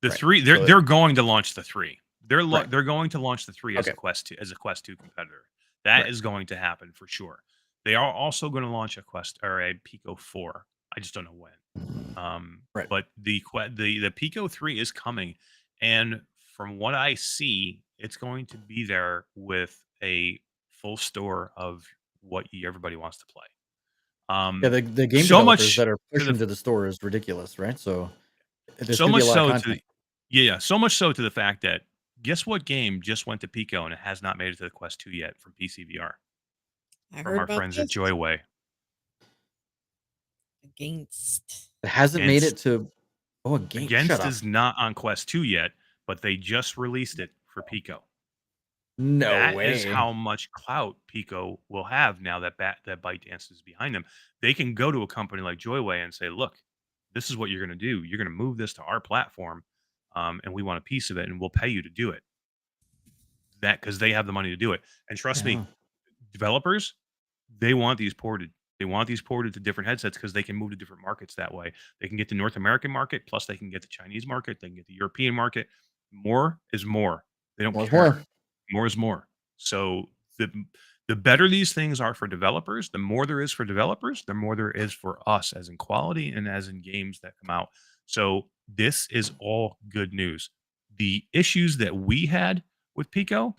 The Right. 3, So they're going to launch the 3. Right. They're going to launch the 3 as a Okay. Quest 2 competitor. That Right. is going to happen for sure. They are also going to launch a Quest or a Pico 4. I just don't know when. Right. But the Pico 3 is coming, and from what I see, it's going to be there with a full store of what everybody wants to play. Yeah, the game So developers much that are to pushing the to the store is ridiculous, right? So there's so going to be much a lot of so content. so much so to the fact that guess what game just went to Pico and it has not made it to the Quest 2 yet from PC VR I from heard our about friends at this. Joyway. Against. It hasn't made it Against to a game. Shut Against up. is not on Quest 2 yet, but they just released it for Pico. No That way. is how much clout Pico will have now that that ByteDance is behind them. They can go to a company like Joyway and say, "Look, this is what you're going to do. You're going to move this to our platform, and we want a piece of it, and we'll pay you to do it." That because they have the money to do it. And trust me, Yeah. developers, they want these ported. They want these ported to different headsets because they can move to different markets that way. They can get the North American market, plus they can get the Chinese market, they can get the European market. More is more. They don't More is care. more. More is more. So the better these things are for developers, the more there is for developers, the more there is for us as in quality and as in games that come out. So this is all good news. The issues that we had with Pico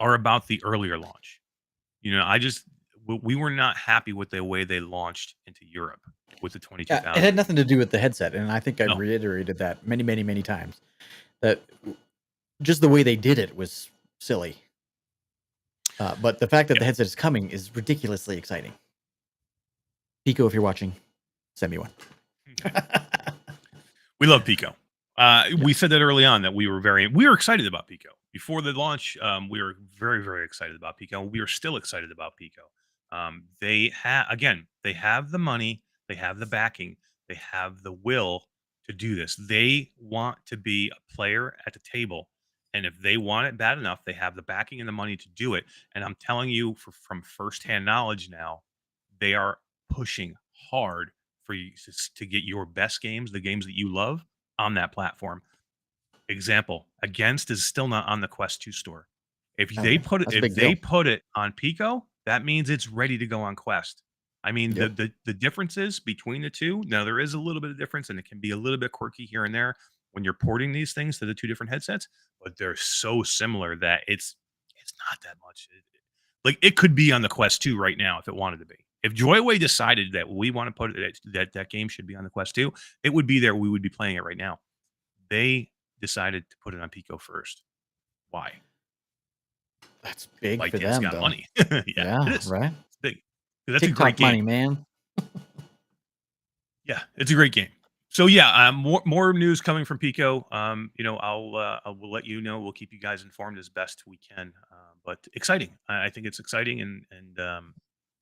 are about the earlier launch. We were not happy with the way they launched into Europe with the Yeah, 22,000. it had nothing to do with the headset, and I think I No. reiterated that many, many, many times. That just the way they did it was silly. But the fact that the headset is coming is ridiculously exciting. Pico, if you're watching, send me one. We love Pico. We said that early on that we were excited about Pico before the launch. We were very, very excited about Pico. We are still excited about Pico. They have the money, they have the backing, they have the will to do this. They want to be a player at the table, and if they want it bad enough, they have the backing and the money to do it. And I'm telling you, from firsthand knowledge now, they are pushing hard for you to get your best games, the games that you love, on that platform. Example, Against is still not on the Quest 2 store. If Oh, they put it, that's a if big they deal. put it on Pico, that means it's ready to go on Quest. I mean, Yep. the differences between the two. Now there is a little bit of difference, and it can be a little bit quirky here and there when you're porting these things to the two different headsets, but they're so similar that it's not that much. Like it could be on the Quest 2 right now if it wanted to be. If Joyway decided that we want to put it that game should be on the Quest 2, it would be there. We would be playing it right now. They decided to put it on Pico first. Why? That's big for ByteDance them, got though. money. Yeah, it is. right? It's big. That's a great TikTok money, game. man. Yeah, it's a great game. So yeah, more news coming from Pico. I will let you know. We'll keep you guys informed as best we can. But exciting. I think it's exciting, and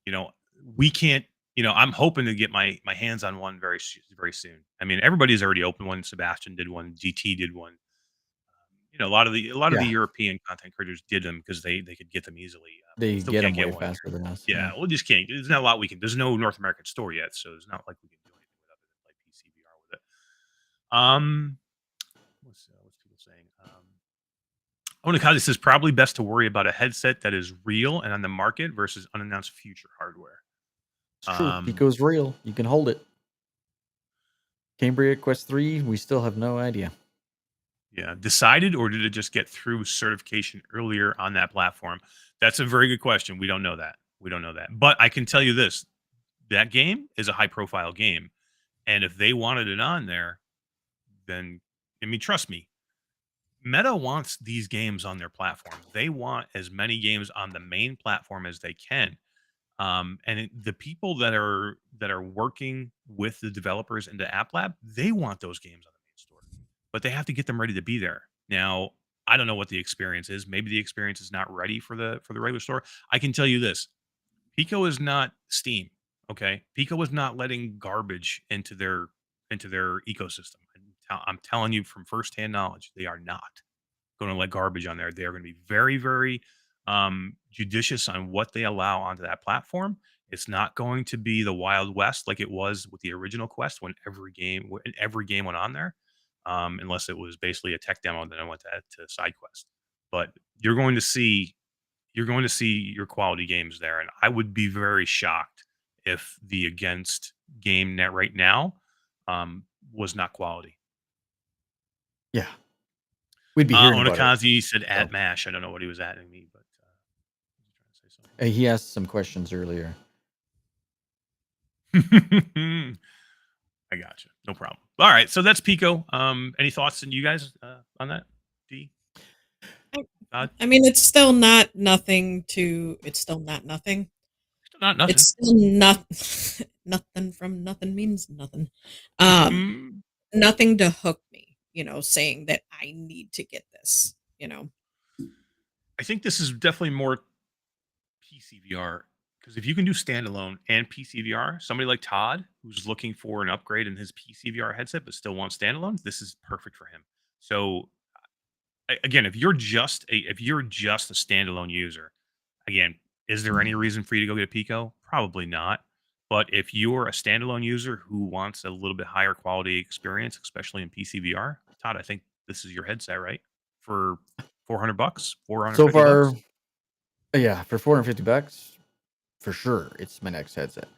you know, we can't. I'm hoping to get my hands on one very soon. I mean, everybody's already opened one. Sebastian did one. GT did one. A lot of the Yeah, European content creators did them because they could get them easily. they Still get can't them get way one here. faster than us. Yeah, we just can't. There's not a lot we can. There's no North American store yet, so it's not like we can do anything with other than like PCVR with it. What's people saying? Onikaze says probably best to worry about a headset that is real and on the market versus unannounced future hardware. It's true. Um, Pico's real. You can hold it. Cambria Quest 3, we still have no idea. yeah, decided or did it just get through certification earlier on that platform? That's a very good question. We don't know that. But I can tell you this: that game is a high-profile game, and if they wanted it on there, then I mean, trust me, Meta wants these games on their platform. They want as many games on the main platform as they can. The people that are working with the developers in the App Lab, they want those games on the main store, but they have to get them ready to be there. Now, I don't know what the experience is. Maybe the experience is not ready for the regular store. I can tell you this: Pico is not Steam. Okay, Pico is not letting garbage into their ecosystem. I'm telling you from firsthand knowledge, they are not going to let garbage on there. They are going to be very, very judicious on what they allow onto that platform. It's not going to be the Wild West like it was with the original Quest when every game went on there, unless it was basically a tech demo. Then I went to side quest. But you're going to see your quality games there, and I would be very shocked if the Against game net right now was not quality. Yeah. We'd be hearing about it. Onikaze said at So. MASH. I don't know what he was adding me, but he was trying to say something. He asked some questions earlier. I gotcha. No problem. All right, so that's Pico. Any thoughts on you guys on that? D? I mean, it's still not nothing. It's still not nothing. Not nothing. It's still not nothing from nothing means nothing. Nothing to hook me. Saying that I need to get this. I think this is definitely more PCVR because if you can do standalone and PCVR, somebody like Todd who's looking for an upgrade in his PCVR headset but still wants standalones, this is perfect for him. So again, if you're just a standalone user, again, is there any reason for you to go get a Pico? Probably not. But if you're a standalone user who wants a little bit higher quality experience, especially in PCVR, Todd, I think this is your headset, right? For $400, $450. So far, yeah, for $450, for sure, it's my next headset.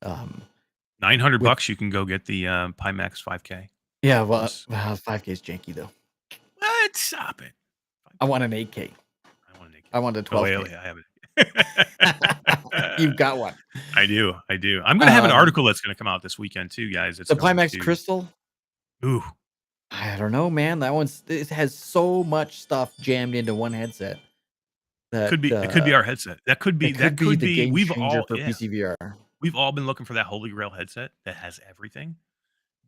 $900, you can go get the Pimax 5K. Yeah, well, 5K is janky though. What? Stop it! I want an 8K. I want a 12K. Oh, wait, I have it. You've got one. I do. I'm going to have an article that's going to come out this weekend too, guys. It's the Pimax Crystal. Ooh, I don't know, man. It has so much stuff jammed into one headset. That it could be our headset. That could be the game we've changer all for PCVR. We've all been looking for that holy grail headset that has everything.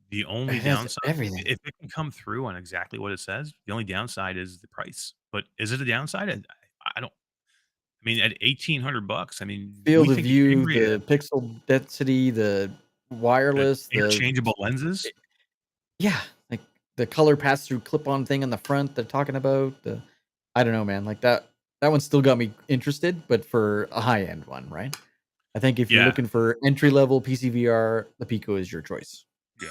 The only downside, if it can come through on exactly what it says, the only downside is the price. But is it a downside? I don't. I mean, at $1,800, I mean, field of view, the pixel density, the wireless, the interchangeable lenses. Yeah, like the color pass-through clip-on thing on the front they're talking about. I don't know, man. Like that one still got me interested, but for a high-end one, right? I think if you're looking for entry-level PCVR, the Pico is your choice. Yeah.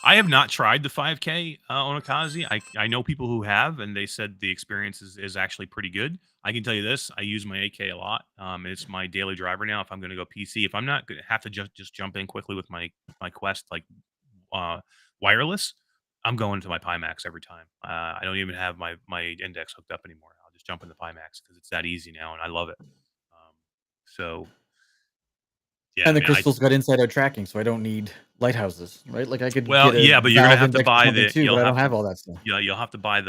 I have not tried the 5K Onikaze. I know people who have, and they said the experience is actually pretty good. I can tell you this: I use my 8K a lot. It's my daily driver now. If I'm going to go PC, if I'm not going to have to just jump in quickly with my Quest wireless, I'm going to my Pimax every time. I don't even have my index hooked up anymore. I'll just jump in the Pimax because it's that easy now, and I love it. Yeah, and the crystal's got inside-out tracking, so I don't need lighthouses, right? Like I could. Well, get yeah, but you're gonna have to buy the. But I don't have all that stuff. Yeah, you'll have to buy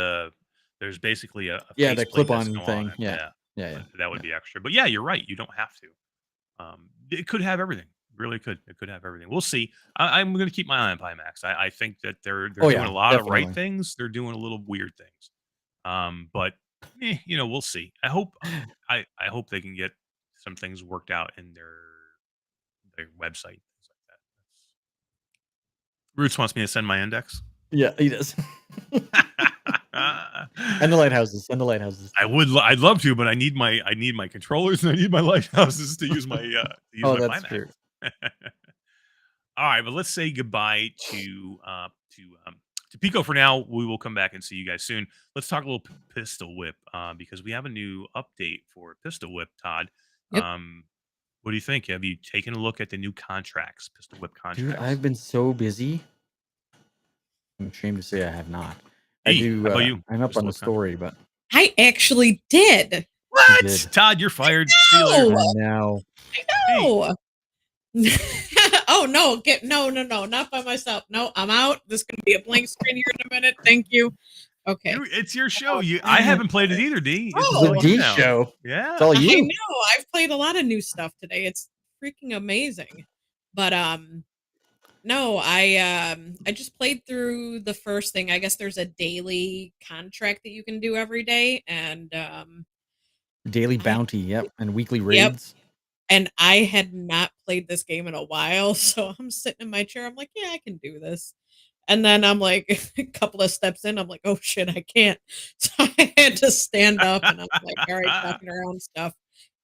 there's basically a the clip-on thing. Yeah. That would be extra. But yeah, you're right. You don't have to. It could have everything. Really could. It could have everything. We'll see. I'm going to keep my eye on Pimax. I think that they're Oh, doing yeah, a lot of right definitely. things. They're doing a little weird things. But we'll see. I hope hope they can get some things worked out in their website. Things like that. Roots wants me to send my index. Yeah, he does. And the lighthouses. I'd love to, but I need my controllers and I need my lighthouses to use my Oh, my that's Pimax. true. All right, but let's say goodbye to Pico for now. We will come back and see you guys soon. Let's talk a little Pistol Whip because we have a new update for Pistol Whip. Todd, Yep. what do you think? Have you taken a look at the new contracts, Pistol Whip contracts? Dude, I've been so busy. I'm ashamed to say I have not. I Hey, do. how about you? I'm up Pistol on the Whip story, but I actually did. What? did. Todd, you're fired. See you later. No! now No. Oh no! No! Not by myself. No, I'm out. This is gonna be a blank screen here in a minute. Thank you. Okay. It's your show. I haven't played it either, D. It's Oh. all the you D now. show. Yeah. It's all I you. know. I've played a lot of new stuff today. It's freaking amazing. But no, I just played through the first thing. I guess there's a daily contract that you can do every day, and Daily bounty, yep, and weekly Yep. raids. and I had not played this game in a while, so I'm sitting in my chair. I'm like, yeah, I can do this. And then I'm like, a couple of steps in, I'm like, oh shit, I can't. So I had to stand up, and I'm like, all right, talking around stuff.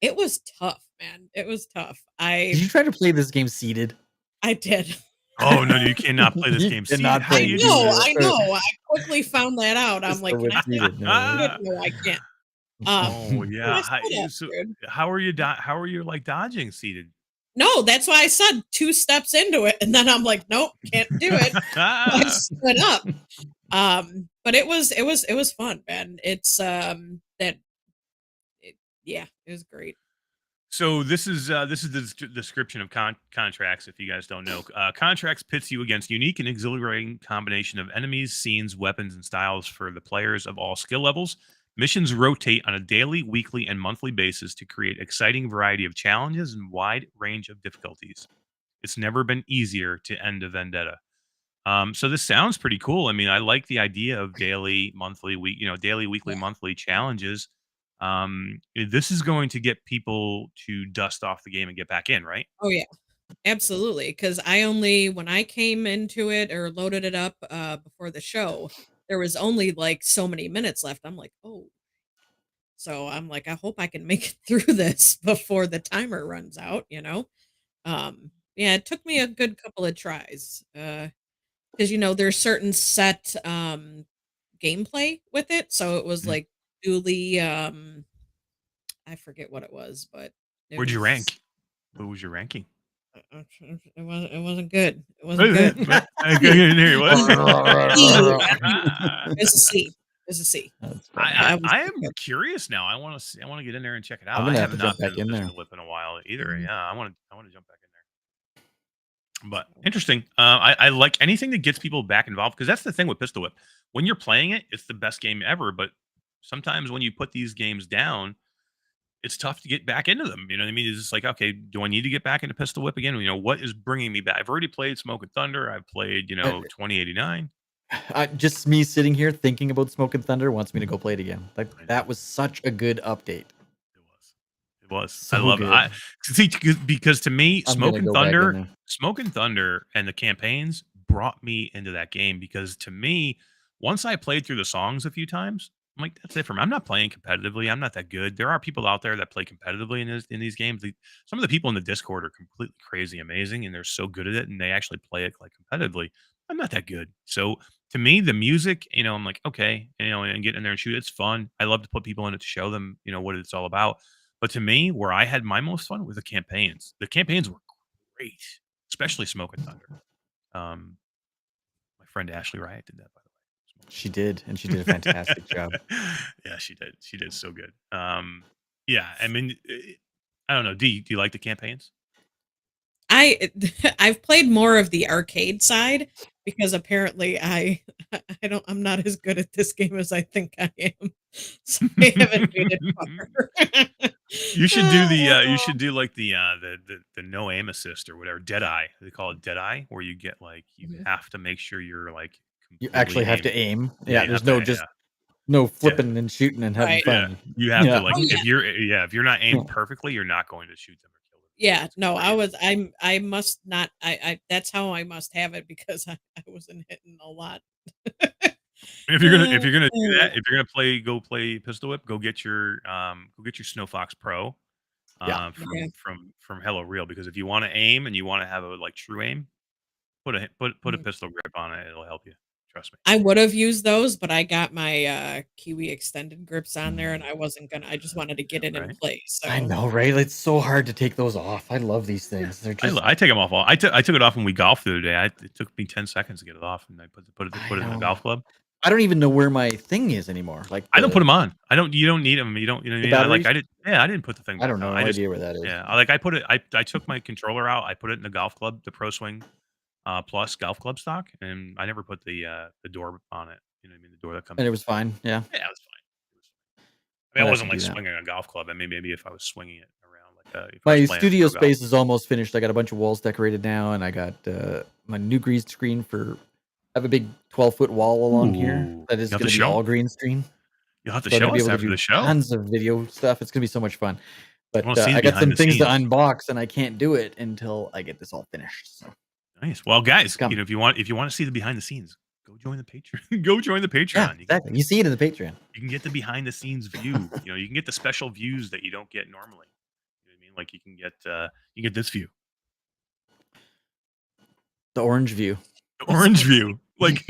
It was tough, man. It was tough. Did you try to play this game seated? I did. Oh no, you cannot play this You game. cannot How play do you this do game. that? I know. I quickly found that out. I'm Just like, the whip can I seated, no. No, I can't. Oh yeah. I stood up, dude. How are you? How are you like dodging seated? No, that's why I said 2 steps into it, and then I'm like, nope, can't do it. I stood up. But it was fun, man. It's yeah, it was great. So this is the description of contracts. If you guys don't know, contracts pits you against unique and exhilarating combination of enemies, scenes, weapons, and styles for the players of all skill levels. Missions rotate on a daily, weekly, and monthly basis to create exciting variety of challenges and wide range of difficulties. It's never been easier to end a vendetta. So this sounds pretty cool. I mean, I like the idea of daily, monthly, daily, weekly, Yeah. monthly challenges. This is going to get people to dust off the game and get back in, right? Oh yeah, absolutely. Because when I came into it or loaded it up before the show, there was only like so many minutes left. I'm like, oh. So I'm like, I hope I can make it through this before the timer runs out, Yeah, it took me a good couple of tries. Because there's certain set gameplay with it. So it was Mhm. like duly I forget what it was, but Where'd you rank? What was your ranking? It wasn't good. It wasn't good. I couldn't hear you. What? It's a C. It's a C. I am curious now. I want to get in there and check it out. I'm gonna I have have to not jump back been in to there. Pistol Whip in a while either. Mhm. Yeah, I want to jump back in there. But interesting. I like anything that gets people back involved because that's the thing with Pistol Whip. When you're playing it, it's the best game ever. But sometimes when you put these games down, it's tough to get back into them. You know what I mean? It's just like, okay, do I need to get back into Pistol Whip again? What is bringing me back? I've already played Smoke and Thunder. I've played, 2089. Just me sitting here thinking about Smoke and Thunder wants me to go play it again. Like that was such a good update. It was. So I love good. it. See, because to me, I'm Smoke gonna and go back in Thunder, there. Smoke and Thunder, and the campaigns brought me into that game because to me, once I played through the songs a few times, I'm like, that's it for me. I'm not playing competitively. I'm not that good. There are people out there that play competitively in these games. Some of the people in the Discord are completely crazy amazing, and they're so good at it, and they actually play it like competitively. I'm not that good. So to me, the music, I'm like, okay, and get in there and shoot. It's fun. I love to put people in it to show them, what it's all about. But to me, where I had my most fun were the campaigns. The campaigns were great, especially Smoke and Thunder. My friend Ashley Riot did that, by the way. She did, and she did a fantastic job. Yeah, she did. She did so good. Yeah, I mean, I don't know. Do you like the campaigns? I've played more of the arcade side because apparently I'm not as good at this game as I think I am. So I haven't made it far. You should do you should do like the no aim assist or whatever, dead eye. They call it dead eye, where you get like you Mhm. have to make sure you're like You completely actually have to aiming. aim. Yeah, Yeah, you there's have no to. just Yeah, no yeah, flipping and shooting and having Right. yeah. fun. You have to Yeah. like Oh, yeah. if you're not aimed Yeah. perfectly, you're not going to shoot them or kill them. Yeah, It's no, crazy. I must not, I that's how I must have it because I wasn't hitting a lot. If you're gonna do that, if you're gonna play pistol whip, go get your Snow Fox Pro Yeah. Yeah. from Hello Real, because if you want to aim and you want to have a like true aim, put a Mhm. pistol grip on it. It'll help you. Trust me. I would have used those, but I got my Kiwi extended grips on there and I just wanted to get it in Right. place. I So know, right? It's so hard to take those off. I love these things. They're just I take them off all. I took it off when we golfed the other day. It took me 10 seconds to get it off, and I put I it in the know. golf club. I don't even know where my thing is anymore. Like I don't put them on. I don't. You don't need them. You know what I The mean? I batteries? didn't put the thing I back don't know. on. No I just idea where that is. yeah. I took my controller out. I put it in the golf club, the Pro Swing Plus golf club stock, and I never put the door on it. You know what I mean? The door that comes. And it was fine. Yeah. Yeah, it was fine. I I'd mean, I have wasn't to like do that. swinging a golf club. I mean, maybe if I was swinging it around, like if I was My playing studio pro golf. space is almost finished. I got a bunch of walls decorated now, and I got my new green screen for. I have a big 12-foot wall along here Ooh, that is you have going to to be show? all green screen. You'll have to So I'm show gonna be us able to after do the show. tons of video stuff. It's gonna be so much fun. I But want to see I got behind some the things to scenes. unbox, and I can't do it until I get this all finished. So Nice. Well, guys, come. you know, if you want to see the behind the scenes, go join the Patreon. Go join the Yeah, Patreon. exactly. You see it in the Patreon. You can get the behind the scenes view. You know, you can get the special views that you don't get normally. You know what I mean? Like you get this view, The orange view. the orange view. Like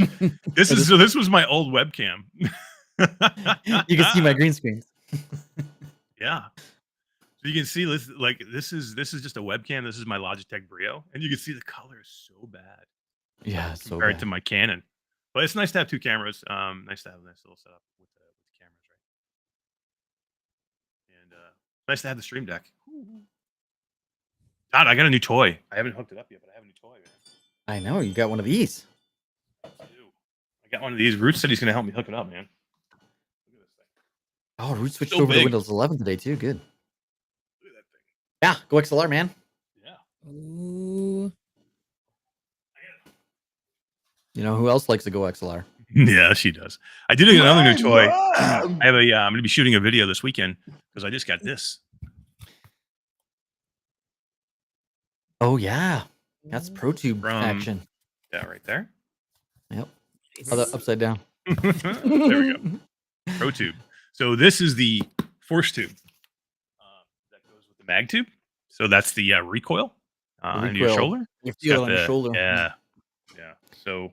this was my old webcam. You can see my green screens. Yeah. So you can see this, like this is just a webcam. This is my Logitech Brio, and you can see the color is so bad Yeah, so compared bad. to my Canon. But it's nice to have two cameras. Nice to have a nice little setup with the cameras, right? And nice to have the Stream Deck. God, I got a new toy. I haven't hooked it up yet, but I have a new toy, man. I know you got one of these. I do. I got one of these. Root said he's gonna help me hook it up, man. Look at this thing. Oh, Root switched So over to big. Windows 11 today too. Good. Look at that thing. Yeah, go XLR, man. Yeah. Ooh. You know who else likes to go XLR? Yeah, she does. I did another new toy. I have a. I'm gonna be shooting a video this weekend because I just got this. Oh yeah, that's ProTube From- action. Yeah, right there. Yep. Oh, the upside down. There we go. Pro tube. So this is the force tube that goes with the mag tube. So that's the recoil into your recoil. shoulder. You It's feel got it on your the- shoulder. Yeah, yeah. So,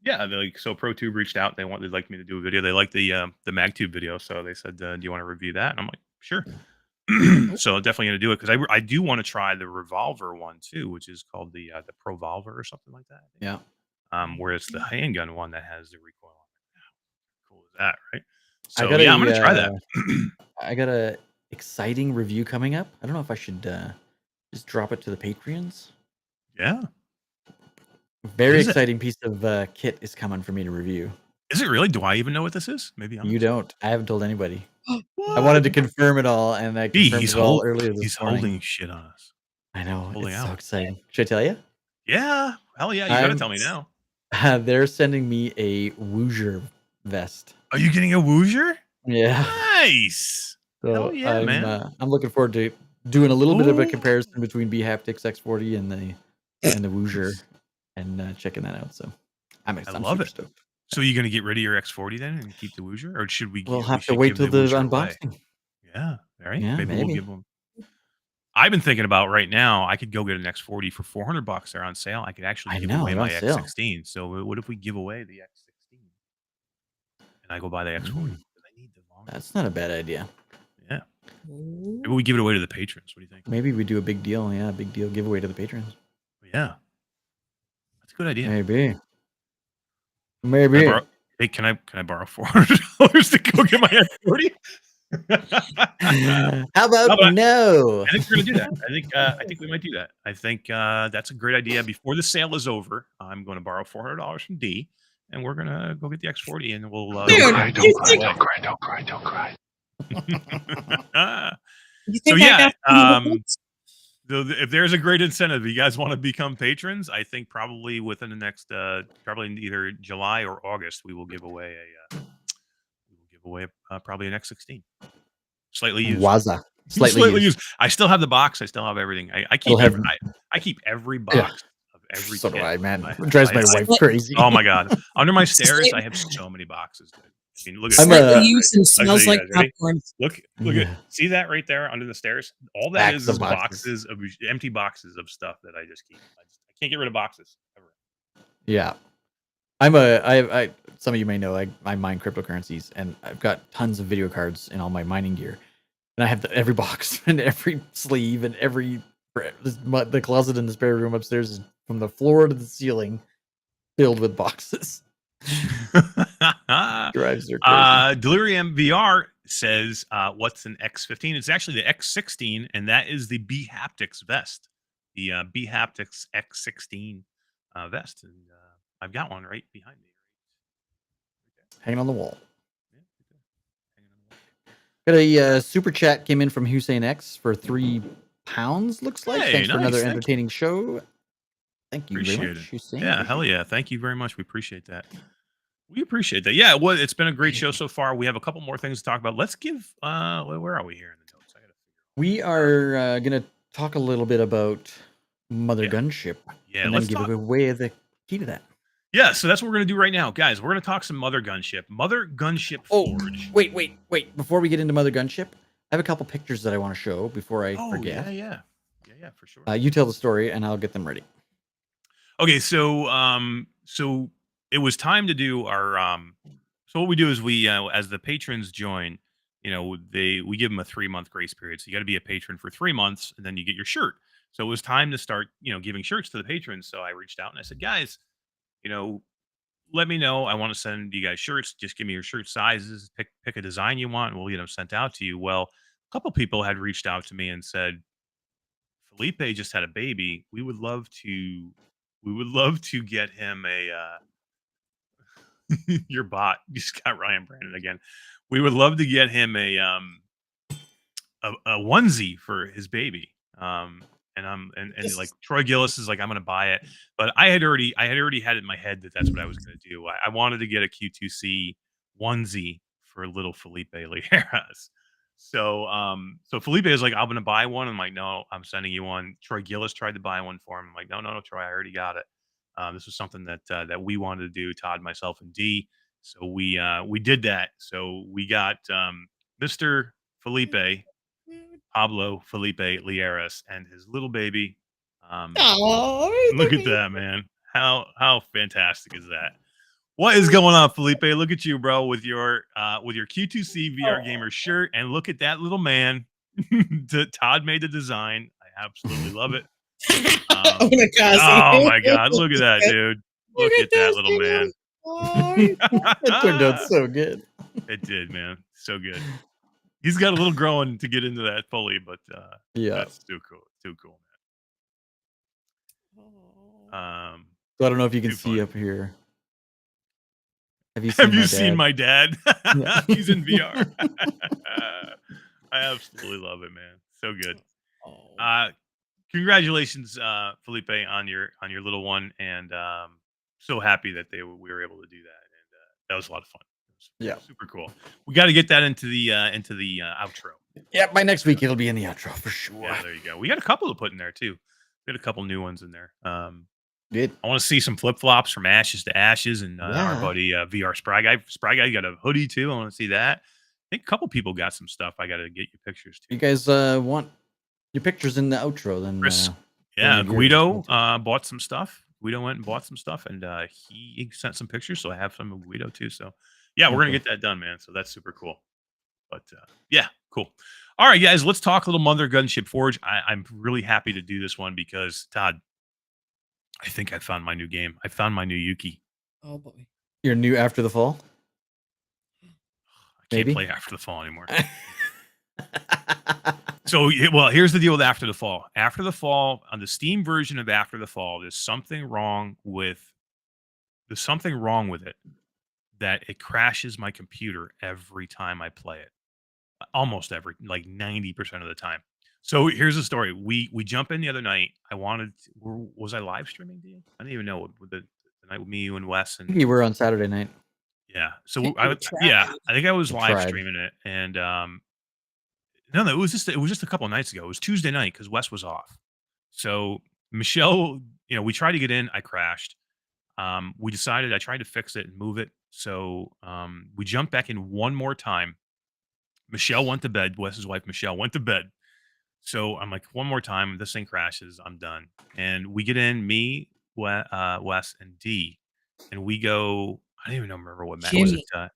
yeah, so ProTube reached out. They'd like me to do a video. They liked the MagTube video, so they said, "Do you want to review that?" And I'm like, "Sure." So definitely going to do it because I do want to try the revolver one too, which is called the Provolver or something like that. I think. Yeah. Where it's the handgun one that has the recoil on it. How cool is that, right? I So got yeah, I'm going to try that. I got a exciting review coming up. I don't know if I should just drop it to the Patreons. Yeah. Very is it? exciting piece of kit is coming for me to review. Is it really? Do I even know what this is? Maybe I'm You don't. I haven't told anybody. What? I wanted to confirm it all, and I Gee, confirmed it all earlier this he's morning. holding shit on us. I know. holding It's so out. exciting. Should I tell you? Yeah. Hell yeah. You got to I'm tell me now. They're sending me a Woozer vest. Are you getting a Woozer? Yeah. Nice. So Hell yeah, man. I'm looking forward to doing a little bit of a Ooh. comparison between B Haptics X40 and the Woozer, and checking that out. So I'm love super it. stoked. So you going to get rid of your X40 then and keep the Woozer? Or should we We'll we have to should wait give till the Woozer away? unboxing. Yeah. All right. Yeah, maybe we'll maybe. give them. I've been thinking about right now, I could go get an X40 for $400. They're on sale. I could actually I give know, away they're my on sale. X16. So what if we give away the X16? And I go buy the X40? Mm. 'Cause I need the longer. That's not a bad idea. Yeah. Ooh. Maybe we give it away to the patrons. What do you think? Maybe we do a big deal. Yeah, a big deal giveaway to the patrons. Yeah. That's a good idea. Maybe. Can I Maybe. borrow, hey, can I borrow $400 to go get my X40? How about about- no? I think we're gonna do that. I think we might do that. I think that's a great idea. Before the sale is over, I'm going to borrow $400 from D, and we're gonna go get the X40, and we'll. Dude, cry. you think- Don't cry. You So think I yeah, got some if there's a great incentive, you guys want to become patrons, I think probably within the next, probably in either July or August, we will give away probably an X16, slightly used. Waza. Slightly Slightly used. used. I still have the box. I still have everything. I It'll keep have I keep every Yeah. box of every So do kit. I, man. I It have. drives I my have. wife Slight- crazy. Oh my god! Under my stairs, Slight- I have so many boxes, dude. I mean, look at I'm Slightly a- used and I'll show smells you like guys. Ready? popcorn. Look Yeah. at see that right there under the stairs. All that Stacks is of boxes. boxes of empty boxes of stuff that I just keep. I can't get rid of boxes ever. Yeah. I some of you may know I mine cryptocurrencies, and I've got tons of video cards in all my mining gear, and I have every box and every sleeve and the closet in the spare room upstairs is from the floor to the ceiling filled with boxes. Drives her crazy. Delirium VR says, "What's an X15?" It's actually the X16, and that is the B Haptics vest, the B Haptics X16 vest, and I've got one right behind me. Hanging on the wall. Yeah, right there. Hanging on the wall. Got a super chat came in from Hussein X for £3. Looks like. Hey, Thanks for another nice, thank you. entertaining show. Thank you Appreciate very it. much, Hussein. Yeah, hell yeah. Thank you very much. We appreciate that. We appreciate that. Yeah, well, it's been a great show so far. We have a couple more things to talk about. Let's give where are we here in the notes? I gotta figure We are gonna talk a little bit about Mother Yeah. Gunship, Yeah, and then let's give talk. away the key to that. Yeah, so that's what we're gonna do right now, guys. We're gonna talk some Mother Gunship. Mother Gunship Forge. Wait! Before we get into Mother Gunship, I have a couple pictures that I want to show before I Oh forget. yeah, for sure. You tell the story, and I'll get them ready. Okay, so it was time to do our so what we do is we as the patrons join, we give them a 3-month grace period. So you got to be a patron for 3 months and then you get your shirt. So it was time to start, giving shirts to the patrons. So I reached out and I said, "Guys, let me know. I want to send you guys shirts. Just give me your shirt sizes, pick a design you want, and we'll get them sent out to you." Well, a couple people had reached out to me and said, "Felipe just had a baby. We would love to get him a your bot just got Ryan Brandon again. We would love to get him a onesie for his baby." And like Troy Gillis is like, "I'm gonna buy it," but I had already had it in my head that that's what I was gonna do. I wanted to get a Q2C onesie for little Felipe Lieras. So Felipe is like, "I'm gonna buy one." I'm like, "No, I'm sending you one." Troy Gillis tried to buy one for him. I'm like, "No, Troy, I already got it." This was something that we wanted to do, Todd, myself, and D. So we did that. So we got Mr. Felipe, Pablo Felipe Lieras, and his little baby. Oh, Look at that, man! How fantastic is that? What is going on, Felipe? Look at you, bro, with your Q2C VR gamer shirt, and look at that little man. Todd made the design. I absolutely love it. Oh my god, look at that, dude. Look at that little man. It turned out so good. It did, man. So good. He's got a little growing to get into that fully, but Yeah. that's too cool, man. So I don't know if you can too see funny. up here. Have you seen my dad? Yeah. He's in VR. I absolutely love it, man. So good. Congratulations, Felipe, on your little one, and so happy that we were able to do that, and that was a lot of fun. Yeah. Super cool. We got to get that into the outro. Yeah, by next week it'll be in the outro for sure. Yeah, there you go. We got a couple to put in there too. We got a couple new ones in there. Good. I want to see some flip flops from Ashes to Ashes, and our buddy VR Spry Guy. Spry Guy got a hoodie too. I want to see that. I think a couple people got some stuff. I got to get you pictures too. You guys want your pictures in the outro? Then Chris, yeah, Guido bought some stuff. Guido went and bought some stuff, and he sent some pictures. So I have some of Guido too. So yeah, we're gonna get that done, man. So that's super cool. But yeah, cool. All right, guys, let's talk a little Mother Gunship Forge. I'm really happy to do this one because Todd, I think I found my new game. I found my new Yuki. Oh boy. Your new After the Fall? I can't Maybe? play After the Fall anymore. So, well, here's the deal with After the Fall. After the Fall, on the Steam version of After the Fall, there's something wrong with it that it crashes my computer every time I play it. almost every, like 90% of the time. So here's the story. We jump in the other night. Was I live streaming? Do you? I don't even know with the night with me, you, and Wes, I and think you were on Saturday night. yeah. I think So you yeah, tried. I think I was You live tried. streaming it, and no, it was just a couple of nights ago. It was Tuesday night because Wes was off. So Michelle, we tried to get in. I crashed. We decided I tried to fix it and move it. So we jumped back in one more time. Michelle went to bed. Wes's wife, Michelle, went to bed. So I'm like, one more time, this thing crashes, I'm done. And we get in, me, Wes, and D, and we go. I don't even remember what Matt was it. Jimmy.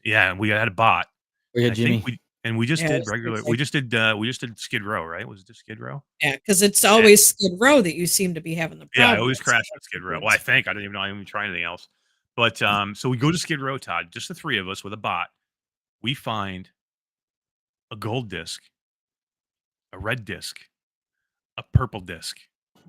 Yeah, and we had a bot. We And had I think Jimmy. we just Yeah, it did was regular. Thursday. We just did Skid Row, right? Was it just Skid Row? Yeah, because it's always Skid Row that you seem to be having the Yeah, I problem always with. So crash with that's Skid Row. Well, I confused. think I didn't even try anything else. But so we go to Skid Row, Todd, just the three of us with a bot. We find a gold disc, a red disc, a purple disc.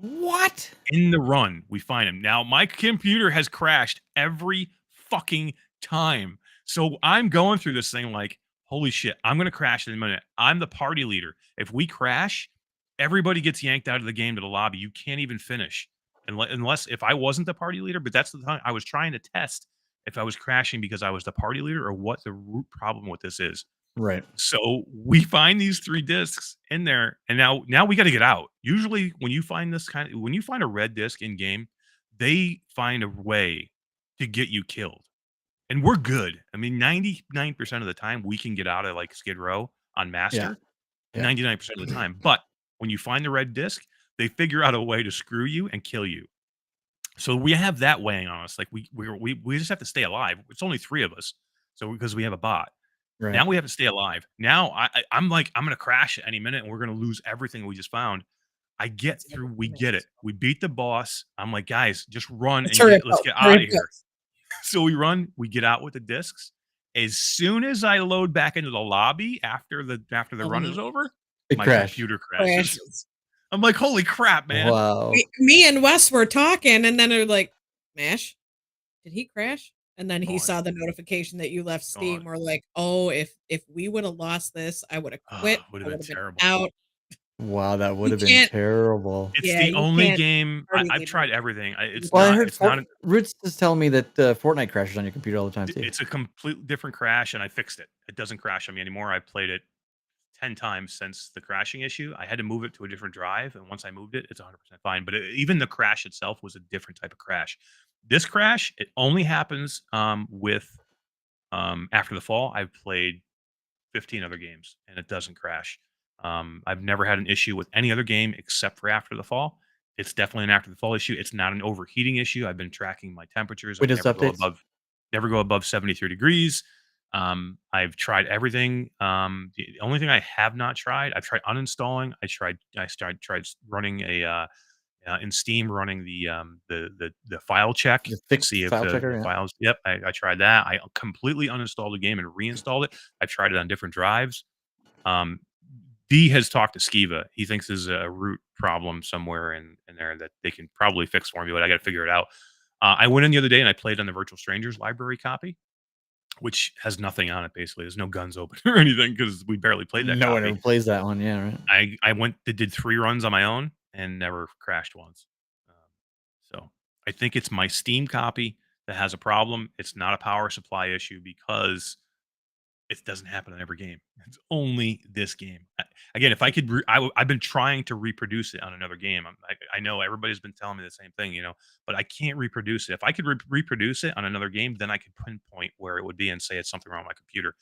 What? In the run, we find him. Now, my computer has crashed every fucking time. So I'm going through this thing like, holy shit, I'm going to crash in a minute. I'm the party leader. If we crash, everybody gets yanked out of the game to the lobby. You can't even finish unless if I wasn't the party leader, but that's the time I was trying to test if I was crashing because I was the party leader or what the root problem with this is. Right. So we find these 3 discs in there, and now we gotta get out. Usually, when you find a red disc in game, they find a way to get you killed, and we're good. I mean, 99% of the time, we can get out of, like, Skid Row on Master, Yeah. 99% of the time, but when you find the red disc, they figure out a way to screw you and kill you. So we have that weighing on us, like, we just have to stay alive. It's only 3 of us, so because we have a bot. Right. Now we have to stay alive. Now I'm like, I'm gonna crash at any minute and we're gonna lose everything we just found. I get It's through, every we minute. get it. We beat the boss. I'm like, guys, just run Let's and hurry let's up. get Hurry out of up. here. So we run, we get out with the discs. As soon as I load back into the lobby after the run is over, It my crashed. computer crashes. Crashes. I'm like, holy crap, man. Wow. Me and Wes were talking, and then they're like, Mash, did he crash? And then he Gone. saw the notification that you left Steam. Gone. We're like, oh, if we would have lost this, I would have quit. Would I have would been have been terrible. out. Wow, that would You have been can't- terrible. It's Yeah, the you only can't game party I've leader. tried everything. It's Well, I not. heard It's not. Roots is telling me that Fortnite crashes on your computer all the time too. It's a completely different crash, and I fixed it. It doesn't crash on me anymore. I played it 10 times since the crashing issue. I had to move it to a different drive, and once I moved it, it's 100% fine. But even the crash itself was a different type of crash. This crash, it only happens with after the fall. I've played 15 other games, and it doesn't crash. I've never had an issue with any other game except for After the Fall. It's definitely an After the Fall issue. It's not an overheating issue. I've been tracking my temperatures. I Windows updates? never go above 73 degrees. I've tried everything. The only thing I have not tried, I've tried uninstalling. I tried running in Steam, running the file check The to fixed see if file the checker, yeah. files. Yep, I tried that. I completely uninstalled the game and reinstalled it. I've tried it on different drives. Um, D has talked to Skiva. He thinks there's a root problem somewhere in there that they can probably fix for me, but I got to figure it out. I went in the other day and I played on the Virtual Strangers library copy, which has nothing on it. Basically, there's no guns open or anything because we barely played that No one copy. ever plays that one, yeah, right. I did 3 runs on my own and never crashed once. So I think it's my Steam copy that has a problem. It's not a power supply issue because it doesn't happen in every game. It's only this game. Again, if I could, I've been trying to reproduce it on another game. I know everybody's been telling me the same thing, but I can't reproduce it. If I could reproduce it on another game, then I could pinpoint where it would be and say it's something wrong with my computer.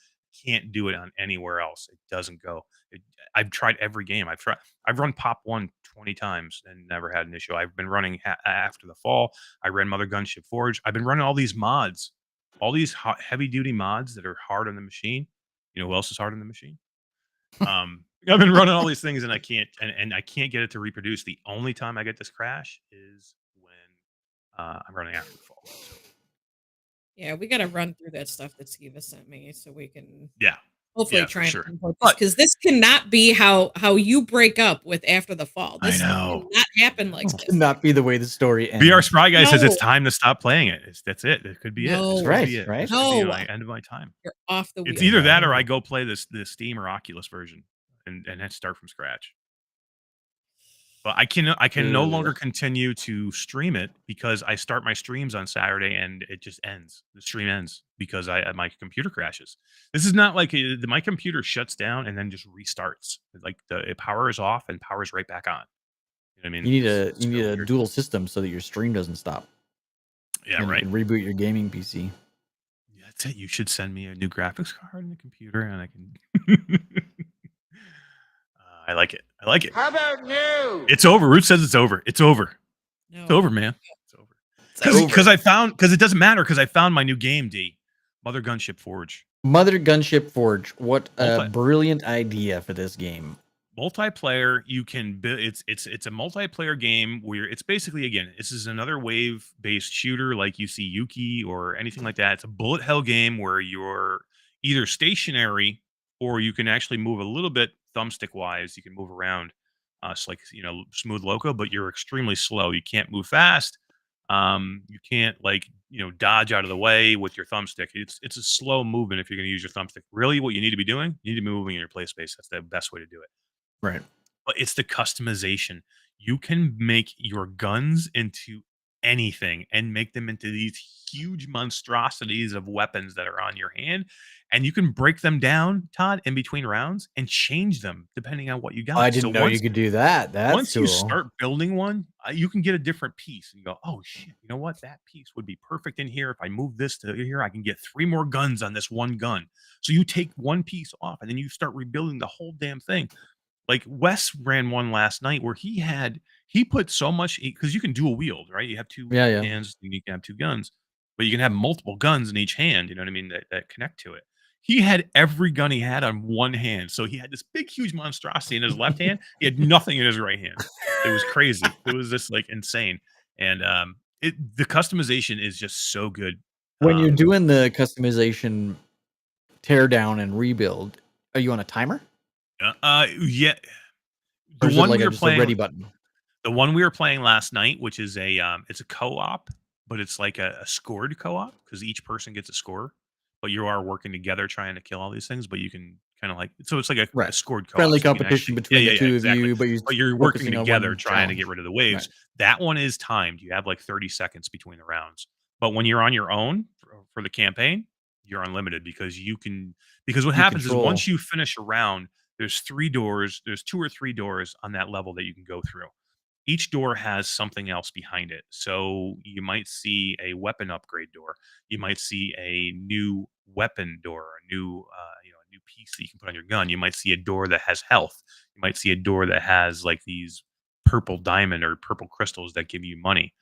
Can't do it on anywhere else. It doesn't go. I've tried every game. I've run Pop 1 20 times and never had an issue. I've been running After the Fall. I ran Mother Gunship Forge. I've been running all these mods, all these heavy duty mods that are hard on the machine. You know who else is hard on the machine? I've been running all these things and I can't and I can't get it to reproduce. The only time I get this crash is when I'm running After the Fall. So, Yeah, we got to run through that stuff that Skiva sent me so we can yeah. hopefully Yeah, for trying to sure. pinpoint this But because this cannot be how you break up with After the Fall. I This know. cannot happen like Oh. this. Cannot be the way the story VR ends. Spry Guy says it's No. time to stop playing it. That's it. That could be it. This No. could Right, be it. right. This could be No. my end of my time. You're off the It's wheel. either that or No. I go play the Steam or Oculus version and then start from scratch. But I can no longer continue to stream it because I start my streams on Saturday and it just ends. The stream ends because my computer crashes. This is not like my computer shuts down and then just restarts. Like it powers off and powers right back on. You know what I mean? You need It's a really weird. dual system so that your stream doesn't stop. Yeah, and right. You can reboot your gaming PC. Yeah, that's it. You should send me a new graphics card and a computer, and I can. I like it. I like it. How about you? It's over. Root says it's over. It's over. No. It's over, man. It's over. Because it doesn't matter because I found my new game, D. Mother Gunship Forge. Mother Gunship Forge. What a Multi- brilliant idea for this game. Multiplayer, you can build. It's a multiplayer game where it's basically, again, this is another wave-based shooter like you see Yuki or anything like that. It's a bullet hell game where you're either stationary or you can actually move a little bit thumbstick wise. You can move around, it's like smooth loco, but you're extremely slow. You can't move fast. You can't dodge out of the way with your thumbstick. It's a slow movement if you're going to use your thumbstick. Really, what you need to be doing, you need to be moving in your play space. That's the best way to do it. Right. But it's the customization. You can make your guns into anything and make them into these huge monstrosities of weapons that are on your hand. And you can break them down, Todd, in between rounds and change them depending on what you got. I didn't know you could do that. That's once cool. you start building one, you can get a different piece and you go, oh shit, you know what? That piece would be perfect in here. If I move this to here, I can get 3 more guns on this one gun. So you take one piece off and then you start rebuilding the whole damn thing. Like Wes ran one last night where he put so much because you can dual wield, right? You have two Yeah. hands, and you can have 2 guns, but you can have multiple guns in each hand. You know what I mean? That connect to it. He had every gun he had on one hand, so he had this big, huge monstrosity in his left hand. He had nothing in his right hand. It was crazy. It was just like insane, and the customization is just so good. When you're doing the customization, tear down and rebuild, are you on a timer? Yeah. Or The is it one like we were just a playing, ready button? the one we were playing last night, which is it's a co-op, but it's like a scored co-op because each person gets a score, but you are working together trying to kill all these things. But you can kind of so it's like a Right. scored co-op. Friendly so you can competition actually- between the two exactly. of you, but you're working focusing on together one trying to challenge. get rid of the waves. Right. That one is timed. You have like 30 seconds between the rounds. But when you're on your own for the campaign, you're unlimited because what happens is control. once you finish a round, there's 3 doors, there's 2 or 3 doors on that level that you can go through. Each door has something else behind it. So you might see a weapon upgrade door. You might see a new weapon door, a new piece that you can put on your gun. You might see a door that has health. You might see a door that has like these purple diamond or purple crystals that give you money.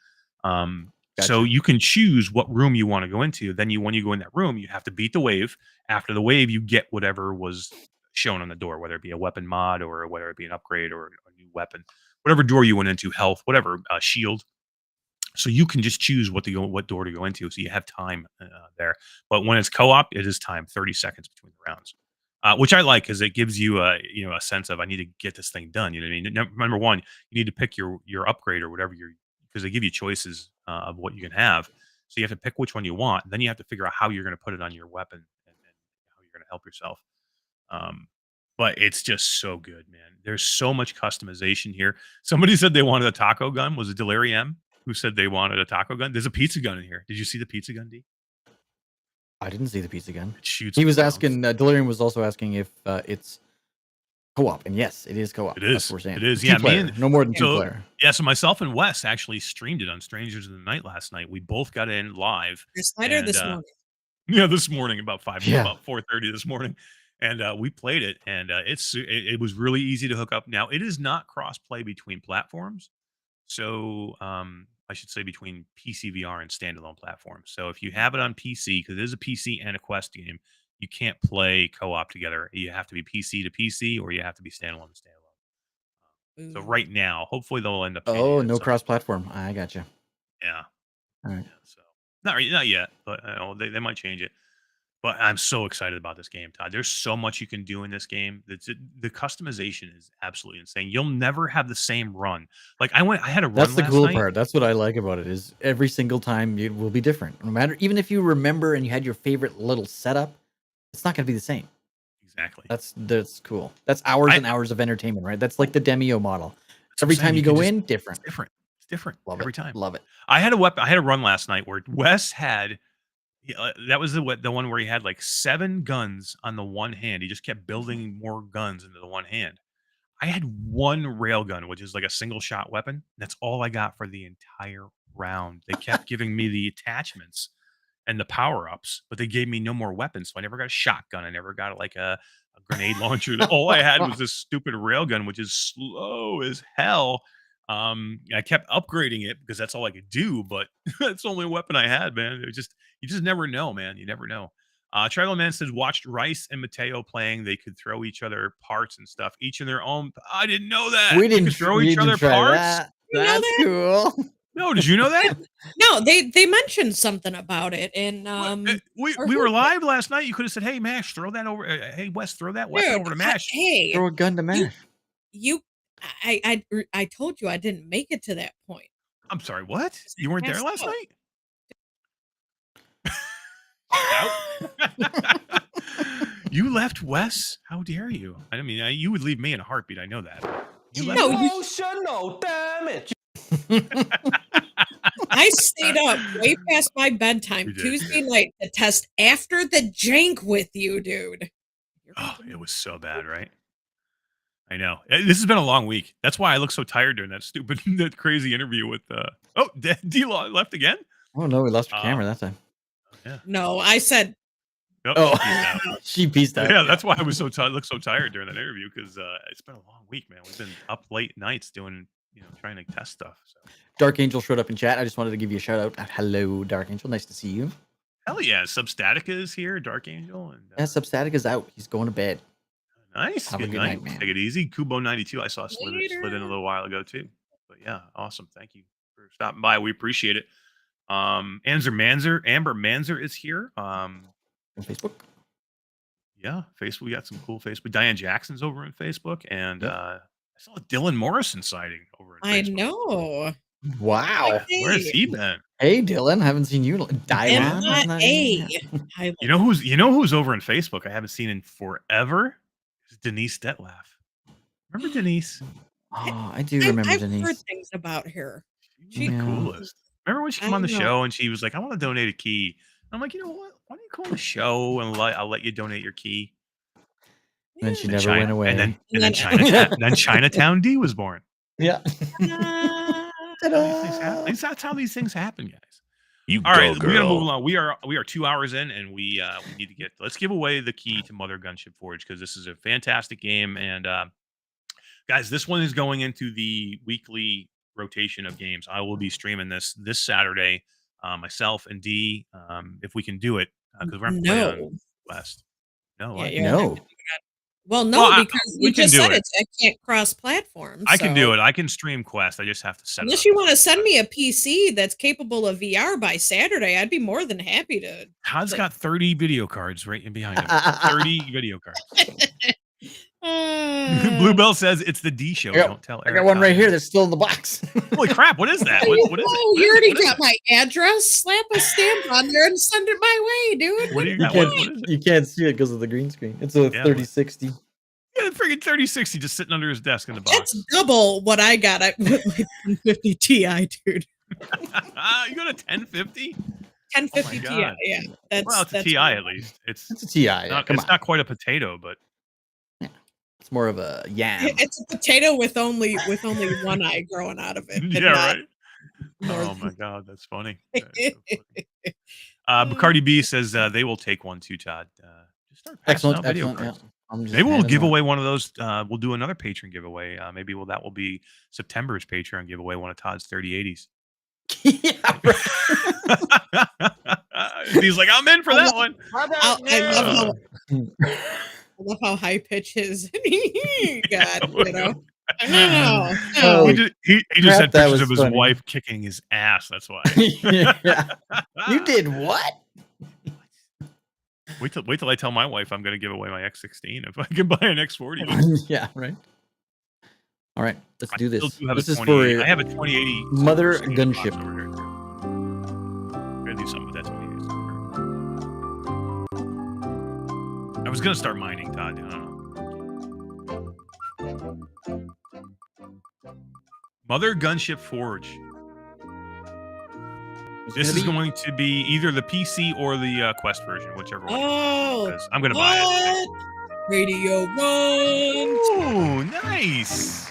So Gotcha. you can choose what room you want to go into. Then when you go in that room, you have to beat the wave. After the wave, you get whatever was shown on the door, whether it be a weapon mod or whether it be an upgrade or a new weapon, whatever door you went into, health, whatever, shield. So you can just choose what door to go into. So you have time there. But when it's co-op, it is time, 30 seconds between the rounds, which I like because it gives you a sense of I need to get this thing done. You know what I mean? Number one, you need to pick your upgrade or whatever because they give you choices of what you can have. So you have to pick which one you want. Then you have to figure out how you're going to put it on your weapon and how you're going to help yourself. But it's just so good, man. There's so much customization here. Somebody said they wanted a taco gun. Was it Delirium who said they wanted a taco gun? There's a pizza gun in here. Did you see the pizza gun, D? I didn't see the pizza gun. It shoots. He was rounds. asking. Delirium was also asking if it's co-op, and yes, it is co-op. It is. That's what we're saying. It is. Two Yeah, player, no more than 2 so- player. Yeah, so myself and Wes actually streamed it on Strangers of the Night last night. We both got in live. Your slider And, this morning. Yeah, this morning about Yeah. about 4:30 this morning, and we played it, and it was really easy to hook up. Now it is not cross play between platforms, so I should say between PC VR and standalone platforms. So if you have it on PC, because it is a PC and a Quest game, you can't play co-op together. You have to be PC to PC, or you have to be standalone to standalone. So Ooh. right now, hopefully they'll end up. changing Oh, it no some- cross-platform. I gotcha. Yeah. All right. Yeah, so not yet, but they might change it. But I'm so excited about this game, Todd. There's so much you can do in this game. The customization is absolutely insane. You'll never have the same run. Like I had a run That's the last cool night. part. That's what I like about it. Is every single time it will be different. No matter, even if you remember and you had your favorite little setup, it's not going to be the same. Exactly. That's cool. That's hours and hours of entertainment, right? That's like the Demeo model. Every time you can go just- in, different. It's different. It's different Love every it. time. Love it. I had a run last night where Wes had that was the one where he had like 7 guns on the one hand. He just kept building more guns into the one hand. I had 1 railgun, which is like a single shot weapon. That's all I got for the entire round. They kept giving me the attachments and the power ups, but they gave me no more weapons. So I never got a shotgun. I never got like a grenade launcher. All I had was this stupid railgun, which is slow as hell. I kept upgrading it because that's all I could do, but that's the only weapon I had, man. It was just you just never know, man. You never know. Tribal Man says watched Rice and Mateo playing. They could throw each other parts and stuff, each in their own. I didn't know that. We didn't could throw each other try parts. that. You know That's cool. No, did you know that? No, they mentioned something about it, and we were live last night. You could have said, "Hey, Mash, throw that over. Hey, Wes, throw that weapon over to Mash." Hey, Throw a gun to Mash. I told you I didn't make it to that point. I'm sorry, what? You weren't there last night? You left Wes? How dare you? I mean, you would leave me in a heartbeat. I know that. You left Emotional damage. I stayed up way past my bedtime You did. Tuesday night to test After the Jank with you, dude. Oh, it was so bad, right? I know. This has been a long week. That's why I look so tired during that stupid, that crazy interview with. Oh, D-Law left again. Oh no, we lost our camera that time. Yeah. No, I said. Oh, she pieced out. Yeah, that's why I was looked so tired during that interview because it's been a long week, man. We've been up late nights doing, trying to test stuff. So. Dark Angel showed up in chat. I just wanted to give you a shout out. Hello, Dark Angel. Nice to see you. Hell yeah, Substatica is here. Dark Angel and yeah, Substatica's out. He's going to bed. Nice. Have a good night, man. Take it easy. Kubo92, I saw slid in a little while ago too. But yeah, awesome. Thank you for stopping by. We appreciate it. Amber Manzer is here. On Facebook. Yeah, Facebook. We got some cool Facebook. Diane Jackson's over on Facebook, and I saw a Dylan Morrison sighting over. I know. Wow, where's he been? Hey, Dylan, haven't seen you. MIA. You know who's over on Facebook? I haven't seen in forever. It's Denise Detlaff. Remember Denise? Oh, I do remember I've Denise. heard things about her. She's the coolest. Remember when she came on the show and she was like, "I want to donate a key." I'm like, you know what? Why don't you call the show and I'll let you donate your key. And then she never went away. And then Chinatown D was born. Yeah. That's how these things happen, guys. All right, we gotta move along. We are 2 hours in, and we need to let's give away the key to Mother Gunship Forge because this is a fantastic game. And guys, this one is going into the weekly rotation of games. I will be streaming this Saturday, myself and D, if we can do it, because we're playing on West. No, no. Well, because you just said it. I can't cross platforms. I can do it. I can stream Quest. I just have to set it up. Unless you want to send me a PC that's capable of VR by Saturday, I'd be more than happy to. Todd's got 30 video cards right in behind him. 30 video cards. Bluebell says it's the D show. Don't tell Eric. I got one right here that's still in the box. Holy crap! What is that? What is it? Oh, you already got my address. Slap a stamp on there and send it my way, dude. What do you got? You can't see it because of the green screen. It's a 3060. Yeah, freaking 3060 just sitting under his desk in the box. That's double what I got at my 1050 Ti, dude. You got a 1050? 1050 Ti. Yeah, it's a Ti at least. It's a Ti. It's not quite a potato, but. It's more of a yam. It's a potato with only one eye growing out of it. Yeah, right. Oh my god, that's funny. Bacardi B says they will take one too, Todd. Just start passing out video cards. Maybe we'll give away one of those. We'll do another Patron giveaway. Maybe that will be September's Patreon giveaway, one of Todd's 3080s. Yeah, right. He's like, I'm in for that one. I love how high pitch his God, you know. I don't know. He just had pictures of his wife kicking his ass. That's why. Yeah. You did what? Wait till I tell my wife I'm going to give away my X16 if I can buy an X40. Yeah, right. All right, let's I do still this. do have This a is 2080. for I have a 2080 Mother silver box Gunship. over here too. I'm gonna do something with that 2080 silver. I was gonna start mining, Todd. I don't know. Mother Gunship Forge. This is going to be either the PC or the Quest version, whichever one. Oh, Because I'm gonna buy it. Radio Run. Oh, nice.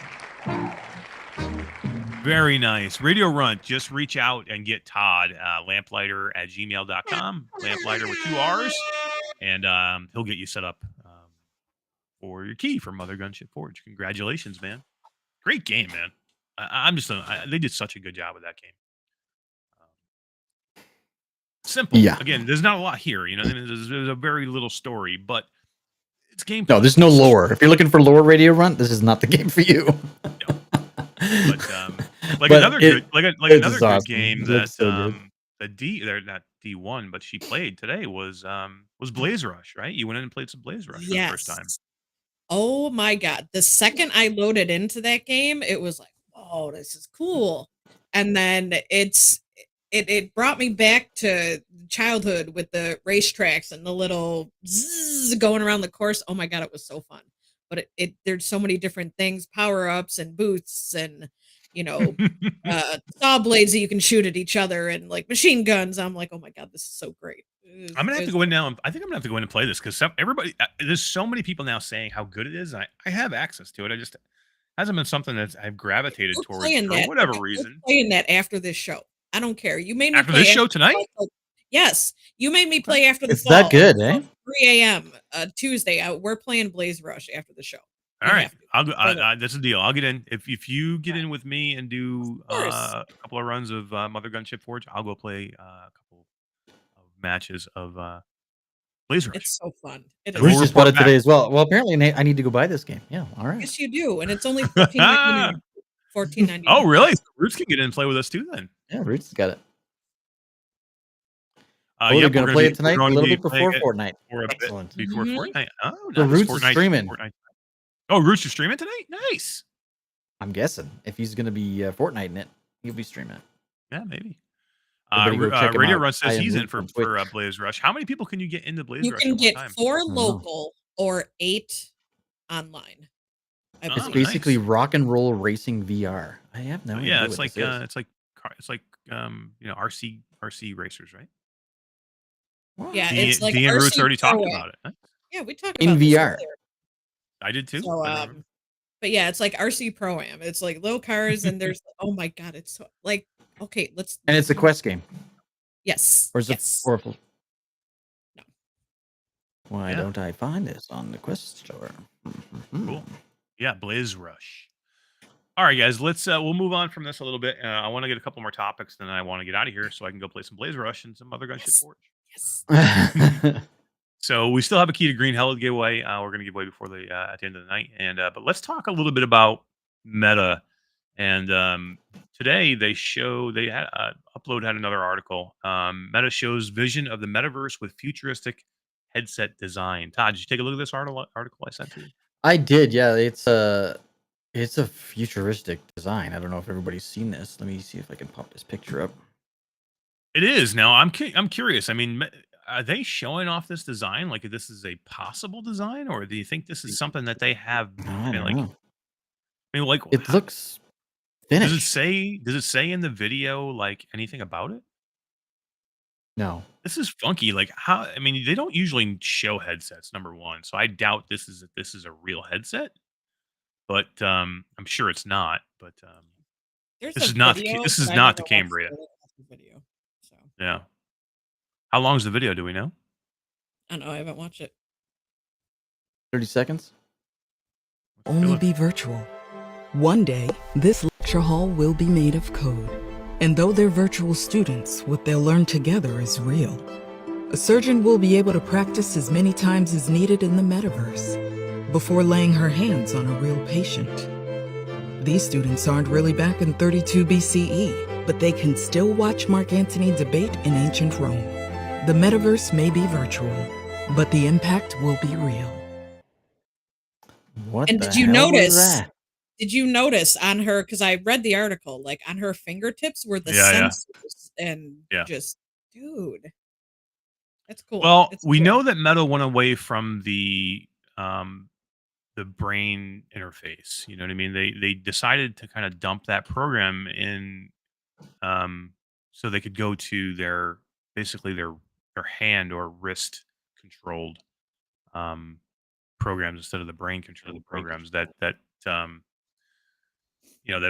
Very nice. Radio Runt, just reach out and get Todd, lamplighter@gmail.com, lamplighter with 2 R's, and he'll get you set up for your key for Mother Gunship Forge. Congratulations, man. Great game, man. They did such a good job with that game. Simple. Yeah. Again, there's not a lot here. You know, there's a very little story, but it's game. No, there's no lore. If you're looking for lore, Radio Run, this is not the game for you. No. But another good game that they're not D1, but she played today was Blaze Rush, right? You went in and played some Blaze Rush for the first time. Oh my god. The second I loaded into that game, it was like, oh, this is cool. And then it brought me back to childhood with the racetracks and the little zzz going around the course. Oh my god, it was so fun. But there's so many different things, power-ups and boosts and saw blades that you can shoot at each other and like machine guns. I'm like, oh my god, this is so great. I'm gonna have to go in now. I think I'm gonna have to go in and play this because everybody, there's so many people now saying how good it is. And I have access to it. I just hasn't been something that I've gravitated towards for whatever reason. We're playing that after this show. I don't care. You made me after play this show tonight. Yes, you made me play after the It's fall. that good, eh? 3 a.m. Tuesday. We're playing Blaze Rush after the show. All right, that's a deal. I'll get in if you get in with me and do a couple of runs of Mother Gunship Forge. I'll go play a couple of matches of Blaze Rush. It's so fun. Bruce just bought it today as well. Well, apparently I need to go buy this game. Yeah, all right. Yes, you do, and it's only $14.99. $14.99. Oh, really? So Roots can get in and play with us too, then. Yeah, Roots got it. We're going to play it tonight, a little bit before Fortnite. Excellent. Before Fortnite. Oh, the Roots is streaming. Oh, Roots is streaming tonight? Nice. I'm guessing. If he's going to be Fortnite in it, he'll be streaming it. Yeah, maybe. Radio Run says he's in for Blaze Rush. How many people can you get into Blaze Rush? You can get 4 local or 8 online. It's basically rock and roll racing VR. I have no idea. Yeah, it's like RC racers, right? Yeah, it's like D and Roots already talked about it. Huh? Yeah, we talked about in VR. I did too. So, but yeah, it's like RC Pro-Am. It's like little cars, and there's oh my god, it's so, like okay, let's. And it's a Quest game. Yes. Or is it Oracle? No. Why don't I find this on the Quest store? Cool. Yeah, Blaze Rush. All right, guys, we'll move on from this a little bit. I want to get a couple more topics, then I want to get out of here so I can go play some Blaze Rush and some other Gunship Forge. Yes. So we still have a key to Green Hell giveaway. We're going to give away before at the end of the night. And but let's talk a little bit about Meta. And today Upload had another article. Meta shows vision of the metaverse with futuristic headset design. Todd, did you take a look at this article I sent to you? I did. Yeah, it's a futuristic design. I don't know if everybody's seen this. Let me see if I can pop this picture up. It is. Now I'm curious. I mean, are they showing off this design like this is a possible design, or do you think this is something that they have? It looks finished. Does it say in the video like anything about it? No. This is funky. Like how? I mean, they don't usually show headsets. Number one, so I doubt this is a real headset. But I'm sure it's not. But this is not the Cambria. Video, so. Yeah. How long is the video? Do we know? I don't know. I haven't watched it. 30 seconds. Only be virtual. One day, this lecture hall will be made of code. And though they're virtual students, what they'll learn together is real. A surgeon will be able to practice as many times as needed in the metaverse before laying her hands on a real patient. These students aren't really back in 32 BCE, but they can still watch Mark Antony debate in ancient Rome. The metaverse may be virtual, but the impact will be real. What And the did you hell was notice? that? Did you notice on her? Because I read the article, like on her fingertips were the Yeah. sensors, and Yeah. just, dude, that's cool. Well, It's we cool. know that Meta went away from the brain interface. You know what I mean? They decided to kind of dump that program in, so they could go to their basically their hand or wrist controlled programs instead of the brain controlled programs that that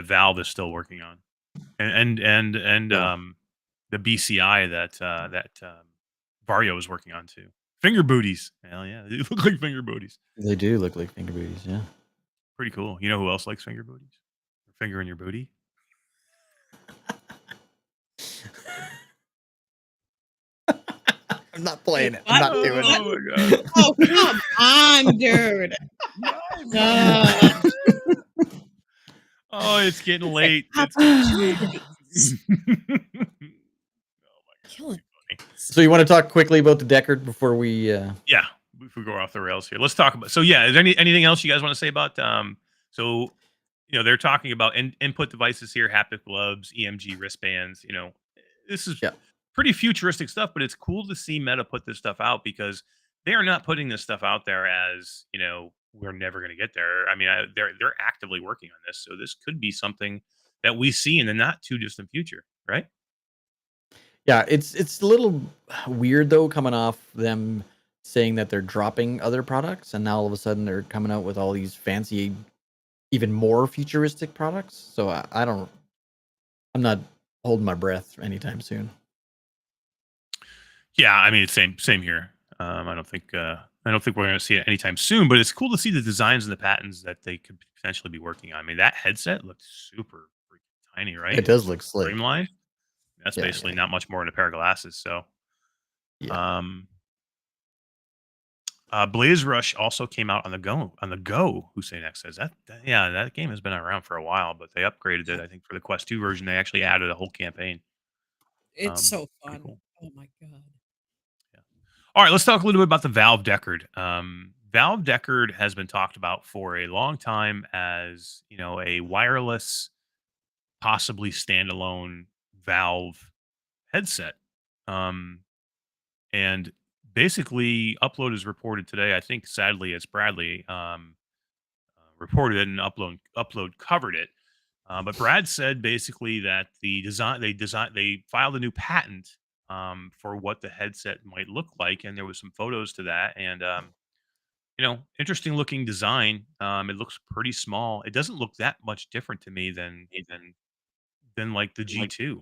Valve is still working on, and Yeah. the BCI that Vario is working on too. Finger booties, hell yeah, they look like finger booties. They do look like finger booties, yeah. Pretty cool. You know who else likes finger booties? Finger in your booty. I'm not playing it. I'm not doing it. Oh my god. Oh, come on, dude. Oh, it's getting late. It's Killing. So you want to talk quickly about the Deckard before we yeah. If we go off the rails here, let's talk about. So yeah, is there anything else you guys want to say about? So they're talking about input devices here, haptic gloves, EMG wristbands. This is pretty futuristic stuff, but it's cool to see Meta put this stuff out because they are not putting this stuff out there as we're never going to get there. I mean, they're actively working on this, so this could be something that we see in the not too distant future, right? Yeah, it's a little weird though, coming off them saying that they're dropping other products, and now all of a sudden they're coming out with all these fancy, even more futuristic products. So I'm not holding my breath anytime soon. Yeah, I mean, it's same here. I don't think we're going to see it anytime soon, but it's cool to see the designs and the patents that they could potentially be working on. I mean, that headset looks super freaking tiny, right? It does look slick. Streamlined. That's Yeah, basically not much more than a pair of glasses. So, Yeah. Blaze Rush also came out on the go. Hussein X says that game has been around for a while, but they upgraded it. I think for the Quest 2 version, they actually added a whole campaign. It's so pretty fun. cool. Oh my god. All right, let's talk a little bit about the Valve Deckard. Valve Deckard has been talked about for a long time as a wireless, possibly standalone Valve headset. And basically, Upload is reported today. I think sadly, it's Bradley reported it, and Upload covered it. But Brad said basically that they filed a new patent for what the headset might look like, and there was some photos to that, and interesting looking design. It looks pretty small. It doesn't look that much different to me than like the G2.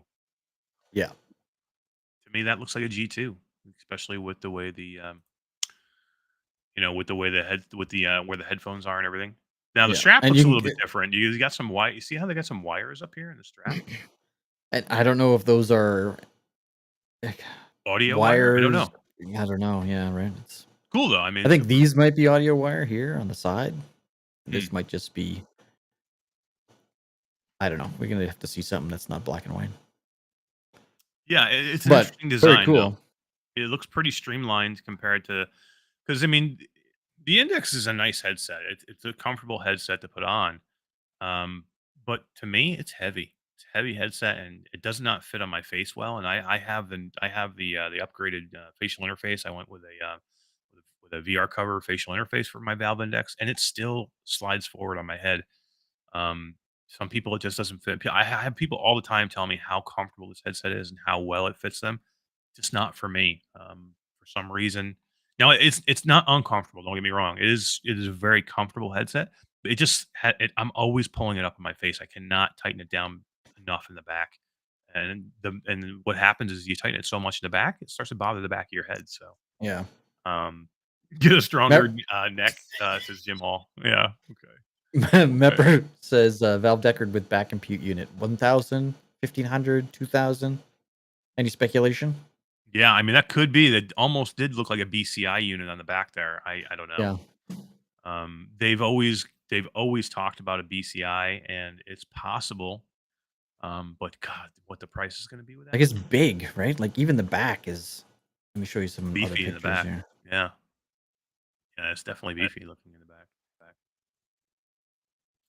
Yeah. To me, that looks like a G2, especially with the way with the way where the headphones are and everything. Now the strap And looks you a can little bit different. You got some wire. You see how they got some wires up here in the strap? And I don't know if those are like, Audio wires. wire? I don't know. I don't know. Yeah, right. It's Cool though. I mean, I think these might be audio wire here on the side. This might just be. I don't know. We're gonna have to see something that's not black and white. Yeah, it's an But interesting design. very cool. Though. It looks pretty streamlined compared to, because I mean, the Index is a nice headset. It's a comfortable headset to put on. But to me, it's heavy. It's a heavy headset, and it does not fit on my face well. And I have the upgraded facial interface. I went with a VR cover facial interface for my Valve Index, and it still slides forward on my head. Some people it just doesn't fit. I have people all the time tell me how comfortable this headset is and how well it fits them. Just not for me. For some reason. Now it's not uncomfortable. Don't get me wrong. It is a very comfortable headset. It just I'm always pulling it up in my face. I cannot tighten it down enough in the back. And what happens is you tighten it so much in the back, it starts to bother the back of your head. So Yeah. Get a stronger neck, says Jim Hall. Yeah. Okay. Mepper says Valve Deckard with back compute unit 1,000, 1,500, 2,000. Any speculation? Yeah, I mean that could be. That almost did look like a BCI unit on the back there. I don't know. Yeah. They've always talked about a BCI, and it's possible. But God, what the price is going to be with that? Like it's big, right? Like even the back is. Let me show you some other Beefy in the pictures back. here. Yeah. Yeah, it's definitely beefy looking in the back.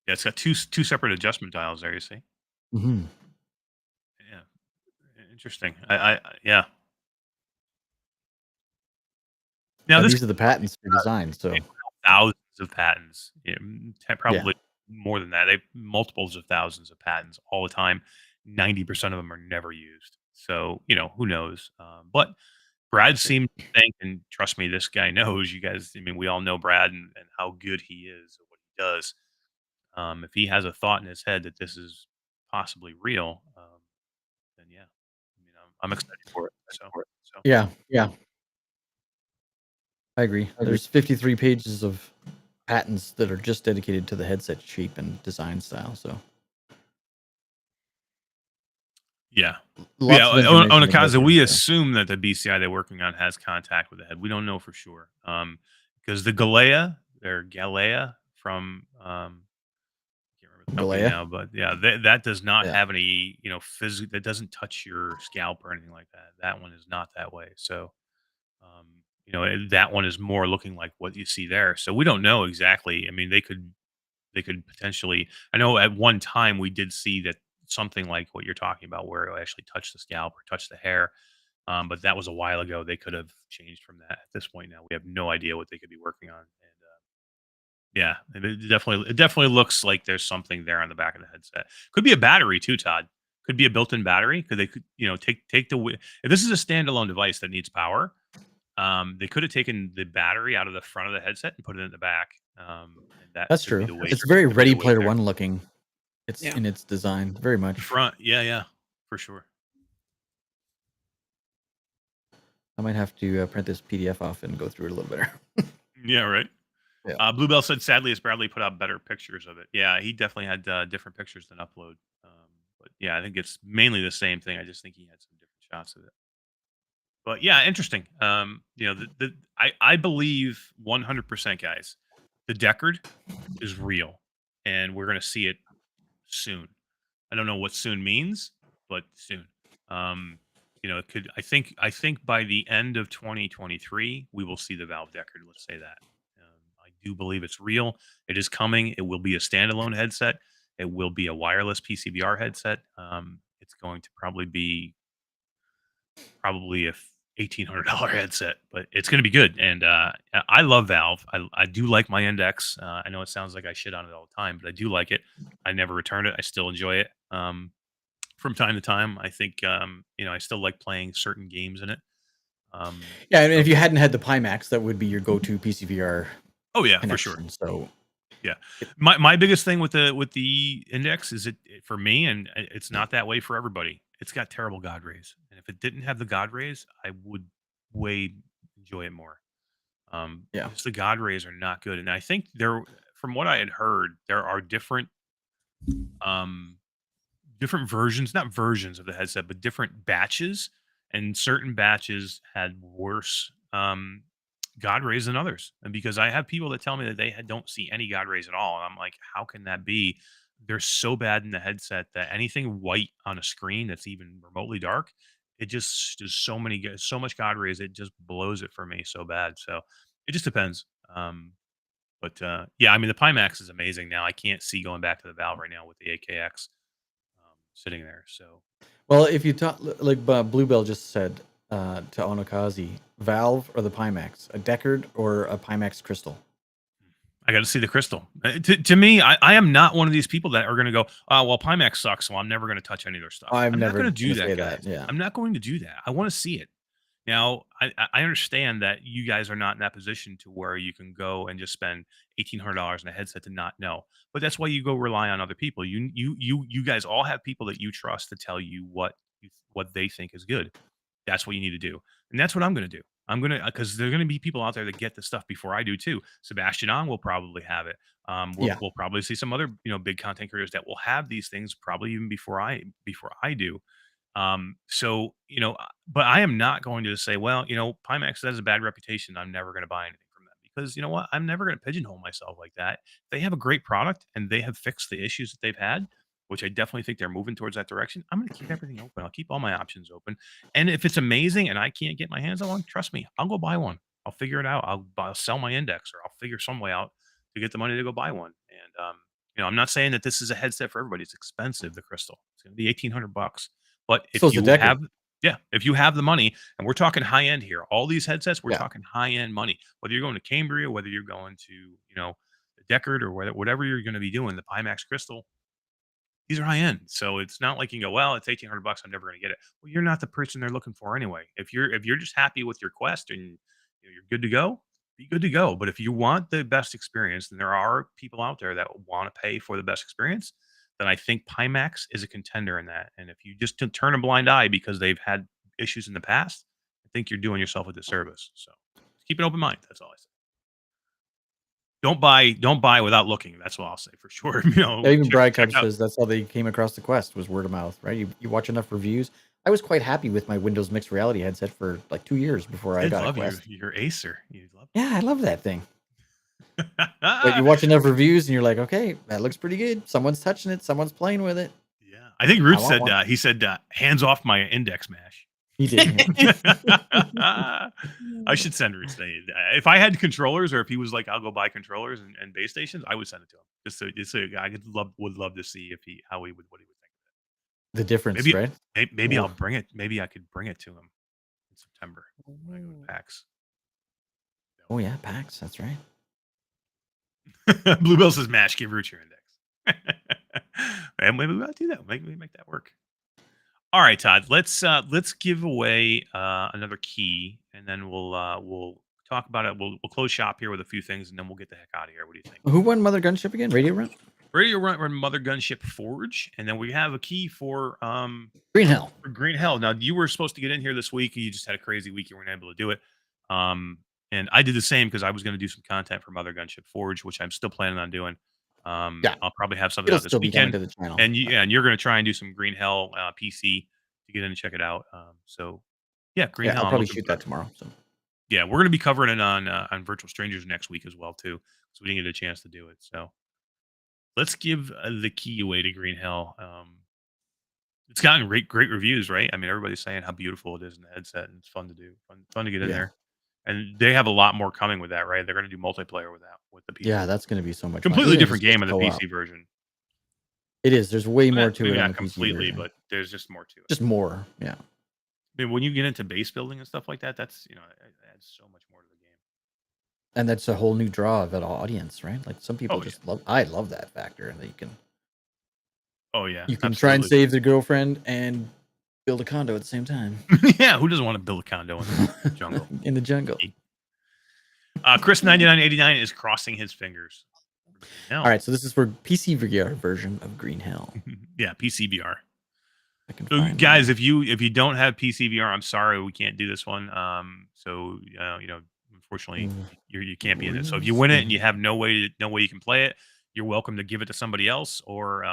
Yeah, it's got two separate adjustment dials there. You see? Hmm. Yeah, interesting. Yeah. Now Now this these are the patents for design. So thousands of patents. Yeah, yeah, probably more than that. They have multiples of thousands of patents all the time. 90% of them are never used. So who knows? But Brad seemed to think, and trust me, this guy knows. You guys, I mean, we all know Brad and how good he is at what he does. If he has a thought in his head that this is possibly real, then yeah, I mean, I'm excited for it. So yeah, yeah. I agree. There's 53 pages of patents that are just dedicated to the headset shape and design style. So yeah. lots of information about Onakaza, we this. assume that the BCI they're working on has contact with the head. We don't know for sure. Because the Galea, they're Galea from I can't remember the company Galea. now, but yeah, that does not Yeah. have any, that doesn't touch your scalp or anything like that. That one is not that way. So, that one is more looking like what you see there. So we don't know exactly. I mean, they could potentially. I know at one time we did see that something like what you're talking about, where it actually touched the scalp or touched the hair. But that was a while ago. They could have changed from that. At this point now, we have no idea what they could be working on. And yeah, it definitely looks like there's something there on the back of the headset. Could be a battery too, Todd. Could be a built-in battery. Could take the if this is a standalone device that needs power, they could have taken the battery out of the front of the headset and put it in the back. And that That's could be true. the weight. It's very Could be the Ready weight Player there. One looking. It's Yeah. in its design, very The much. front, yeah, for sure. I might have to print this PDF off and go through it a little better. Yeah, right. Yeah. Bluebell said, sadly, as Bradley put out better pictures of it. Yeah, he definitely had different pictures than Upload. But yeah, I think it's mainly the same thing. I just think he had some different shots of it. But yeah, interesting. I believe 100%, guys. The Deckard is real, and we're gonna see it soon. I don't know what soon means, but soon. It could. I think by the end of 2023, we will see the Valve Deckard. Let's say that. I do believe it's real. It is coming. It will be a standalone headset. It will be a wireless PCVR headset. It's going to probably be a $1,800 headset, but it's going to be good. And I love Valve. I do like my Index. I know it sounds like I shit on it all the time, but I do like it. I never return it. I still enjoy it. From time to time, I think I still like playing certain games in it. Yeah, and if you hadn't had the Pimax, that would be your go-to PCVR Oh yeah, connection. for sure. So Yeah, my biggest thing with the Index is it for me, and it's not that way for everybody. It's got terrible God rays, and if it didn't have the God rays, I would way enjoy it more. Yeah. Just the God rays are not good, and I think from what I had heard, there are different versions, not versions of the headset, but different batches, and certain batches had worse God rays than others. And because I have people that tell me that don't see any God rays at all, and I'm like, how can that be? They're so bad in the headset that anything white on a screen that's even remotely dark, it just there's so much God rays, it just blows it for me so bad. So it just depends. But yeah, I mean the Pimax is amazing now. I can't see going back to the Valve right now with the AKX sitting there. So Well, if you talk like Bluebell just said to Onokazi, Valve or the Pimax, a Deckard or a Pimax Crystal. I got to see the crystal. To me, I am not one of these people that are going to go, oh, well, Pimax sucks, so I'm never going to touch any of their stuff. I'm not never going to do gonna say that, guys. that, yeah. I'm not going to do that. I want to see it. Now, I understand that you guys are not in that position to where you can go and just spend $1,800 on a headset to not know. But that's why you go rely on other people. You guys all have people that you trust to tell you what they think is good. That's what you need to do, and that's what I'm going to do. I'm going to because there are going to be people out there that get the stuff before I do too. Sebastian On will probably have it. Yeah. We'll probably see some other big content creators that will have these things probably even before I do. So, but I am not going to say, well, Pimax has a bad reputation. I'm never going to buy anything from them because you know what? I'm never going to pigeonhole myself like that. They have a great product and they have fixed the issues that they've had, which I definitely think they're moving towards that direction. I'm going to keep everything open. I'll keep all my options open. And if it's amazing and I can't get my hands on one, trust me, I'll go buy one. I'll figure it out. I'll sell my index, or I'll figure some way out to get the money to go buy one. And I'm not saying that this is a headset for everybody. It's expensive. The Crystal. It's going to be $1,800. But So if is the you Decker. have, if you have the money, and we're talking high end here, all these headsets, we're Yeah. talking high end money. Whether you're going to Cambria, whether you're going to the Deckard, or whatever you're going to be doing, the Pimax Crystal. These are high end, so it's not like you can go, well, it's $1,800. I'm never going to get it. Well, you're not the person they're looking for anyway. If you're just happy with your Quest and you're good to go, be good to go. But if you want the best experience, then there are people out there that want to pay for the best experience. Then I think Pimax is a contender in that. And if you just turn a blind eye because they've had issues in the past, I think you're doing yourself a disservice. So keep an open mind. That's all I say. Don't buy without looking. That's what I'll say for sure. Even Brad check out. says that's how they came across the Quest, was word of mouth, right? You watch enough reviews. I was quite happy with my Windows mixed reality headset for like 2 years before I got a Quest. You're Acer. You love Yeah, I love that thing. it. But you watch enough reviews and you're like, okay, that looks pretty good. Someone's touching it. Someone's playing with it. Yeah, I think Root I want said one. he said hands off my index mash. He did. I should send Root saying if I had controllers, or if he was like, I'll go buy controllers and base stations, I would send it to him. Just so I would love to see what he would think. The difference, Maybe, right? maybe Ooh. I'll bring it. Maybe I could bring it to him in September when I go to PAX. Oh yeah, PAX. That's right. Bluebell says, "Match, give Root your index." And maybe we'll do that. Maybe we make that work. All right, Todd. Let's give away another key, and then we'll talk about it. We'll close shop here with a few things, and then we'll get the heck out of here. What do you think? Who won Mother Gunship again? Radio Run? Radio Run Mother Gunship Forge, and then we have a key for Green Hell. For Green Hell. Now, you were supposed to get in here this week. You just had a crazy week. You weren't able to do it. And I did the same because I was going to do some content for Mother Gunship Forge, which I'm still planning on doing. Yeah. I'll probably have something It'll out this still be coming weekend. to the channel. And you're going to try and do some Green Hell PC to get in and check it out. Green Hell. I'll I'm probably looking shoot that tomorrow. So yeah, we're going to be covering it on Virtual Strangers next week as well too, so we didn't get a chance to do it. So let's give the key away to Green Hell. It's gotten great reviews, right? I mean, everybody's saying how beautiful it is in the headset, and it's fun to do, fun to get in there. And they have a lot more coming with that, right? They're going to do multiplayer with the PC. yeah, that's going to be so much completely fun. different game in the PC version. It is. There's way more to Maybe it. not on the completely, PC version. but there's just more to it. Just more, yeah. I mean, when you get into base building and stuff like that, that's it adds so much more to the game. And that's a whole new draw of an audience, right? Like some people love. I love that factor, and that you can. Oh yeah, you can try and save the girlfriend and build a condo at the same time. Yeah, who doesn't want to build a condo in the jungle? In the jungle. Chris9989 is crossing his fingers. All right, so this is for PC VR version of Green Hell. Yeah, PC VR. So guys, if you don't have PC VR, I'm sorry we can't do this one. Unfortunately, you can't be in it. So if you win it and you have no way you can play it, you're welcome to give it to somebody else, or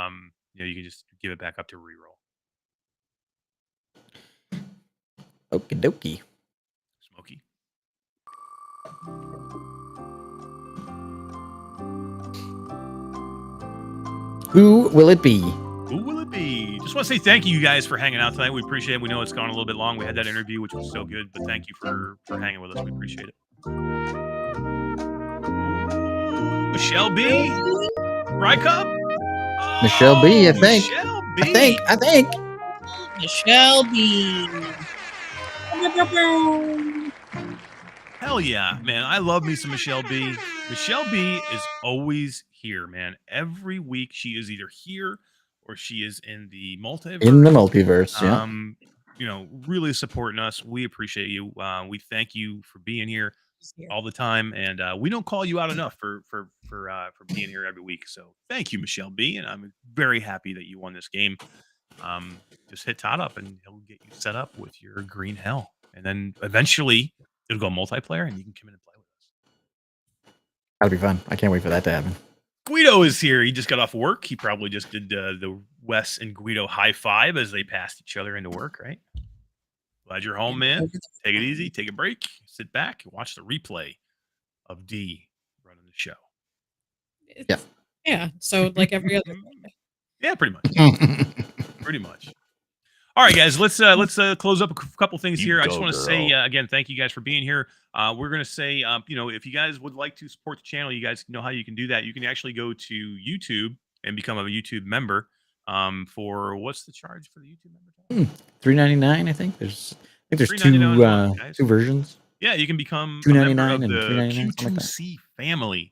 you can just give it back up to reroll. Okie dokie. Smoky. Who will it be? Who will it be? Just want to say thank you guys for hanging out tonight. We appreciate it. We know it's gone a little bit long. We had that interview, which was so good, but thank you for hanging with us. We appreciate it. Michelle B. Rycup? Michelle B, I think. Michelle B. I think. Michelle B. Hell yeah, man. I love me some Michelle B. Michelle B is always here, man. Every week she is either here or she is in the multiverse. In the multiverse, yeah. Really supporting us. We appreciate you. We thank you for being here all the time, and we don't call you out enough for being here every week. So thank you, Michelle B. And I'm very happy that you won this game. Just hit Todd up, and he'll get you set up with your Green Hell, and then eventually it'll go multiplayer, and you can come in and play with us. That'll be fun. I can't wait for that to happen. Guido is here. He just got off work. He probably just did the Wes and Guido high five as they passed each other into work, right? Glad you're home, man. Take it easy. Take a break. Sit back and watch the replay of D running the show. Yeah. So like every other. Yeah, pretty much. Pretty much. All right, guys, let's close up a couple things here. I just want to say again, thank you guys for being here. We're gonna say, if you guys would like to support the channel, you guys know how you can do that. You can actually go to YouTube and become a YouTube member. For what's the charge for the YouTube member? $3.99, I think. There's $3.99 two versions. Yeah, you can become a member of $2.99 and the $3.99, something like that. Q2C family.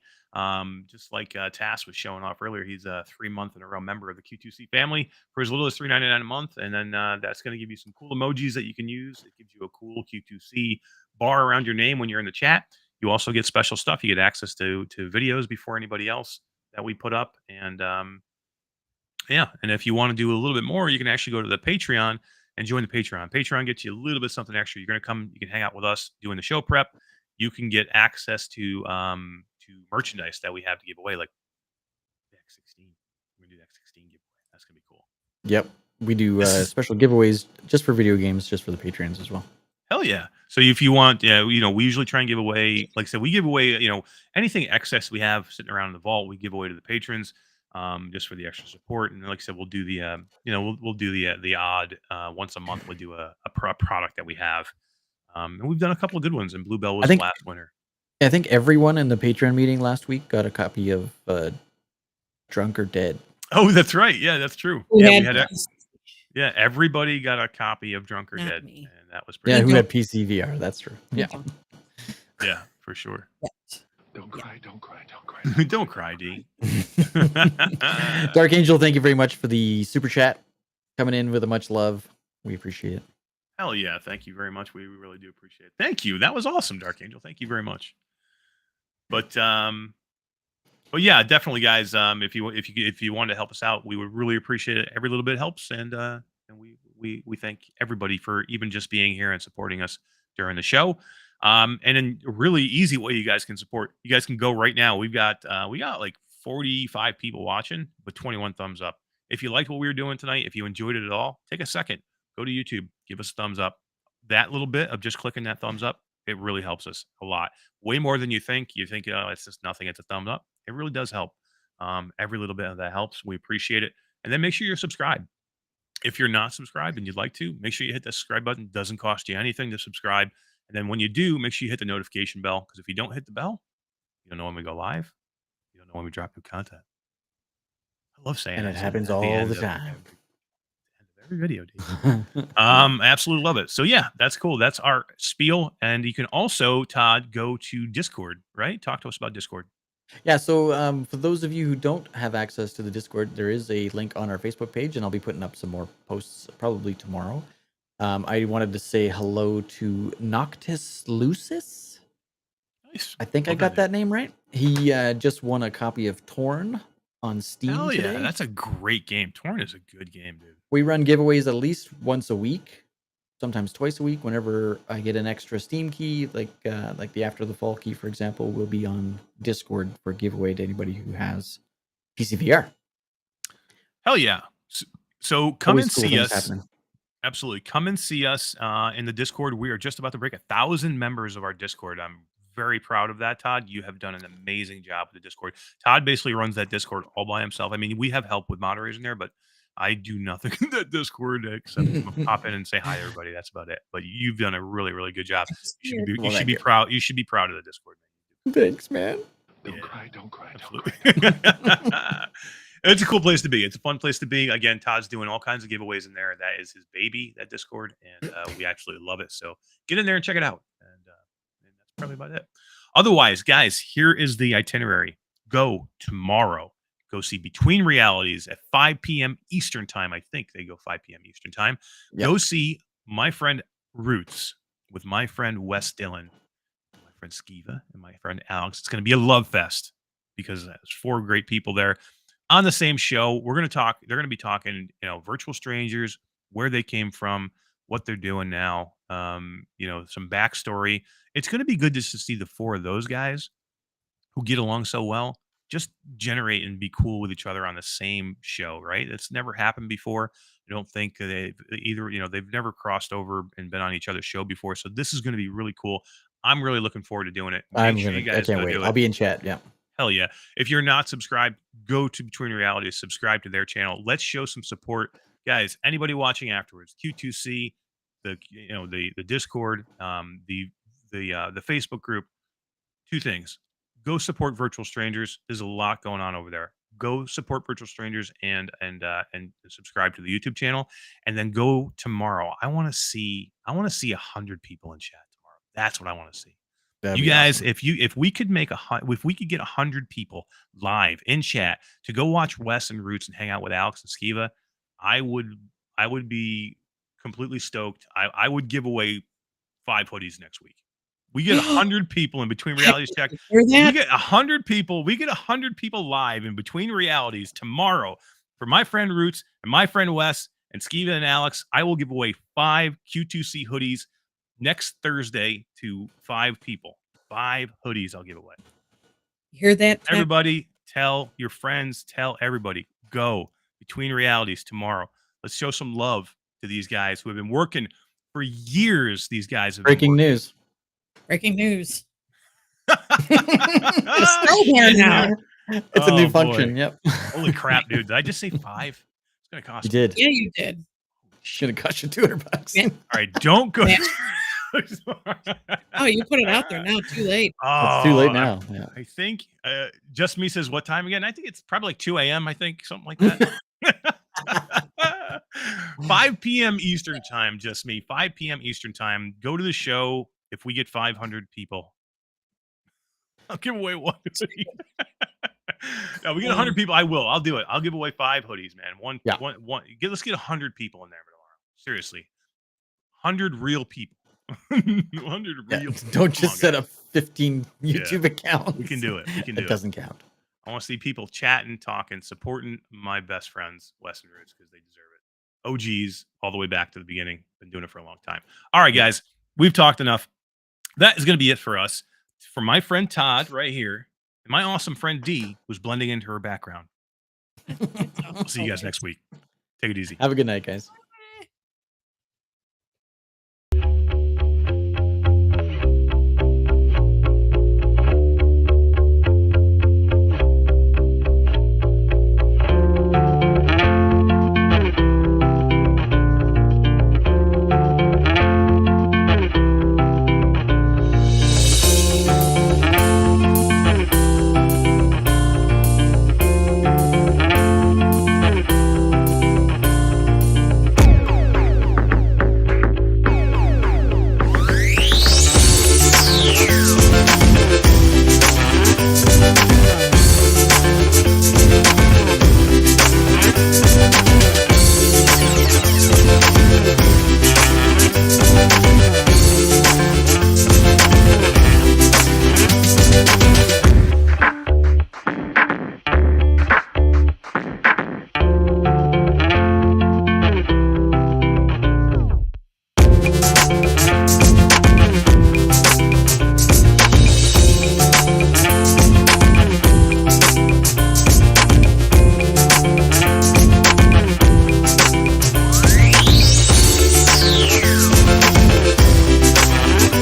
Just like Tass was showing off earlier, he's a 3-month in a row member of the Q2C family for as little as $3.99 a month, and then that's going to give you some cool emojis that you can use. It gives you a cool Q2C bar around your name when you're in the chat. You also get special stuff. You get access to videos before anybody else that we put up, and yeah. And if you want to do a little bit more, you can actually go to the Patreon and join the Patreon. Patreon gets you a little bit something extra. You're going to come, you can hang out with us doing the show prep. You can get access to merchandise that we have to give away, like the X16. We're going to do the X16 giveaway. That's going to be cool. Yep. We do special giveaways just for video games, just for the Patreons as well. Hell yeah. So if you want, we usually try and give away, like I said, we give away, anything excess we have sitting around in the vault, we give away to the patrons. Just for the extra support, and like I said, we'll do the we'll do the odd once a month. We'll do a product that we have, and we've done a couple of good ones. And Bluebell was the last winner. I think everyone in the Patreon meeting last week got a copy of Drunk or Dead. Oh, that's right. Yeah, that's true. Yeah, everybody got a copy of Drunk or Dead, and that was pretty. Yeah, who had PC VR? That's true. Yeah, yeah, for sure. Don't cry, don't cry, don't cry. Don't cry, D. Dark Angel, thank you very much for the super chat coming in with a much love. We appreciate it. Hell yeah, thank you very much. We really do appreciate it. Thank you. That was awesome, Dark Angel. Thank you very much. But yeah, definitely, guys. If you wanted to help us out, we would really appreciate it. Every little bit helps, and we thank everybody for even just being here and supporting us during the show. And in a really easy way you guys can support. You guys can go right now. We got like 45 people watching with 21 thumbs up. If you liked what we were doing tonight, if you enjoyed it at all, take a second, go to YouTube, give us a thumbs up. That little bit of just clicking that thumbs up, it really helps us a lot. Way more than you think. You think, oh, it's just nothing, it's a thumbs up. It really does help. Every little bit of that helps. We appreciate it. And then make sure you're subscribed. If you're not subscribed and you'd like to, make sure you hit the subscribe button. It doesn't cost you anything to subscribe. And then when you do, make sure you hit the notification bell, because if you don't hit the bell, you don't know when we go live. You don't know when we drop new content. I love saying it. And it happens all the time. Every video, dude. Absolutely love it. So yeah, that's cool. That's our spiel. And you can also, Todd, go to Discord, right? Talk to us about Discord. Yeah, so for those of you who don't have access to the Discord, there is a link on our Facebook page, and I'll be putting up some more posts probably tomorrow. I wanted to say hello to Noctis Lucis. Nice. I think I got that name right. He just won a copy of Torn on Steam. Hell yeah, today. That's a great game. Torn is a good game, dude. We run giveaways at least once a week, sometimes twice a week. Whenever I get an extra Steam key, like the After the Fall key, for example, will be on Discord for giveaway to anybody who has PCVR. Hell yeah. So come Always and cool see things us. happening. Absolutely. Come and see us in the Discord. We are just about to break 1,000 members of our Discord. I'm very proud of that, Todd. You have done an amazing job with the Discord. Todd basically runs that Discord all by himself. I mean, we have help with moderators in there, but I do nothing in that Discord except pop in and say hi to everybody. That's about it. But you've done a really, really good job. You should be proud. You should be proud of the Discord. Thanks, man. Don't cry, don't cry, don't cry. It's a cool place to be. It's a fun place to be. Again, Todd's doing all kinds of giveaways in there. That is his baby, that Discord, and we absolutely love it. So get in there and check it out. And that's probably about it. Otherwise, guys, here is the itinerary. Go tomorrow. Go see Between Realities at 5 p.m. Eastern time. I think they go 5 p.m. Eastern time. Yep. Go see my friend Roots with my friend Wes Dillon, my friend Skiva, and my friend Alex. It's going to be a love fest because there's 4 great people there. On the same show, we're going to talk. They're going to be talking, virtual strangers, where they came from, what they're doing now, some backstory. It's going to be good just to see the 4 of those guys who get along so well just generate and be cool with each other on the same show, right? It's never happened before. I don't think they've never crossed over and been on each other's show before. So this is going to be really cool. I'm really looking forward to doing it. I can't wait. I'll be in chat. Yeah. Hell yeah. If you're not subscribed, go to Between Realities, subscribe to their channel. Let's show some support. guys, anybody watching afterwards, Q2C, the Discord, the Facebook group. Two things: go support Virtual Strangers. There's a lot going on over there. Go support Virtual Strangers and subscribe to the YouTube channel, and then go tomorrow. I want to see 100 people in chat tomorrow. That's what I want to see. That'd You be guys, awesome. if we could make if we could get 100 people live in chat to go watch Wes and Roots and hang out with Alex and Skiva, I would be completely stoked. I would give away 5 hoodies next week. We get 100 people in between realities check. Hear We that? get 100 people. We get 100 people live in between realities tomorrow for my friend Roots and my friend Wes and Skiva and Alex. I will give away 5 Q2C hoodies next Thursday to 5 people. 5 hoodies I'll give away. Hear that? Tech? Everybody, tell your friends, tell everybody. Go between realities tomorrow. Let's show some love to these guys who have been working for years. These guys have Breaking been news. Breaking news. It's still there now. It's a new function. Yep. Holy crap, dude. Did I just say 5? It's going to cost You me. did. Yeah, you did. Should have cost you $200. Yeah. All right, don't go. Yeah. Oh, you put it out there now. Too late. It's too late now. Yeah. I think Just Me says what time again? I think it's probably like 2 a.m. I think, something like that. 5 p.m. Eastern time, Just Me. 5 p.m. Eastern time. Go to the show. If we get 500 people, I'll give away 1 hoodie. No, we get 100 people. I will. I'll do it. I'll give away 5 hoodies, man. Let's get 100 people in there tomorrow. Seriously, 100 real people. 100 Yeah, real. don't just set up 15 YouTube accounts. We can do it. We can do It it. doesn't count. I want to see people chatting, talking, supporting my best friends, Wes and Roots, because they deserve it. OGs all the way back to the beginning. Been doing it for a long time. All right, guys, we've talked enough. That is going to be it for us. For my friend Todd right here, and my awesome friend D, who's blending into her background. We'll see you guys next week. Take it easy. Have a good night, guys.